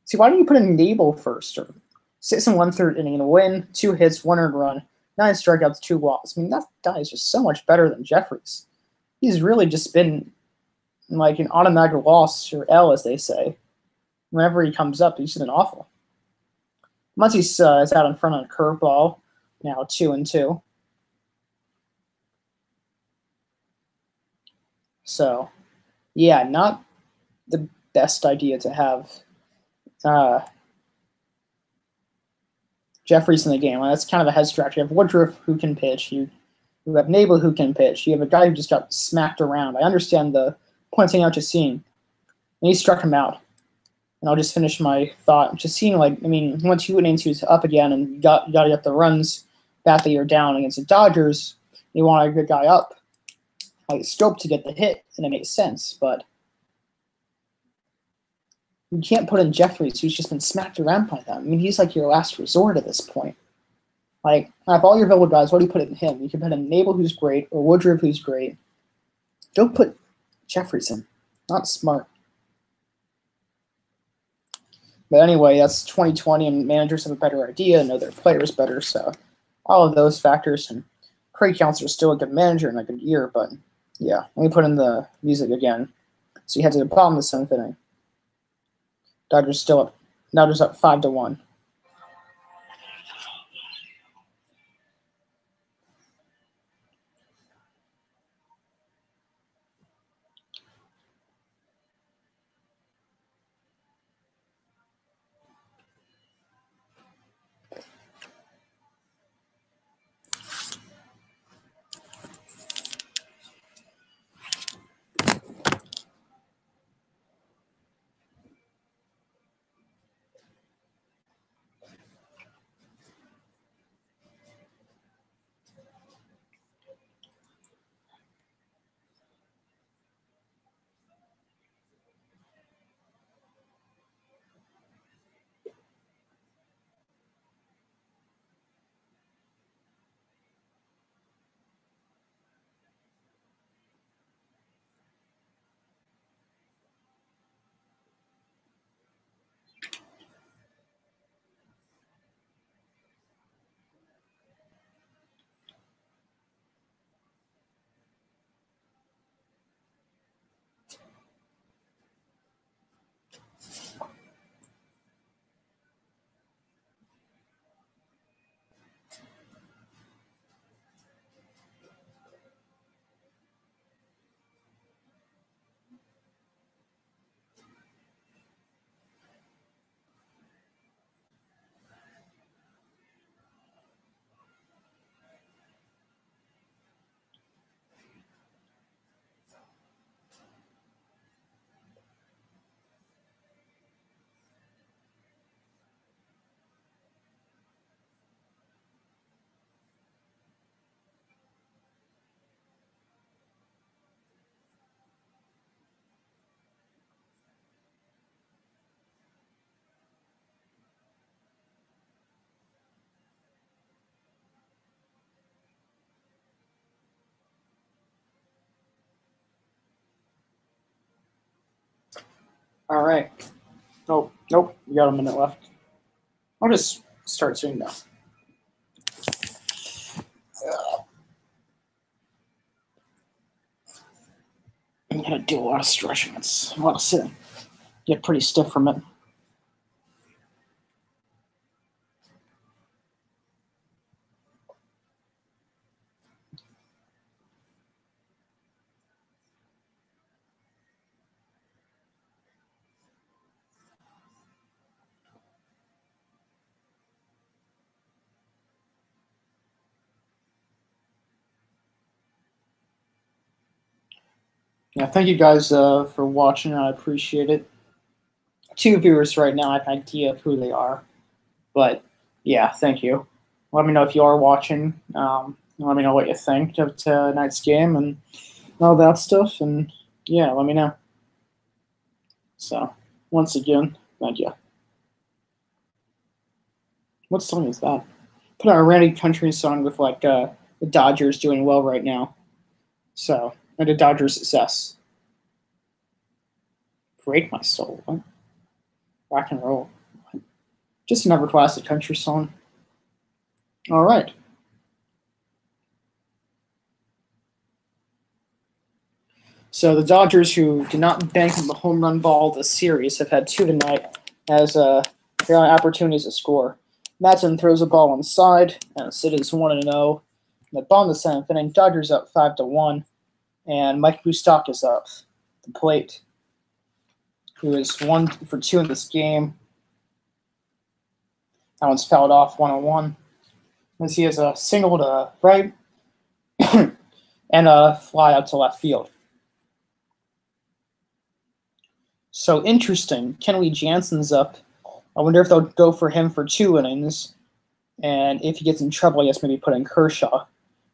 see, why don't you put in Nabel first, or 6 and 1/3 inning and win, 2 hits, 1 earned run, 9 strikeouts, 2 walks. I mean, that guy is just so much better than Jeffries. He's really just been like an automatic loss, or L as they say. Whenever he comes up, he's been awful. Muncy's is out in front on a curveball, now 2-2. So, yeah, not the best idea to have Jeffries in the game. Well, that's kind of a head scratcher. You have Woodruff who can pitch. You have Nabel who can pitch. You have a guy who just got smacked around. I understand the pointing out Chacin, and he struck him out. And I'll just finish my thought. Chacin, like, I mean, he went 2 innings, he was up again, and you got to get the runs back that you're down against the Dodgers. You want a good guy up, like Scope, to get the hit, and it makes sense. But you can't put in Jeffries, who's just been smacked around by them. I mean, he's like your last resort at this point. Like, out of all your Villa guys, what do you put in him? You can put in Nabel, who's great, or Woodruff, who's great. Don't put Jeffries in. Not smart. But anyway, that's 2020, and managers have a better idea, know their players better, so all of those factors. And Craig Counsellor is still a good manager and a good year, but yeah, let me put in the music again. So you head to the bottom of the 7th inning. Dodgers still up. Dodgers up 5-1. All right. Oh, nope. We got a minute left. I'll just start soon now. I'm gonna do a lot of stretching. It's a lot of sitting. Get pretty stiff from it. Yeah, thank you guys for watching. I appreciate it. 2 viewers right now. I have an idea of who they are, but yeah, thank you. Let me know if you are watching. Let me know what you think of tonight's game and all that stuff. And yeah, let me know. So once again, thank you. What song is that? Put on a random country song with like the Dodgers doing well right now. So and the Dodgers' success. Break my soul. What? Rock and roll. What? Just another classic country song. All right. So the Dodgers, who did not bank on the home run ball this series, have had 2 tonight as their opportunities to score. Madsen throws a ball inside, and Sid is 1-0. In the bottom of the 7th inning, Dodgers up 5-1, and Mike Bustak is up the plate, who is 1 for 2 in this game. That one's fouled off 1-1, as he has a single to right and a fly out to left field. So interesting. Kenley Jansen's up. I wonder if they'll go for him for 2 innings. And if he gets in trouble, I guess maybe put in Kershaw.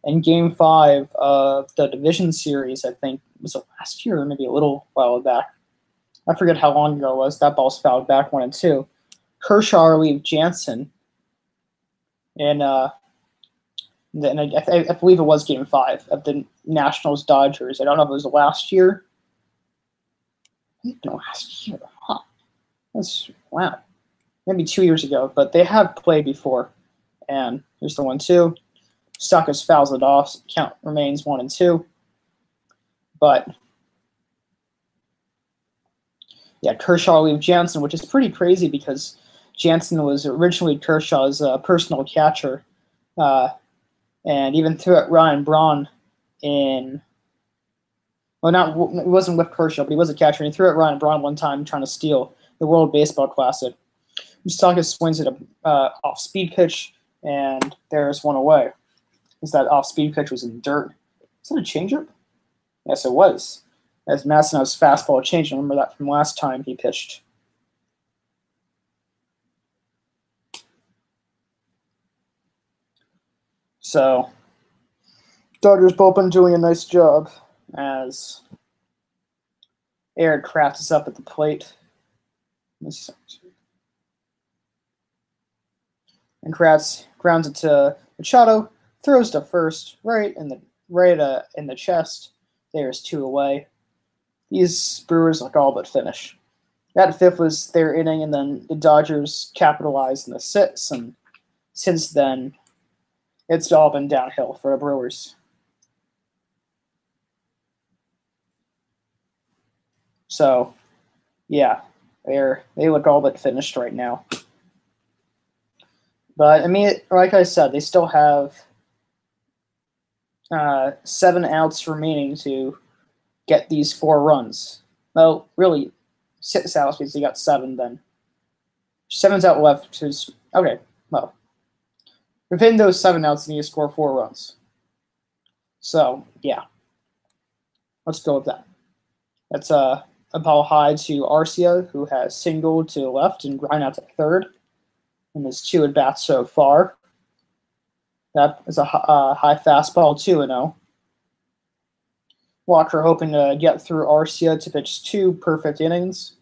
And Game 5 of the division series, I think, was it last year or maybe a little while back? I forget how long ago it was. That ball's fouled back 1-2. Kershaw relieved Jansen. And then I believe it was Game 5 of the Nationals-Dodgers. I don't know if it was last year. No, last year. Huh. That's, wow. Maybe 2 years ago, but they have played before. And here's the 1-2. Stakas fouls it off. So count remains 1-2. But yeah, Kershaw relieved Jansen, which is pretty crazy because Jansen was originally Kershaw's personal catcher, and even threw at Ryan Braun in. Well, it wasn't with Kershaw, but he was a catcher. And he threw at Ryan Braun one time trying to steal the World Baseball Classic. Stakas swings at a off-speed pitch, and there's one away. Because that off-speed pitch was in dirt. Is that a changeup? Yes, it was. As Massenow's fastball changed. I remember that from last time he pitched. So, Dodgers bullpen doing a nice job as Eric Kraft is up at the plate. And Kraft grounds it to Machado, throws to first, right in the chest. There's 2 away. These Brewers look all but finish. That 5th was their inning, and then the Dodgers capitalized in the 6th, and since then, it's all been downhill for the Brewers. So, yeah, they look all but finished right now. But, I mean, like I said, they still have 7 outs remaining to get these 4 runs. Well, really, 6 outs because they got 7 then. 7's out left. Okay, well. Within those 7 outs, they need to score 4 runs. So, yeah. Let's go with that. That's a ball high to Arcia, who has singled to the left and grind out to third. And his 2 at-bats so far. That is a high fastball, 2-0. Walker hoping to get through Arcia to pitch 2 perfect innings,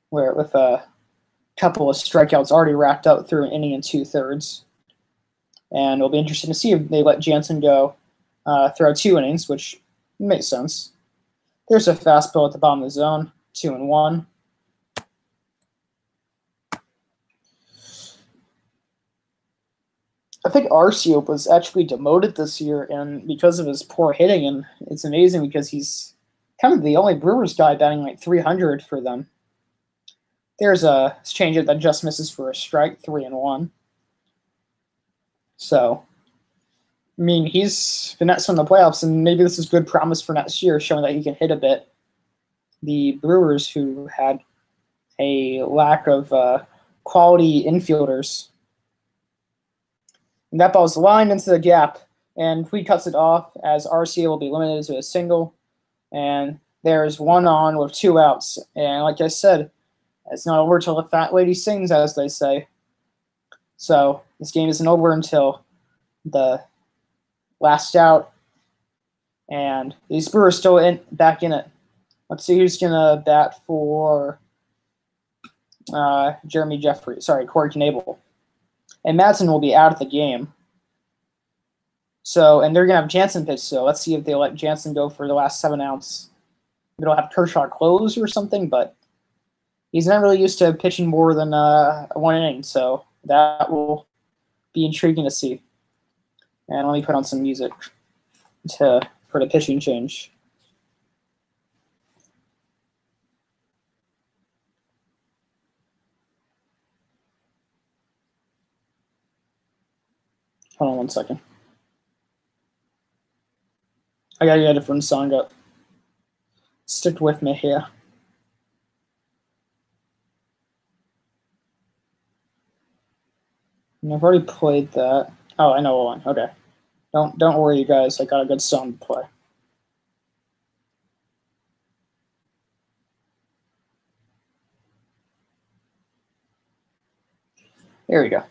where with a couple of strikeouts already racked up through an inning and 2/3. And it'll be interesting to see if they let Jansen go throw 2 innings, which makes sense. There's a fastball at the bottom of the zone, 2-1. I think Arcio was actually demoted this year, and because of his poor hitting, and it's amazing because he's kind of the only Brewers guy batting like 300 for them. There's a changeup that just misses for a strike, 3-1. So, I mean, he's been next in the playoffs, and maybe this is good promise for next year, showing that he can hit a bit. The Brewers, who had a lack of quality infielders. And that ball's lined into the gap, and Tweed cuts it off as RCA will be limited to a single. And there's one on with 2 outs. And like I said, it's not over till the fat lady sings, as they say. So this game isn't over until the last out. And these Brewers still back in it. Let's see who's going to bat for Corey Knebel. And Madsen will be out of the game. So, and they're going to have Jansen pitch, so let's see if they let Jansen go for the last 7 outs. They'll have Kershaw close or something, but he's not really used to pitching more than 1 inning, so that will be intriguing to see. And let me put on some music for the pitching change. Hold on 1 second. I gotta get a different song up. Stick with me here. And I've already played that. Oh, I know one. Okay. Don't worry, you guys. I got a good song to play. There we go.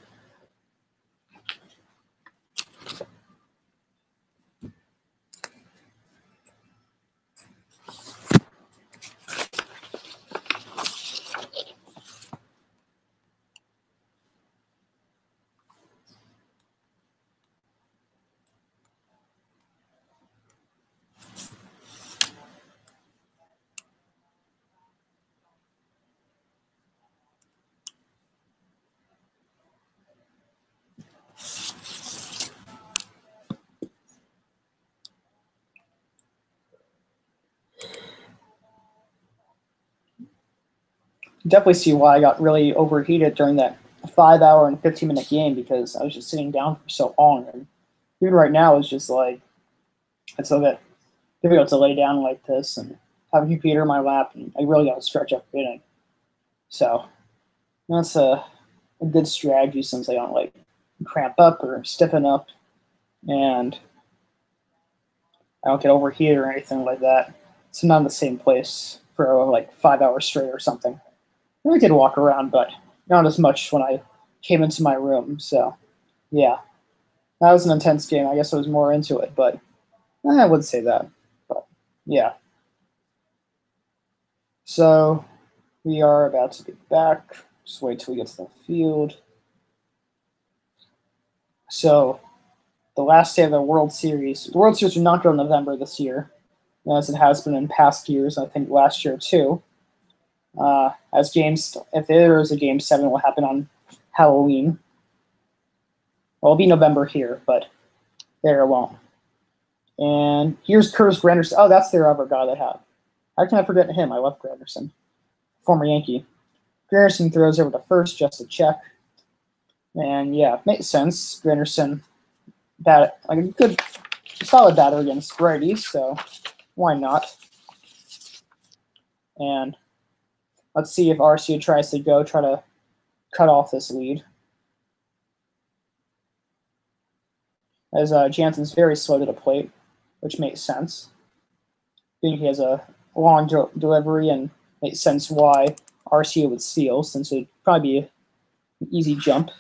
Definitely see why I got really overheated during that 5-hour and 15-minute game, because I was just sitting down for so long. And even right now, it's just like, it's a bit difficult to lay down like this and have a computer in my lap, and I really got to stretch up hitting. So that's a good strategy, since I don't like cramp up or stiffen up, and I don't get overheated or anything like that. So I'm not in the same place for like 5 hours straight or something. I did walk around, but not as much when I came into my room. So, yeah, that was an intense game. I guess I was more into it, but I would say that. But, yeah. So, we are about to get back. Just wait till we get to the field. So, the last day of the World Series. The World Series will not go in November this year, as it has been in past years. I think last year, too. If there is a Game 7, it will happen on Halloween. Well, it'll be November here, but there it won't. And here's Curtis Granderson. Oh, that's their other guy they have. How can I forget him? I love Granderson, former Yankee. Granderson throws over the first just to check. And yeah, makes sense. Granderson bat like a good, solid batter against righties, so why not? And let's see if RCA tries to try to cut off this lead. As Jansen's very slow to the plate, which makes sense. I think he has a long delivery, and makes sense why RCA would steal, since it'd probably be an easy jump.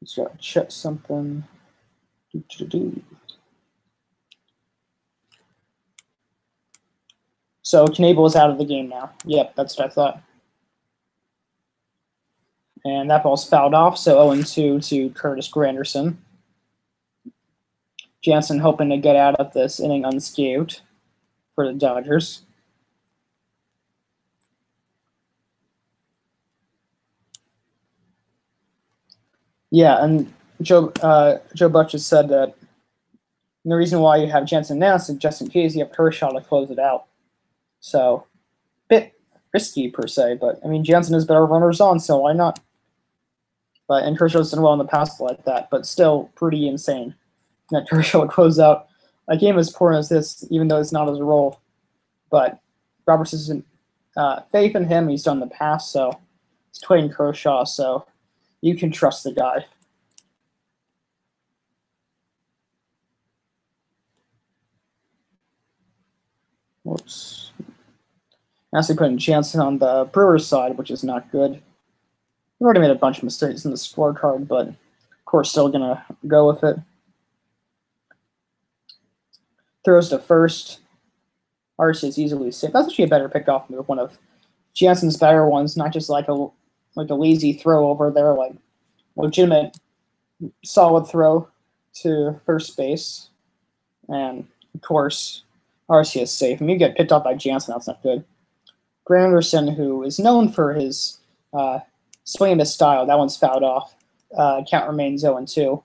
Let's go check something. So Knebel is out of the game now. Yep, that's what I thought. And that ball's fouled off, so 0-2 to Curtis Granderson. Jansen hoping to get out of this inning unscathed for the Dodgers. Yeah, and Joe Buck just said that the reason why you have Jansen now is just in case you have Kershaw to close it out. So, bit risky per se, but I mean Jansen is better runners on, so why not? But and Kershaw's done well in the past like that, but still pretty insane that Kershaw would close out a game as poor as this, even though it's not his role. But Roberts isn't faith in him. He's done in the past, so he's playing Kershaw, so you can trust the guy. Whoops. Actually putting Jansen on the Brewers side, which is not good. We've already made a bunch of mistakes in the scorecard, but of course still gonna go with it. Throws to first. Arce is easily safe. That's actually a better pickoff move. One of Jansen's better ones, not just like a lazy throw over there, like legitimate solid throw to first base. And of course, Arce is safe. I mean, you get picked off by Jansen, that's not good. Granderson, who is known for his swing and miss style, that one's fouled off. Count remains 0-2.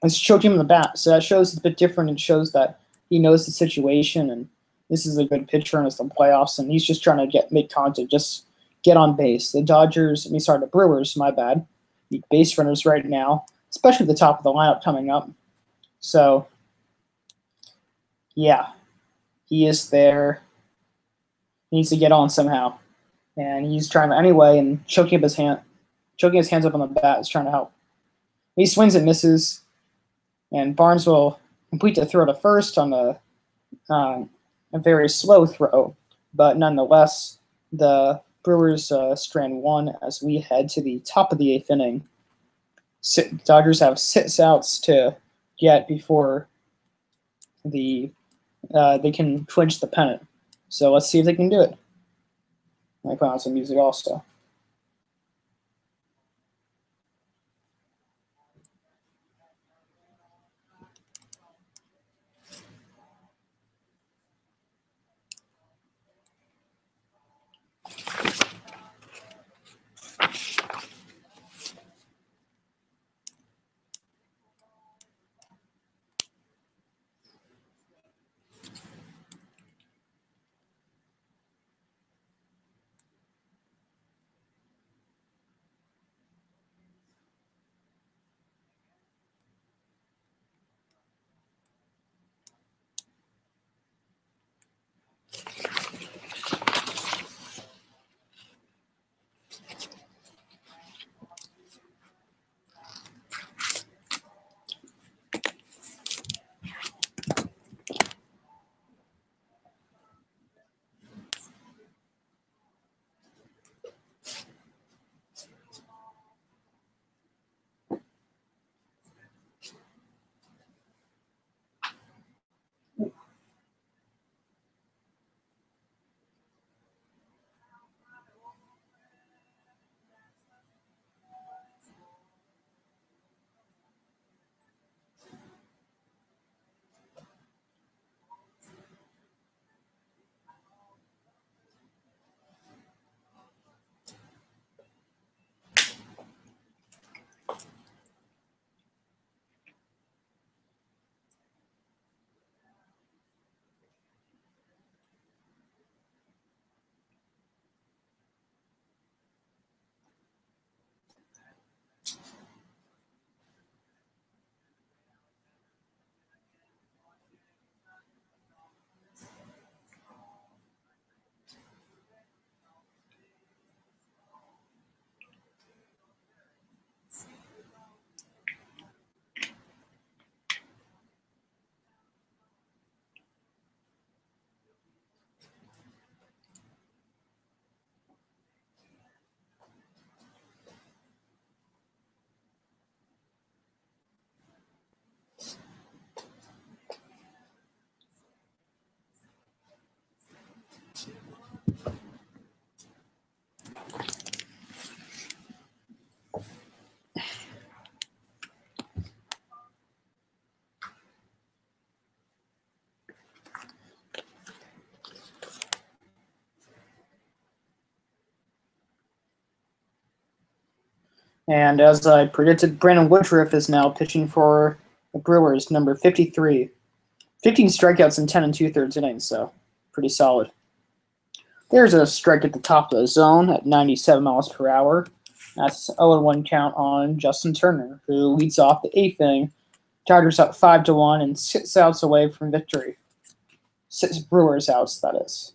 It's choked him in the bat, so that shows it's a bit different and shows that he knows the situation and this is a good pitcher and it's the playoffs and he's just trying to make contact, just get on base. The the Brewers, my bad, need base runners right now, especially the top of the lineup coming up. So, yeah, he is there. He needs to get on somehow. And he's trying to anyway and choking his hands up on the bat is trying to help. He swings and misses, and Barnes will complete the throw to first on a very slow throw, but nonetheless, the Brewers strand one as we head to the top of the eighth inning. Dodgers have 6 outs to get before they can clinch the pennant. So let's see if they can do it. I put on some music also. And as I predicted, Brandon Woodruff is now pitching for the Brewers, number 53. 15 strikeouts in 10 2/3 innings, so pretty solid. There's a strike at the top of the zone at 97 miles per hour. That's 0-1 count on Justin Turner, who leads off the 8th inning. Dodgers up 5-1 and 6 outs away from victory. 6 Brewers outs, that is.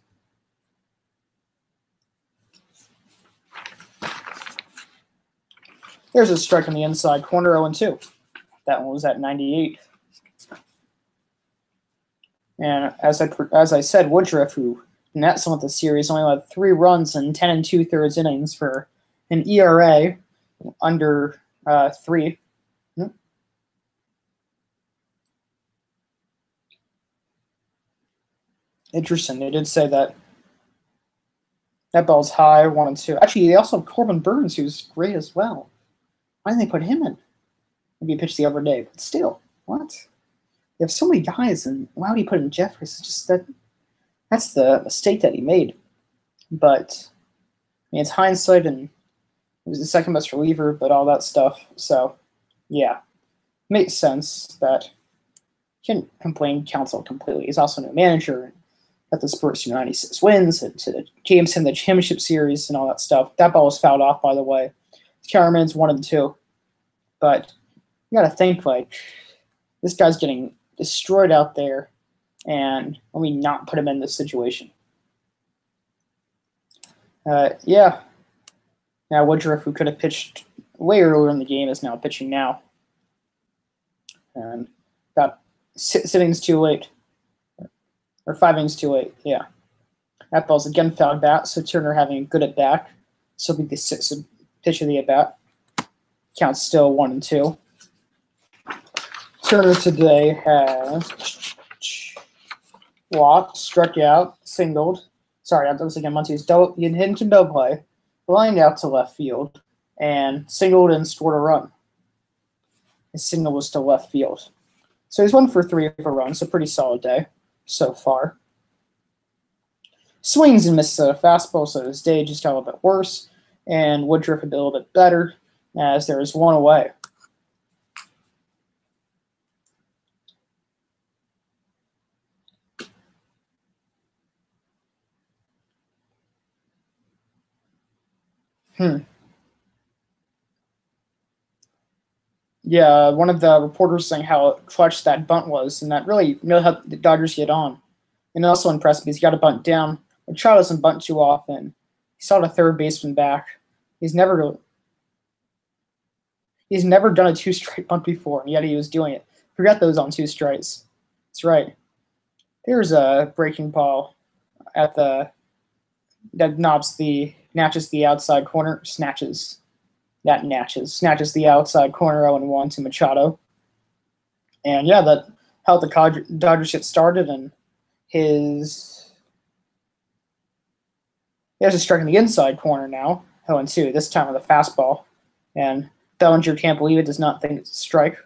There's a strike in the inside corner, 0-2. That one was at 98. And as I said, Woodruff, who in that some of the series only had 3 runs in 10 2/3 innings for an ERA under 3. Interesting. They did say that ball's high, 1-2. Actually, they also have Corbin Burns, who's great as well. Why didn't they put him in? Maybe he pitched the other day, but still, what? They have so many guys, and why would he put in Jeffries? It's just that's the mistake that he made. But I mean, it's hindsight, and he was the second best reliever, but all that stuff. So, yeah, makes sense that he can't complain counsel completely. He's also a new manager. Got the Spurs to 96 wins, and to the games in the championship series, and all that stuff. That ball was fouled off, by the way. Cameraman's 1-2, but you got to think like this guy's getting destroyed out there, and let me not put him in this situation. Yeah. Now Woodruff, who could have pitched way earlier in the game, is now pitching now, and about 6 innings too late, or 5 innings too late. Yeah, that ball's again fouled back. So Turner having a good at bat. So it'll be the 6th pitch of the at bat. Count's still 1-2. Turner today has walked, struck out, singled. Sorry, I was thinking Monty's he hit into no play, lined out to left field, and singled and scored a run. His signal was to left field. So he's 1 for 3 for runs, a pretty solid day so far. Swings and misses at a fastball, so his day just got a little bit worse, and Woodruff a little bit better, as there is 1 away. Yeah, one of the reporters saying how clutch that bunt was, and that really helped the Dodgers get on. And also impressed because he got a bunt down. Machado doesn't bunt too often. He saw the third baseman back. He's never done a 2-strike bunt before, and yet he was doing it. Forgot those on 2 strikes. That's right. There's a breaking ball at that snatches the outside corner, snatches the outside corner 0-1 to Machado. And yeah, that helped the Dodgers get started, and there's a strike in the inside corner now, 0-2, this time with a fastball. And Bellinger can't believe it, does not think it's a strike,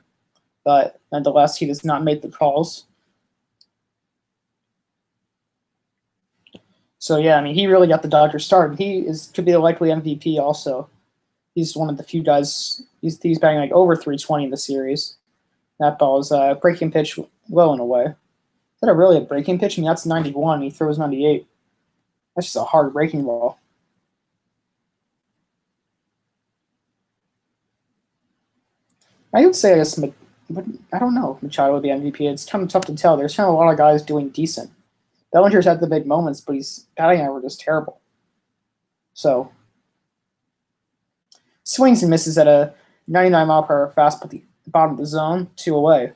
but nonetheless, he does not make the calls. So yeah, I mean, he really got the Dodgers started. He could be the likely MVP also. He's one of the few guys, he's batting like over 320 in the series. That ball is a breaking pitch well and away. Is that really a breaking pitch? I mean, that's 91. He throws 98. That's just a hard breaking ball. I would say, but I don't know if Machado would be MVP. It's kind of tough to tell. There's kind of a lot of guys doing decent. Bellinger's had the big moments, but his batting average is terrible. So, swings and misses at a 99-mile-per-hour fastball at the bottom of the zone, 2 away.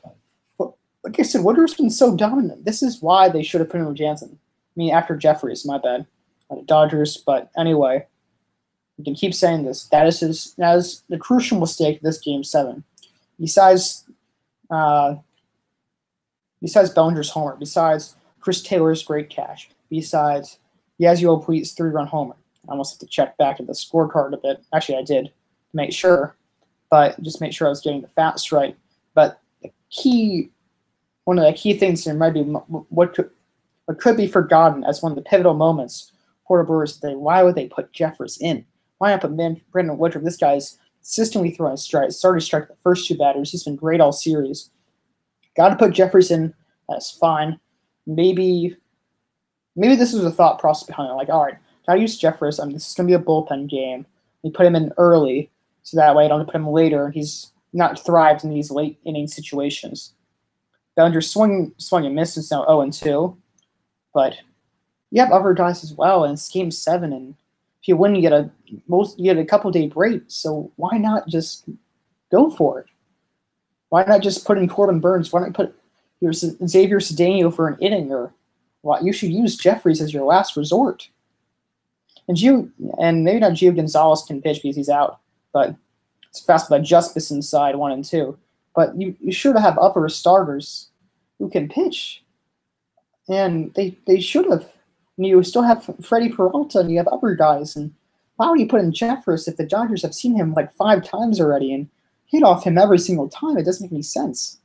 But like I said, Woodruff's been so dominant. This is why they should have put him with Jansen. I mean, after Jeffries, my bad. The Dodgers, but anyway, we can keep saying this. That is the crucial mistake of this Game 7. Besides Bellinger's homer, besides Chris Taylor's great catch, besides Yasiel Puig's 3-run homer. I almost have to check back at the scorecard a bit. Actually, I did to make sure, but just make sure I was getting the facts right. But one of the key things here might be what could be forgotten as one of the pivotal moments for the Brewers today. Why would they put Jeffers in? Why not put Brandon Woodruff? This guy's consistently throwing strikes. Started to strike the first 2 batters. He's been great all series. Got to put Jeffries in. That's fine. Maybe this was a thought process behind it. Like, all right, gotta use Jeffries. This is gonna be a bullpen game. We put him in early, so that way I don't put him later. He's not thrived in these late inning situations. Bellinger swung and missed. It's now 0-2, but you have other guys as well, and it's Game 7, and if you win, you get a couple-day break. So why not just go for it? Why not just put in Corbin Burns? Why not put your Xavier Cedeno for an inning? Or well, you should use Jeffries as your last resort. And maybe not Gio Gonzalez can pitch because he's out, but it's fast by Justice inside 1 and 2. But you should have upper starters who can pitch, and they should have. And you still have Freddie Peralta, and you have other guys. And why would you put in Jeffers if the Dodgers have seen him like 5 times already and hit off him every single time? It doesn't make any sense.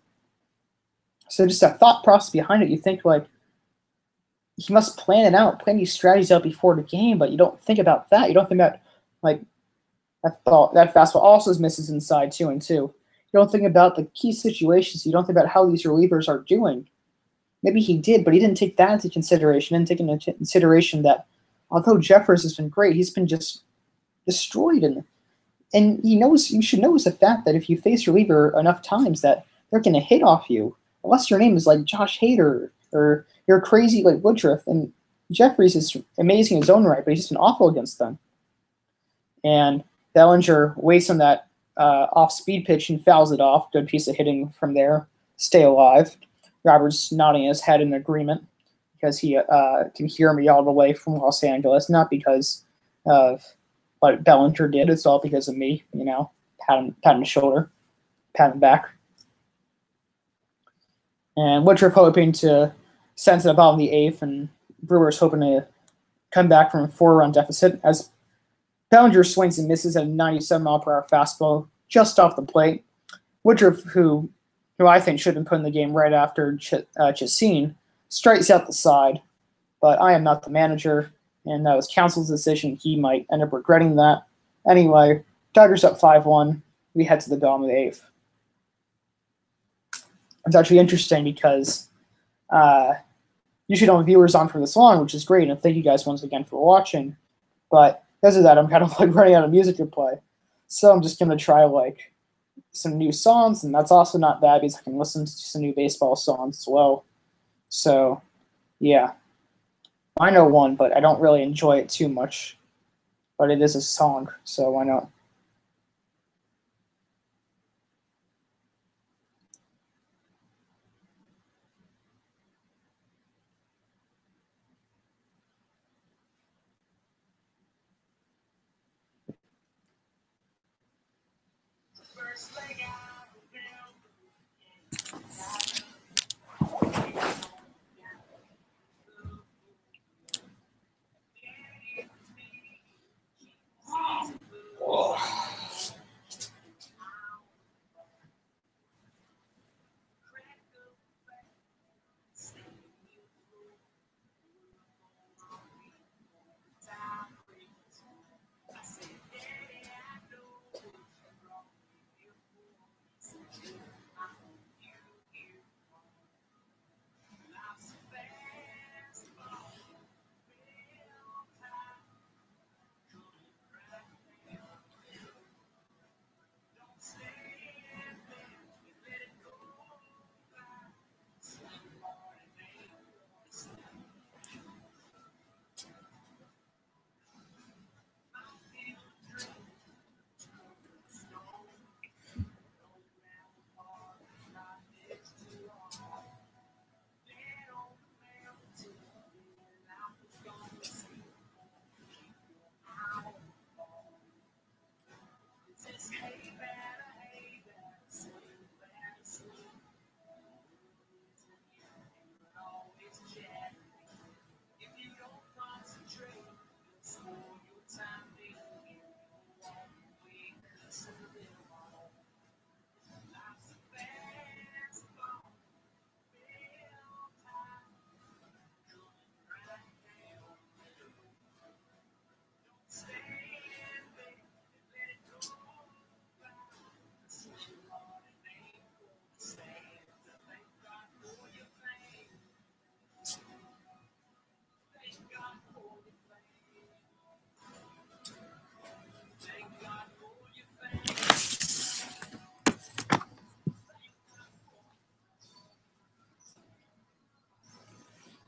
So just that thought process behind it, you think like he must plan it out, plan these strategies out before the game, but you don't think about that. You don't think about like that fastball also misses inside 2 and 2. You don't think about the key situations. You don't think about how these relievers are doing. Maybe he did, but he didn't take that into consideration. Didn't take into consideration that although Jeffers has been great, he's been just destroyed. And you should know is the fact that if you face your reliever enough times that they're going to hit off you, unless your name is like Josh Hader or you're crazy like Woodruff. And Jeffries is amazing in his own right, but he's just been awful against them. And Bellinger waits on that off-speed pitch and fouls it off. Good piece of hitting from there. Stay alive. Robert's nodding his head in agreement because he can hear me all the way from Los Angeles, not because of what Bellinger did. It's all because of me, pat him the shoulder, pat him back. And Woodruff hoping to sense it above the 8th, and Brewers hoping to come back from a 4-run deficit as Bellinger swings and misses at a 97-mile-per-hour fastball just off the plate. Woodruff, who I think should have been put in the game right after Chacin, strikes out the side, but I am not the manager, and that was Council's decision. He might end up regretting that. Anyway, Dodgers up 5-1. We head to the bottom of the 8th. It's actually interesting because usually don't have viewers on for this long, which is great, and thank you guys once again for watching. But because of that, I'm kind of like running out of music to play. So I'm just going to try like some new songs, and that's also not bad because I can listen to some new baseball songs as well. So, yeah. I know one, but I don't really enjoy it too much. But it is a song, so why not?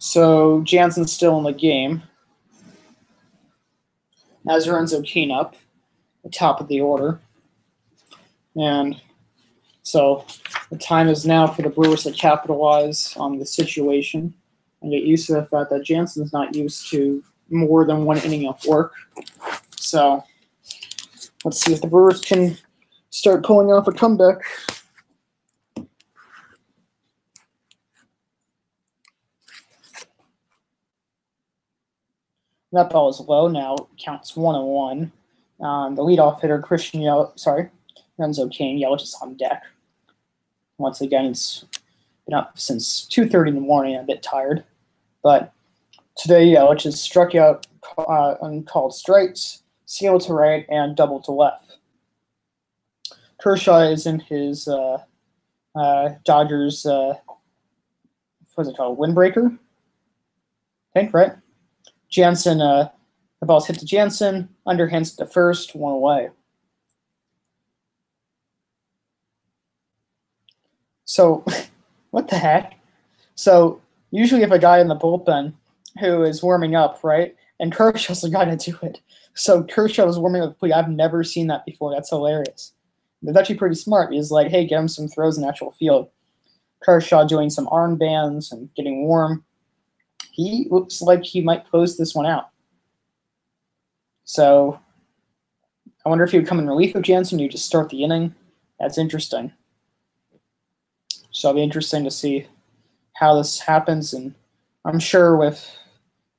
So Jansen's still in the game. As Lorenzo Keen up, the top of the order. And so the time is now for the Brewers to capitalize on the situation and get used to the fact that Jansen's not used to more than one inning of work. So let's see if the Brewers can start pulling off a comeback. That ball is low now. Counts 1-1. The leadoff hitter, Lorenzo Kane. Yelich is on deck. Once again, it's been up since 2:30 in the morning. I'm a bit tired. But today, Yelich has struck out uncalled strikes, single to right, and double to left. Kershaw is in his Dodgers, what's it called, windbreaker? I think, right? Jansen, the ball's hit to Jansen, underhands to first, one away. So, what the heck? So, usually if a guy in the bullpen who is warming up, right, and Kershaw's the guy to do it. So, Kershaw was warming up. I've never seen that before. That's hilarious. It's actually pretty smart. He's like, hey, get him some throws in the actual field. Kershaw doing some arm bands and getting warm. He looks like he might close this one out. So I wonder if he would come in relief of Jansen or you just start the inning. That's interesting. So it'll be interesting to see how this happens. And I'm sure with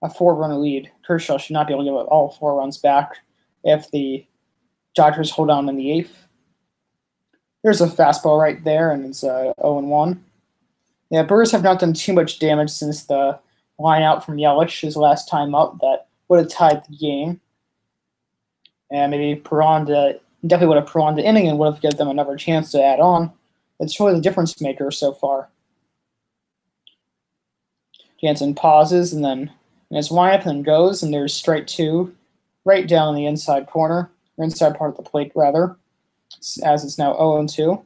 a 4-run lead, Kershaw should not be able to give all 4 runs back if the Dodgers hold on in the 8th. There's a fastball right there, and it's 0-1. Yeah, Brewers have not done too much damage since the line out from Yelich his last time up that would have tied the game. And maybe definitely would have prolonged the inning and would have given them another chance to add on. It's really the difference maker so far. Jansen pauses and then in his windup and then goes, and there's strike 2 right down in the inside corner, or inside part of the plate rather, as it's now 0-2.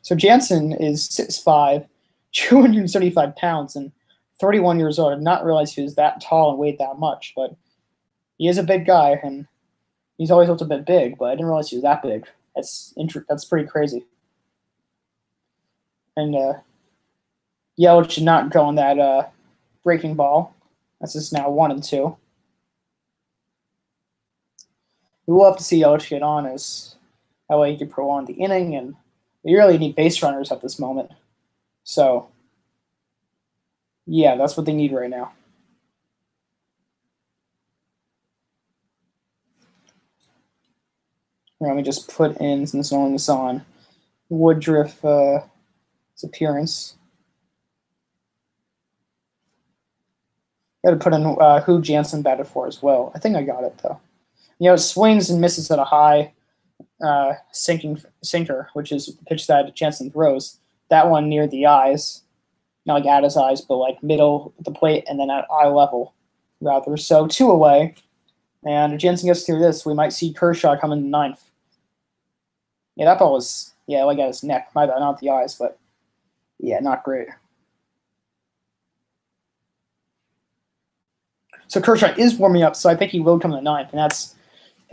So Jansen is 6'5", 275 pounds, and 31 years old. I did not realize he was that tall and weighed that much, but he is a big guy, and he's always looked a bit big, but I didn't realize he was that big. That's pretty crazy. And Yelich should not go on that breaking ball. That's just now 1-2. We will have to see Yelich get on, as that way he can prolong the inning, and we really need base runners at this moment. So yeah, that's what they need right now. Let me just put in, since no one is on, Woodruff's appearance. Got to put in who Jansen batted for as well. I think I got it, though. It swings and misses at a high sinker, which is the pitch that Jansen throws. That one near the eyes. Not like at his eyes, but like middle of the plate and then at eye level, rather. So 2 away. And if Jansen gets through this, we might see Kershaw come in the 9th. Yeah, that ball was, like at his neck. My bad, not the eyes, but yeah, not great. So Kershaw is warming up, so I think he will come in the 9th, and that's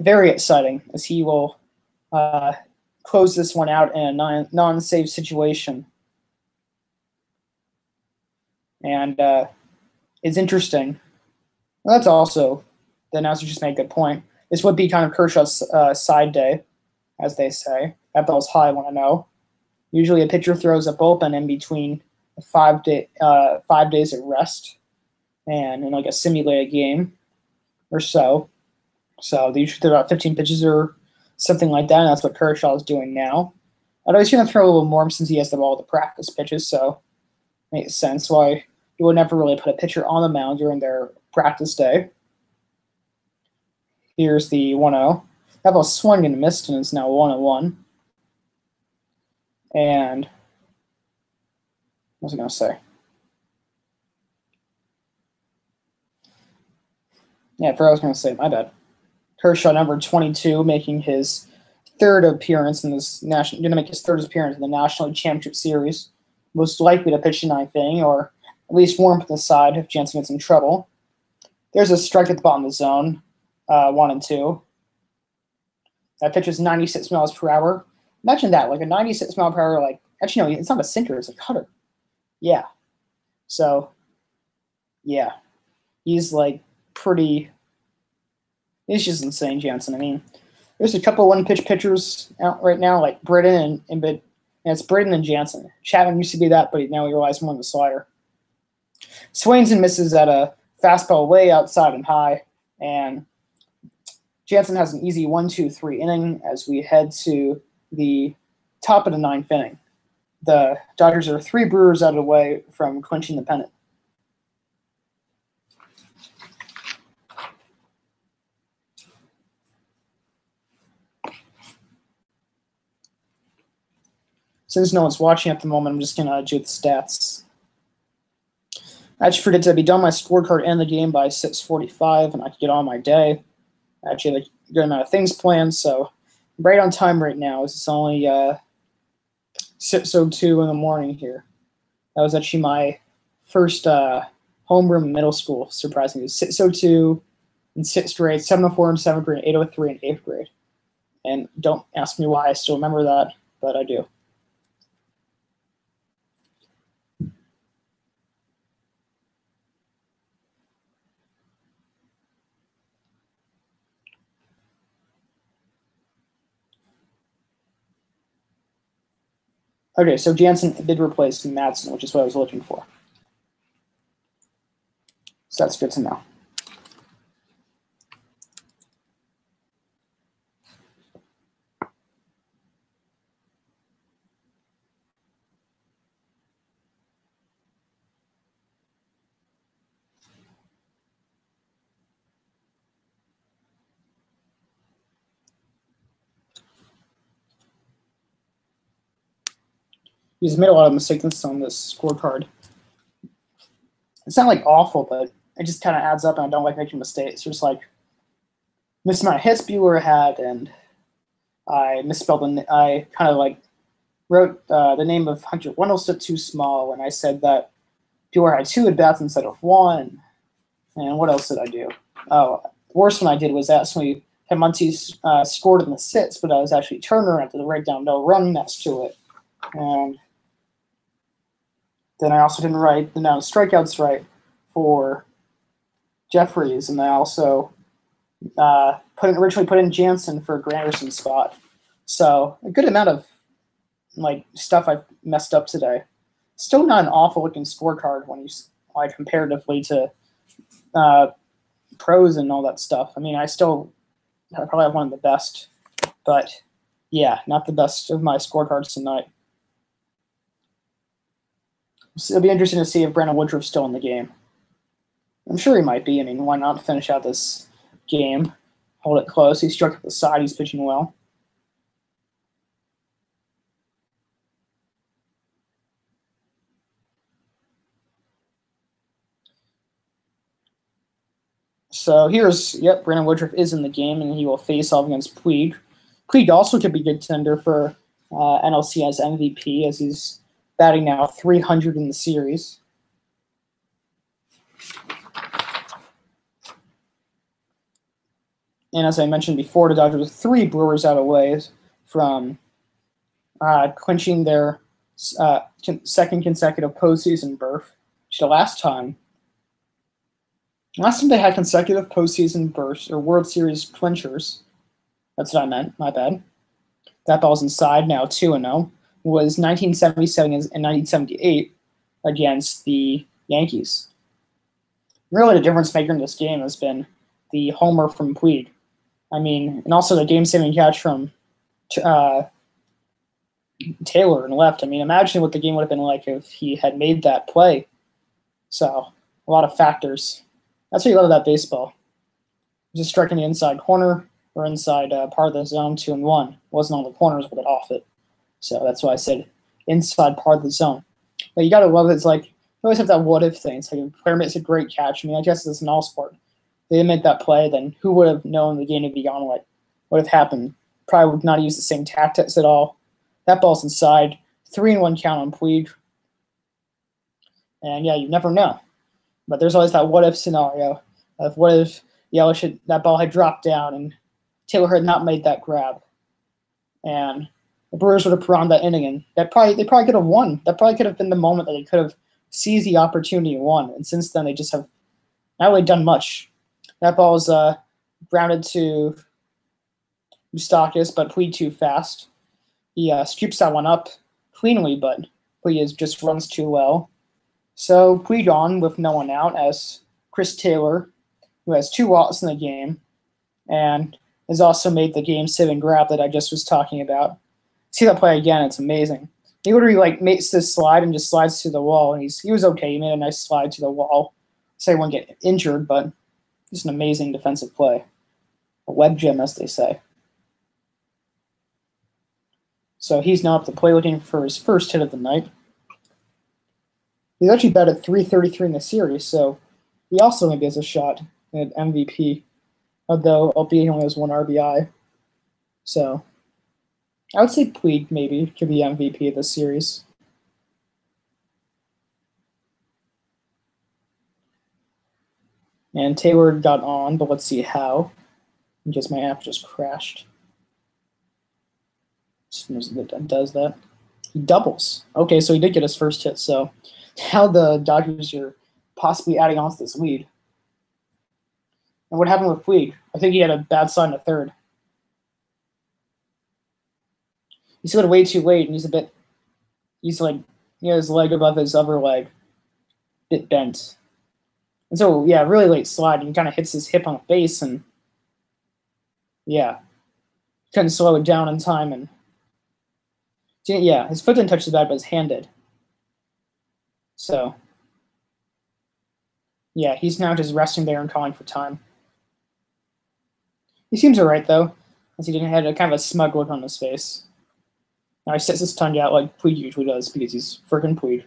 very exciting, as he will close this one out in a non-save situation. And it's interesting. Well, that's also, the announcer just made a good point. This would be kind of Kershaw's side day, as they say. That ball's high, I want to know. Usually a pitcher throws a bullpen in between 5 days of rest and in like a simulated game or so. So they usually throw about 15 pitches or something like that, and that's what Kershaw is doing now. Although he's going to throw a little more since he has the ball to practice pitches, so makes sense why you would never really put a pitcher on the mound during their practice day. Here's the 1-0. That ball swung and missed, and it's now 1-1. And what was I going to say? Yeah, I forgot what I was going to say. My bad. Kershaw, number 22, making his third appearance in this national. Going to make his third appearance in the National League Championship Series. Most likely to pitch the 9th inning, or at least warm up the side if Jansen gets in trouble. There's a strike at the bottom of the zone, 1 and 2. That pitch is 96 miles per hour. Imagine that, like a 96 mile per hour, like, actually, no, it's not a sinker, it's a cutter. Yeah. So, yeah. He's like he's just insane, Jansen. I mean, there's a couple one-pitch pitchers out right now, like Britton and it's Britton and Jansen. Chapman used to be that, but now he relies more on the slider. Swainson misses at a fastball way outside and high, and Jansen has an easy 1-2-3 inning as we head to the top of the 9th inning. The Dodgers are 3 Brewers out of the way from clinching the pennant. Since no one's watching at the moment, I'm just going to do the stats. I actually predicted I'd be done my scorecard and the game by 6:45, and I could get on my day. I actually have a good amount of things planned, so I'm right on time right now. It's only 6:02 in the morning here. That was actually my first homeroom in middle school, surprisingly. 6:02 in 6th grade, 7:04 in 7th grade, 8:03 in 8th grade. And don't ask me why I still remember that, but I do. Okay, so Jansen did replace Madsen, which is what I was looking for. So that's good to know. He's made a lot of mistakes on this scorecard. It's not like awful, but it just kind of adds up, and I don't like making mistakes. Just like missed amount of hits Bueller had, and I misspelled I kind of like wrote the name of Hunter Wendelstedt too small, and I said that Bueller had 2 at-bats instead of 1. And what else did I do? Oh, the worst one I did was actually had Muncy scored in the 6th, but I was actually Turner after the right down no run next to it. And then I also didn't write the amount of strikeouts right for Jeffries, and I also originally put in Jansen for Granderson's spot. So a good amount of like stuff I've messed up today. Still not an awful looking scorecard when you like comparatively to pros and all that stuff. I mean, I probably have one of the best, but yeah, not the best of my scorecards tonight. So it'll be interesting to see if Brandon Woodruff's still in the game. I'm sure he might be. I mean, why not finish out this game? Hold it close. He struck at the side. He's pitching well. So Brandon Woodruff is in the game, and he will face off against Puig. Puig also could be a contender for NLCS MVP, as he's batting now 300 in the series. And as I mentioned before, the Dodgers are 3 Brewers out of ways from clinching their second consecutive postseason berth. The last time they had consecutive postseason berths or World Series clinchers, that's what I meant, my bad. That ball's inside now, 2-0. Was 1977 and 1978 against the Yankees. Really, the difference maker in this game has been the homer from Puig. I mean, and also the game-saving catch from Taylor and left. I mean, imagine what the game would have been like if he had made that play. So, a lot of factors. That's what you love about baseball. Just striking the inside corner or inside part of the zone, 2-1. Wasn't on the corners, but off it. So that's why I said inside part of the zone. But you got to love it. It's like you always have that what-if thing. It's like a player makes a great catch. I mean, I guess it's an all-sport. If they didn't make that play, then who would have known the game would be gone? What would have happened? Probably would not use the same tactics at all. That ball's inside. 3-1 count on Puig. And yeah, you never know. But there's always that what if scenario of what if that ball had dropped down and Taylor had not made that grab, and the Brewers would have prolonged that inning, and they probably could have won. That probably could have been the moment that they could have seized the opportunity and won. And since then, they just have not really done much. That ball is grounded to Moustakis, but Puig too fast. He scoops that one up cleanly, but Puig just runs too well. So Puig on with no one out as Chris Taylor, who has 2 walks in the game, and has also made the game-saving grab that I just was talking about. See that play again, it's amazing. He literally makes this slide and just slides to the wall, and he was okay. He made a nice slide to the wall, so he wouldn't get injured, but just an amazing defensive play. A web gem, as they say. So he's now up to play looking for his first hit of the night. He's actually batted .333 in the series, so he also maybe has a shot at MVP, although albeit he only has 1 RBI. So I would say Puig maybe could be MVP of this series. And Taylor got on, but let's see how. My app just crashed. It does that. He doubles. Okay, so he did get his first hit. So now the Dodgers are possibly adding on to this lead. And what happened with Puig? I think he had a bad sign to third. He slid way too late, and he's his leg above his other leg, bit bent. And so, yeah, really late slide, and he kind of hits his hip on the base, and yeah, couldn't slow it down in time, and yeah, his foot didn't touch the bat, but his hand did. So, yeah, he's now just resting there and calling for time. He seems alright, though, as he didn't have a kind of a smug look on his face. Now he sets his tongue out like Puig usually does because he's freaking Puig.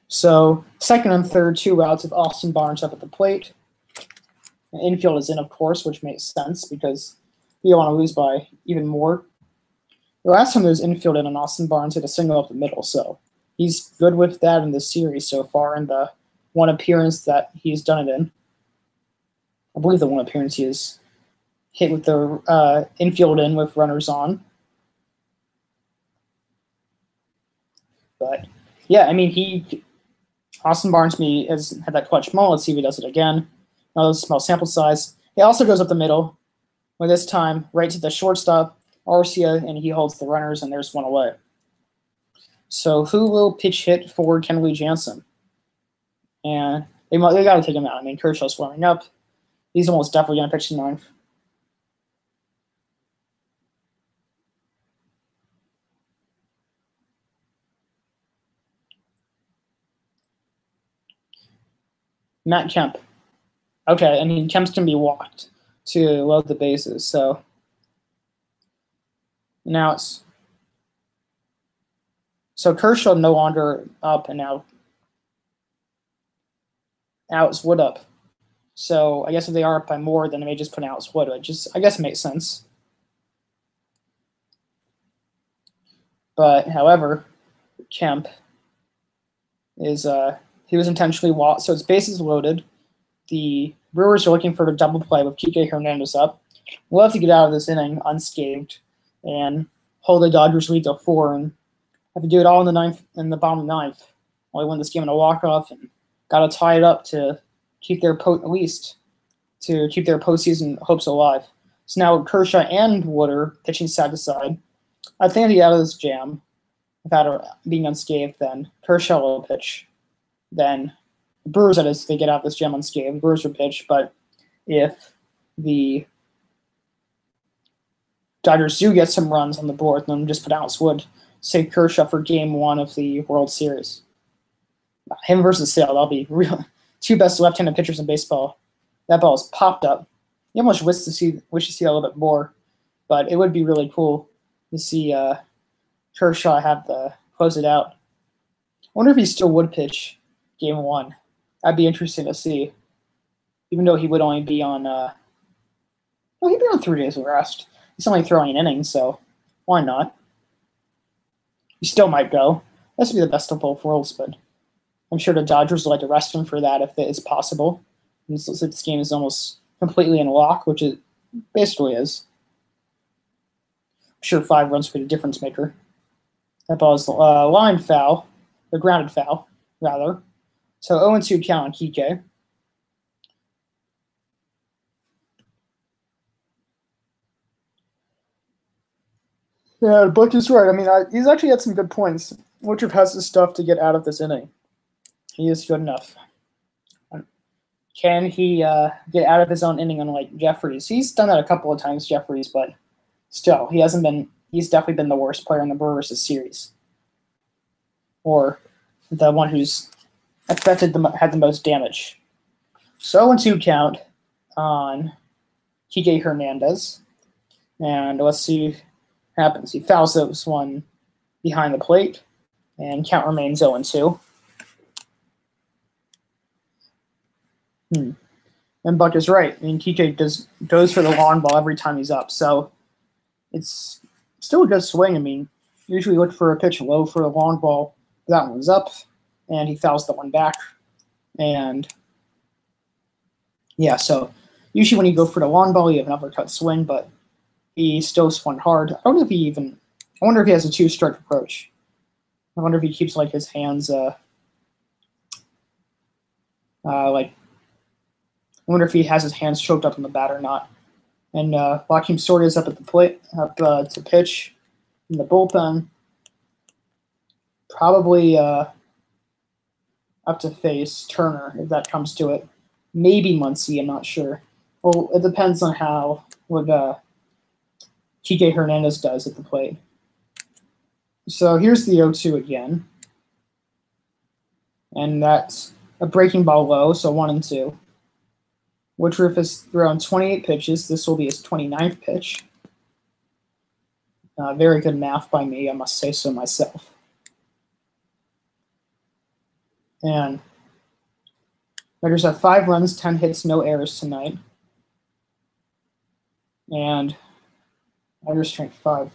So, second and third, 2 outs with Austin Barnes up at the plate. The infield is in, of course, which makes sense because you don't want to lose by even more. The last time there was infield in, and Austin Barnes hit a single up the middle, so he's good with that in this series so far in the 1 appearance that he's done it in. I believe the 1 appearance he has hit with the infield in with runners on. But, yeah, I mean, Austin Barnes has had that clutch moment. Let's see if he does it again. Another small sample size. He also goes up the middle, but this time right to the shortstop, Arcia, and he holds the runners, and there's 1 away. So who will pitch hit for Kenley Jansen? And they got to take him out. I mean, Kershaw's warming up. He's almost definitely going to pitch the 9th. Matt Kemp. Okay, I mean, Kemp's going to be walked to load the bases, so now so Kershaw no longer up, and now it's Wood up. So I guess if they are up by more, then they may just put out Wood. I guess it makes sense. But however, Kemp is he was intentionally walked, so his bases loaded. The Brewers are looking for a double play with Kike Hernandez up. We'll have to get out of this inning unscathed and hold the Dodgers lead to 4 and have to do it all in the bottom of the 9th. While they win this game in a walk-off and got to tie it up to keep their postseason hopes alive. So now Kershaw and Wood are pitching side to side. I think if he out of this jam without being unscathed, then Kershaw will pitch. Then the Brewers, that is, if they get out of this jam unscathed, the Brewers will pitch. But if the Dodgers do get some runs on the board, then just put Alex Wood, say Kershaw for Game 1 of the World Series. Him versus Sale, that'll be real. 2 best left-handed pitchers in baseball. That ball is popped up. You almost wish to see a little bit more, but it would be really cool to see Kershaw have to close it out. I wonder if he still would pitch Game 1. That'd be interesting to see, even though he would only be on. He'd be on 3 days of rest. He's only throwing an inning, so why not? He still might go. This would be the best of both worlds, but I'm sure the Dodgers would like to rest him for that if it is possible. And so this game is almost completely in lock, which it basically is. I'm sure 5 runs would be a difference maker. That ball is line foul, the grounded foul, rather. So 0-2 count on Kike. Yeah, Buck is right. I mean, he's actually had some good points. Woodruff has the stuff to get out of this inning. He is good enough. Can he get out of his own inning unlike Jeffries? He's done that a couple of times, Jeffries, but still, he hasn't been. He's definitely been the worst player in the Brewers this series, or the one who's had the most damage. So 0-2 count on Kike Hernandez, and let's see what happens. He fouls this one behind the plate, and count remains 0-2. And Buck is right. I mean, Kike goes for the long ball every time he's up, so it's still a good swing. I mean, usually look for a pitch low for a long ball. That one was up, and he fouls the one back. And yeah, so usually when you go for the long ball, you have an uppercut swing, but he still swung hard. I wonder if he has a 2-stroke approach. I wonder if he keeps like his hands I wonder if he has his hands choked up in the bat or not. And Joakim Soria is up at the plate, to pitch in the bullpen. Probably up to face Turner if that comes to it. Maybe Muncy, I'm not sure. Well, it depends on what Kike Hernandez does at the plate. So here's the 0-2 again. And that's a breaking ball low, so 1-2. Woodruff has thrown 28 pitches. This will be his 29th pitch. Very good math by me, I must say so myself. And Dodgers have 5 runs, 10 hits, no errors tonight. And Dodgers strength 5.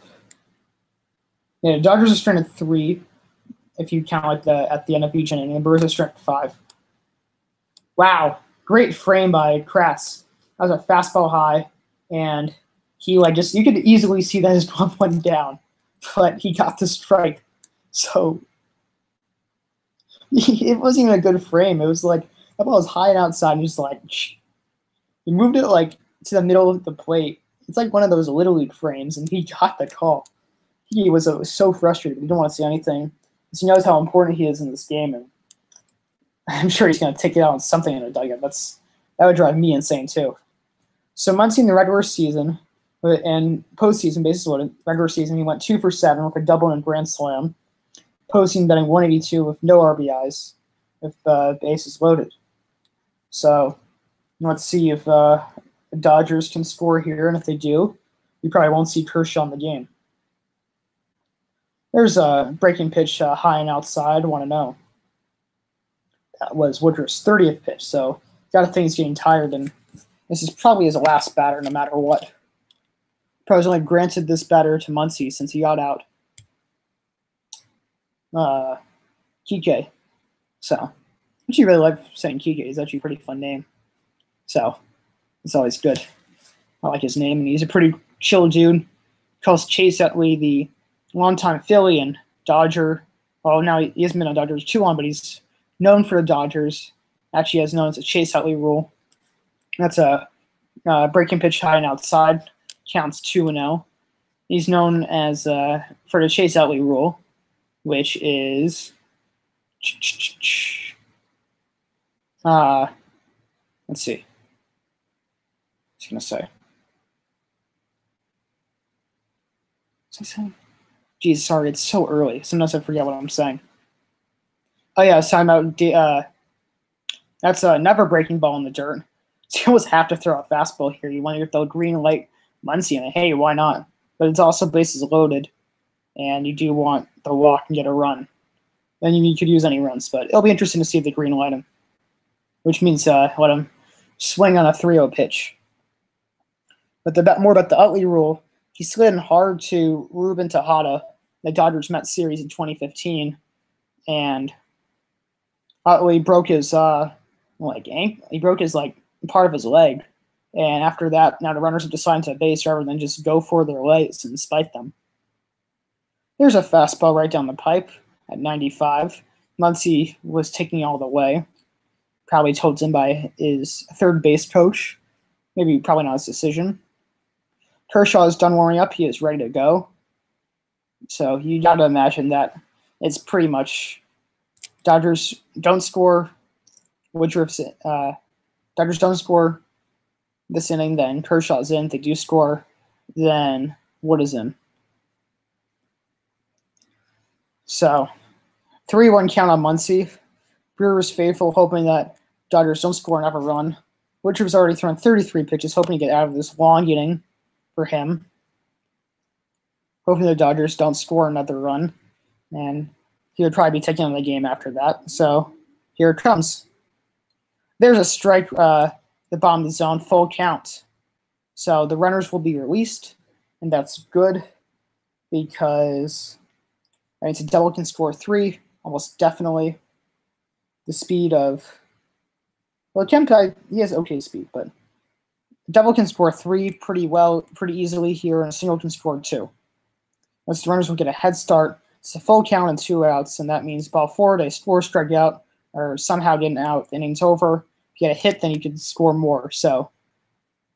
Yeah, Dodgers are strength 3 if you count like at the end of each inning. And the Brewers are strength 5. Wow. Great frame by Kratz. That was a fastball high, and he you could easily see that his glove went down, but he got the strike. So it wasn't even a good frame. It was like that ball was high and outside, and just like he moved it like to the middle of the plate. It's like one of those Little League frames, and he got the call. He was so frustrated. He didn't want to see anything because he knows how important he is in this game, and I'm sure he's going to take it out on something in the dugout. That would drive me insane, too. So Muncy in the regular season and postseason, basically regular season, he went 2 for 7 with a double and grand slam. Postseason batting 182 with no RBIs if the base is loaded. So let's see if the Dodgers can score here, and if they do, you probably won't see Kershaw in the game. There's a breaking pitch high and outside, 1-0. That was Woodruff's 30th pitch, so got to think he's getting tired, and this is probably his last batter no matter what. Probably only granted this batter to Muncy since he got out Kike. So, actually really like saying Kike. He's actually a pretty fun name. So, it's always good. I like his name, and he's a pretty chill dude. Calls Chase Utley the longtime Philly and Dodger. Well, now he hasn't been on Dodgers too long, but he's known for the Dodgers. Actually, as known as the Chase Utley rule. That's a breaking pitch high and outside. Counts 2-0. He's known as for the Chase Utley rule, which is let's see. What's he gonna say? What's he saying? Geez, sorry, it's so early. Sometimes I forget what I'm saying. Oh yeah, I was talking about that's a never breaking ball in the dirt. So you always have to throw a fastball here. You want to throw green light Muncy, and hey, why not? But it's also bases loaded, and you do want the walk and get a run. Then you could use any runs, but it'll be interesting to see if the green light him, which means let him swing on a 3-0 pitch. But more about the Utley rule, he slid in hard to Ruben Tejada, the Dodgers-Mets series in 2015, and he broke his he broke his part of his leg, and after that, now the runners have decided to base rather than just go for their legs and spite them. There's a fastball right down the pipe at 95. Muncy was taking all the way, probably told him by his third base coach. Maybe probably not his decision. Kershaw is done warming up. He is ready to go. So you got to imagine that it's pretty much Dodgers don't score. Woodruff's Dodgers don't score this inning, then Kershaw's in. If they do score, then Wood is in. So 3-1 count on Muncy. Brewers faithful, hoping that Dodgers don't score another run. Woodruff's already thrown 33 pitches, hoping to get out of this long inning for him. Hoping the Dodgers don't score another run. And he would probably be taking on the game after that. So here it comes. There's a strike the bottom of the zone, full count. So the runners will be released, and that's good because it's a double can score 3, almost definitely. The speed of, well, Kemp, he has okay speed, but double can score 3 pretty easily here, and a single can score 2. Once the runners will get a head start, it's a full count and 2 outs, and that means ball 4, they score, strike out, or somehow get an out, the inning's over. If you get a hit, then you can score more. So,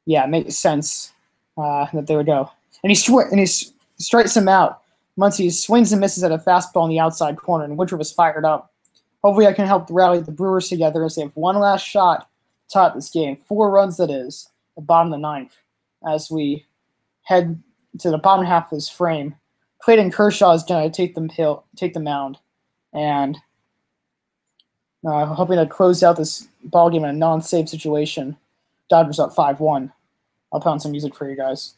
yeah, it makes sense that they would go. And he strikes him out. Muncy swings and misses at a fastball in the outside corner, and Woodruff is fired up. Hopefully I can help rally the Brewers together as they have one last shot to tie this game. 4 runs, that is, the bottom of the 9th, as we head to the bottom half of this frame. Clayton Kershaw is going to take the mound, and hoping to close out this ball game in a non-save situation. Dodgers up 5-1. I'll put on some music for you guys.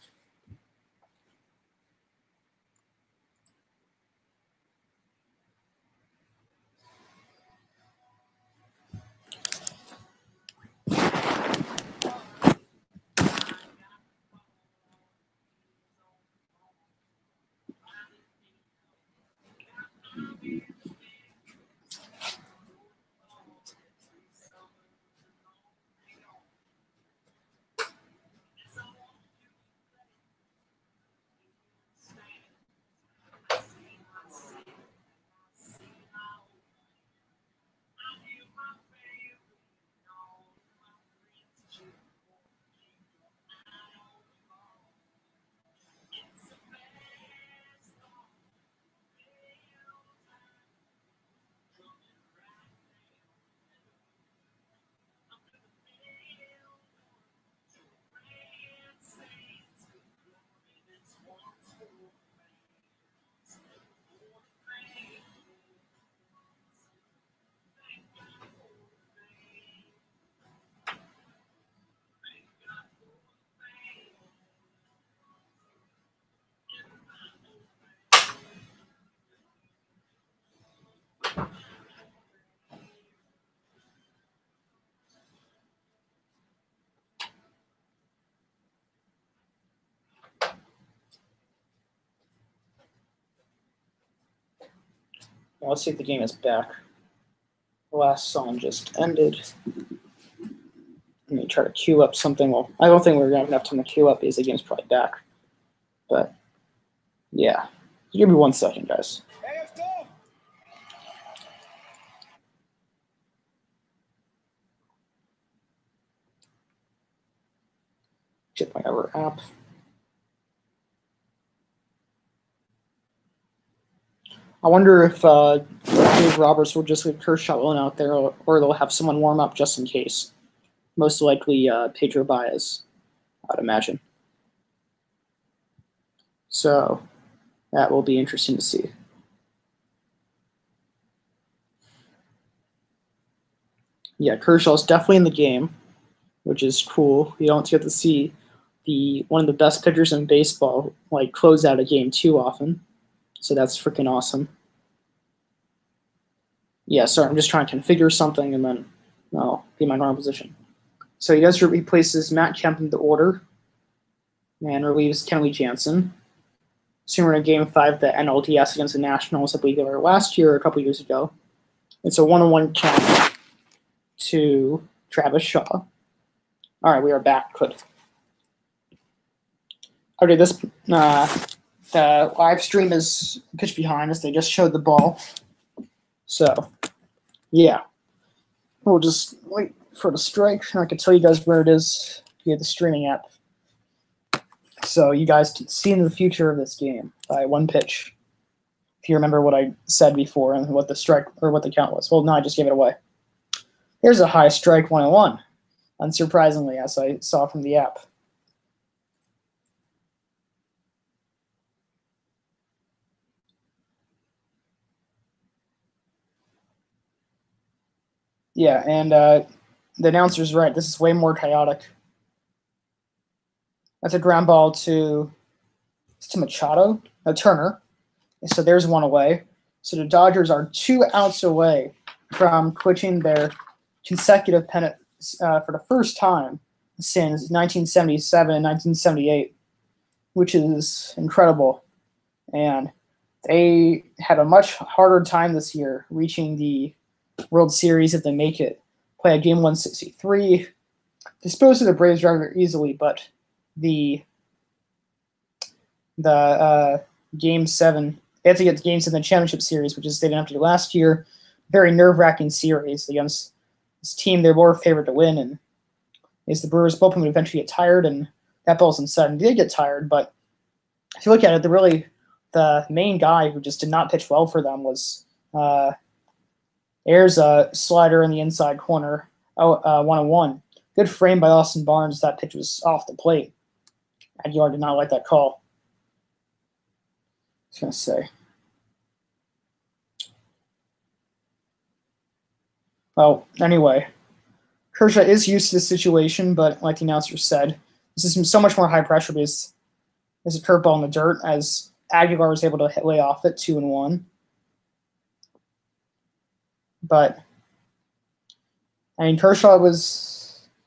Let's see if the game is back. The last song just ended. Let me try to queue up something. Well, I don't think we're going to have enough time to queue up because the game's probably back. But, yeah. Give me 1 second, guys. Check my other app. I wonder if Dave Roberts will just leave Kershaw alone out there, or they'll have someone warm up just in case. Most likely Pedro Baez, I'd imagine. So that will be interesting to see. Yeah, Kershaw's definitely in the game, which is cool. You don't get to see one of the best pitchers in baseball close out a game too often. So that's freaking awesome. Yeah, sorry, I'm just trying to configure something and then I'll be in my normal position. So he does replaces Matt Kemp in the order and relieves Kenley Jansen. Soon we're in Game 5, the NLCS against the Nationals, I believe they were last year or a couple years ago. It's a 1-1 count to Travis Shaw. All right, we are back. Good. Okay, this the live stream is pitch behind us. They just showed the ball. So, yeah. We'll just wait for the strike. I can tell you guys where it is via the streaming app. So you guys can see into the future of this game by one pitch. If you remember what I said before and what the strike or what the count was. Well, no, I just gave it away. Here's a high strike 1-1, unsurprisingly, as I saw from the app. Yeah, and the announcer's right. This is way more chaotic. That's a ground ball to Machado, Turner. So there's one away. So the Dodgers are 2 outs away from quitting their consecutive pennant for the first time since 1977 and 1978, which is incredible. And they had a much harder time this year reaching the World Series if they make it. Play a game 163. Dispose of the Braves rather easily, but the Game 7, they had to get to Game 7 Championship Series, which is they didn't have to do last year. Very nerve-wracking series against this team they're more favored to win, and is the Brewers bullpen would eventually get tired, and that ball's inside. And they did get tired, but if you look at it, the main guy who just did not pitch well for them was Ayers' a slider in the inside corner, 1-1. Good frame by Austin Barnes. That pitch was off the plate. Aguilar did not like that call. I was going to say. Well, anyway, Kershaw is used to this situation, but like the announcer said, this is so much more high pressure because there's a curveball in the dirt as Aguilar was able to lay off it 2-1. But I mean, Kershaw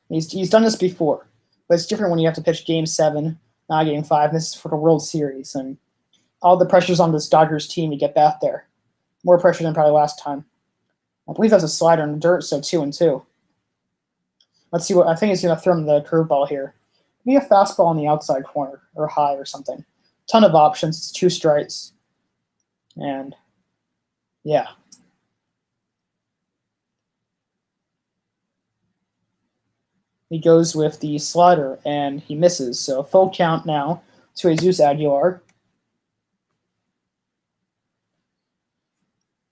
he's done this before, but it's different when you have to pitch Game 7, not Game 5. This is for the World Series, and all the pressure's on this Dodgers team to get back there. More pressure than probably last time. I believe that's a slider in the dirt, so 2-2. Let's see what I think he's going to throw him the curveball here. Maybe a fastball on the outside corner or high or something. Ton of options. It's 2 strikes, and yeah. He goes with the slider, and he misses. So full count now to Jesus Aguilar.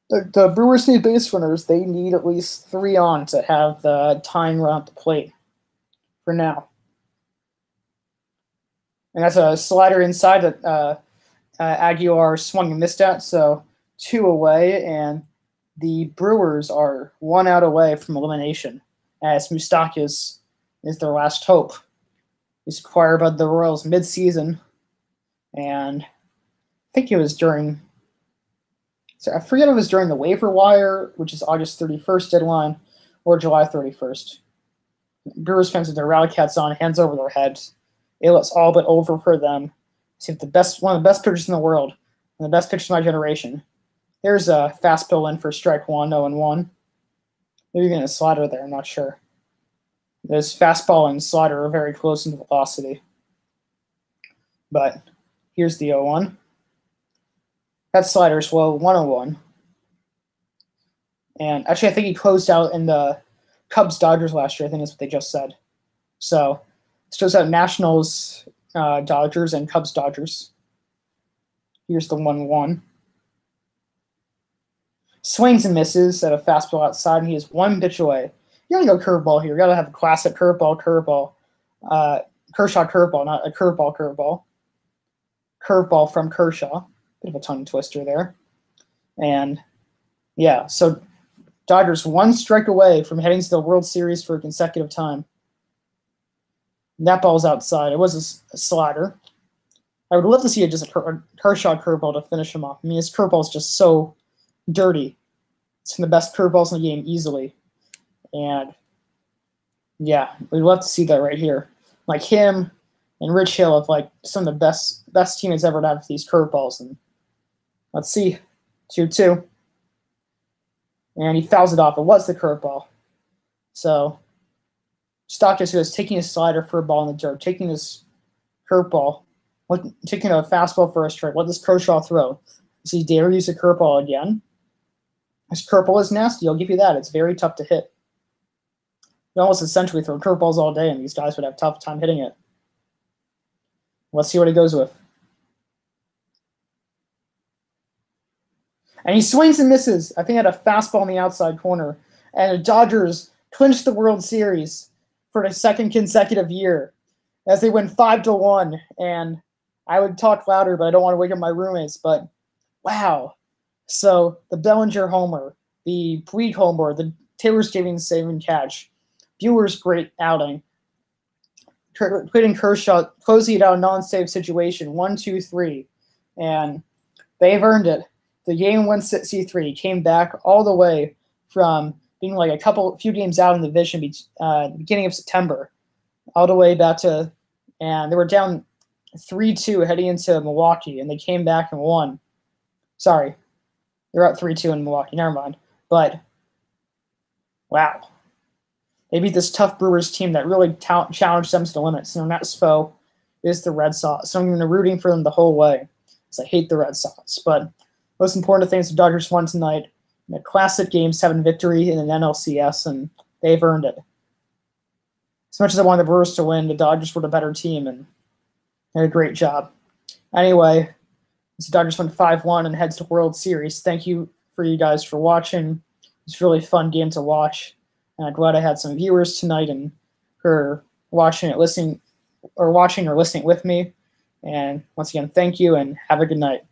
The Brewers need base runners. They need at least 3 on to have the time run up the plate for now. And that's a slider inside that Aguilar swung and missed at, so 2 away, and the Brewers are 1 out away from elimination, as Moustakas is their last hope. He's acquired by the Royals mid-season, and I think it was during – I forget if it was during the waiver wire, which is August 31st deadline, or July 31st. Brewers fans with their rally cats on, hands over their heads. It was all but over for them. See, one of the best pitchers in the world, and the best pitchers of my generation. There's a fastball in for strike 1, 0-1. Maybe even a slider there, I'm not sure. This fastball and slider are very close in velocity. But here's the 0-1. That slider's well, 1-1. And actually, I think he closed out in the Cubs-Dodgers last year. I think that's what they just said. So it shows out Nationals, Dodgers, and Cubs-Dodgers. Here's the 1-1. Swings and misses at a fastball outside, and he is 1 pitch away. You gotta go curveball here. You gotta have a classic curveball. Kershaw curveball, not a curveball. Curveball from Kershaw. Bit of a tongue twister there. And yeah, so Dodgers 1 strike away from heading to the World Series for a consecutive time. And that ball's outside. It was a slider. I would love to see just a Kershaw curveball to finish him off. I mean, his curveball is just so dirty. It's one of the best curveballs in the game easily. And yeah, we'd love to see that right here. Like him and Rich Hill have like some of the best teammates ever to have these curveballs. And let's see, 2-2. and he fouls it off. It was the curveball. So Stock just goes taking his slider for a ball in the dirt, taking his curveball, taking a fastball for a strike. Let this Kershaw throw. Does he dare use a curveball again? His curveball is nasty. I'll give you that. It's very tough to hit. You almost essentially throw curveballs all day, and these guys would have a tough time hitting it. Let's see what he goes with. And he swings and misses. I think he had a fastball in the outside corner. And the Dodgers clinched the World Series for the second consecutive year as they win 5-1. And I would talk louder, but I don't want to wake up my roommates. But wow. So the Bellinger homer, the Puig homer, the Taylor Stevens saving catch, Brewers great outing. Clayton Kershaw closing it out a non-save situation, 1-2-3, and they've earned it. The game 163 came back all the way from being like a few games out in the division, beginning of September, all the way back to, and they were down 3-2 heading into Milwaukee, and they came back and won. Sorry, they're up 3-2 in Milwaukee. Never mind. But wow. They beat this tough Brewers team that really challenged them to the limits. And their next foe is the Red Sox. So I'm going to be rooting for them the whole way because I hate the Red Sox. But most important thing is the Dodgers won tonight in a classic Game 7 victory in an NLCS, and they've earned it. As much as I wanted the Brewers to win, the Dodgers were the better team, and they did a great job. Anyway, the Dodgers won 5-1 and heads to World Series. Thank you for you guys for watching. It's a really fun game to watch. And I'm glad I had some viewers tonight and for watching or listening with me. And once again, thank you and have a good night.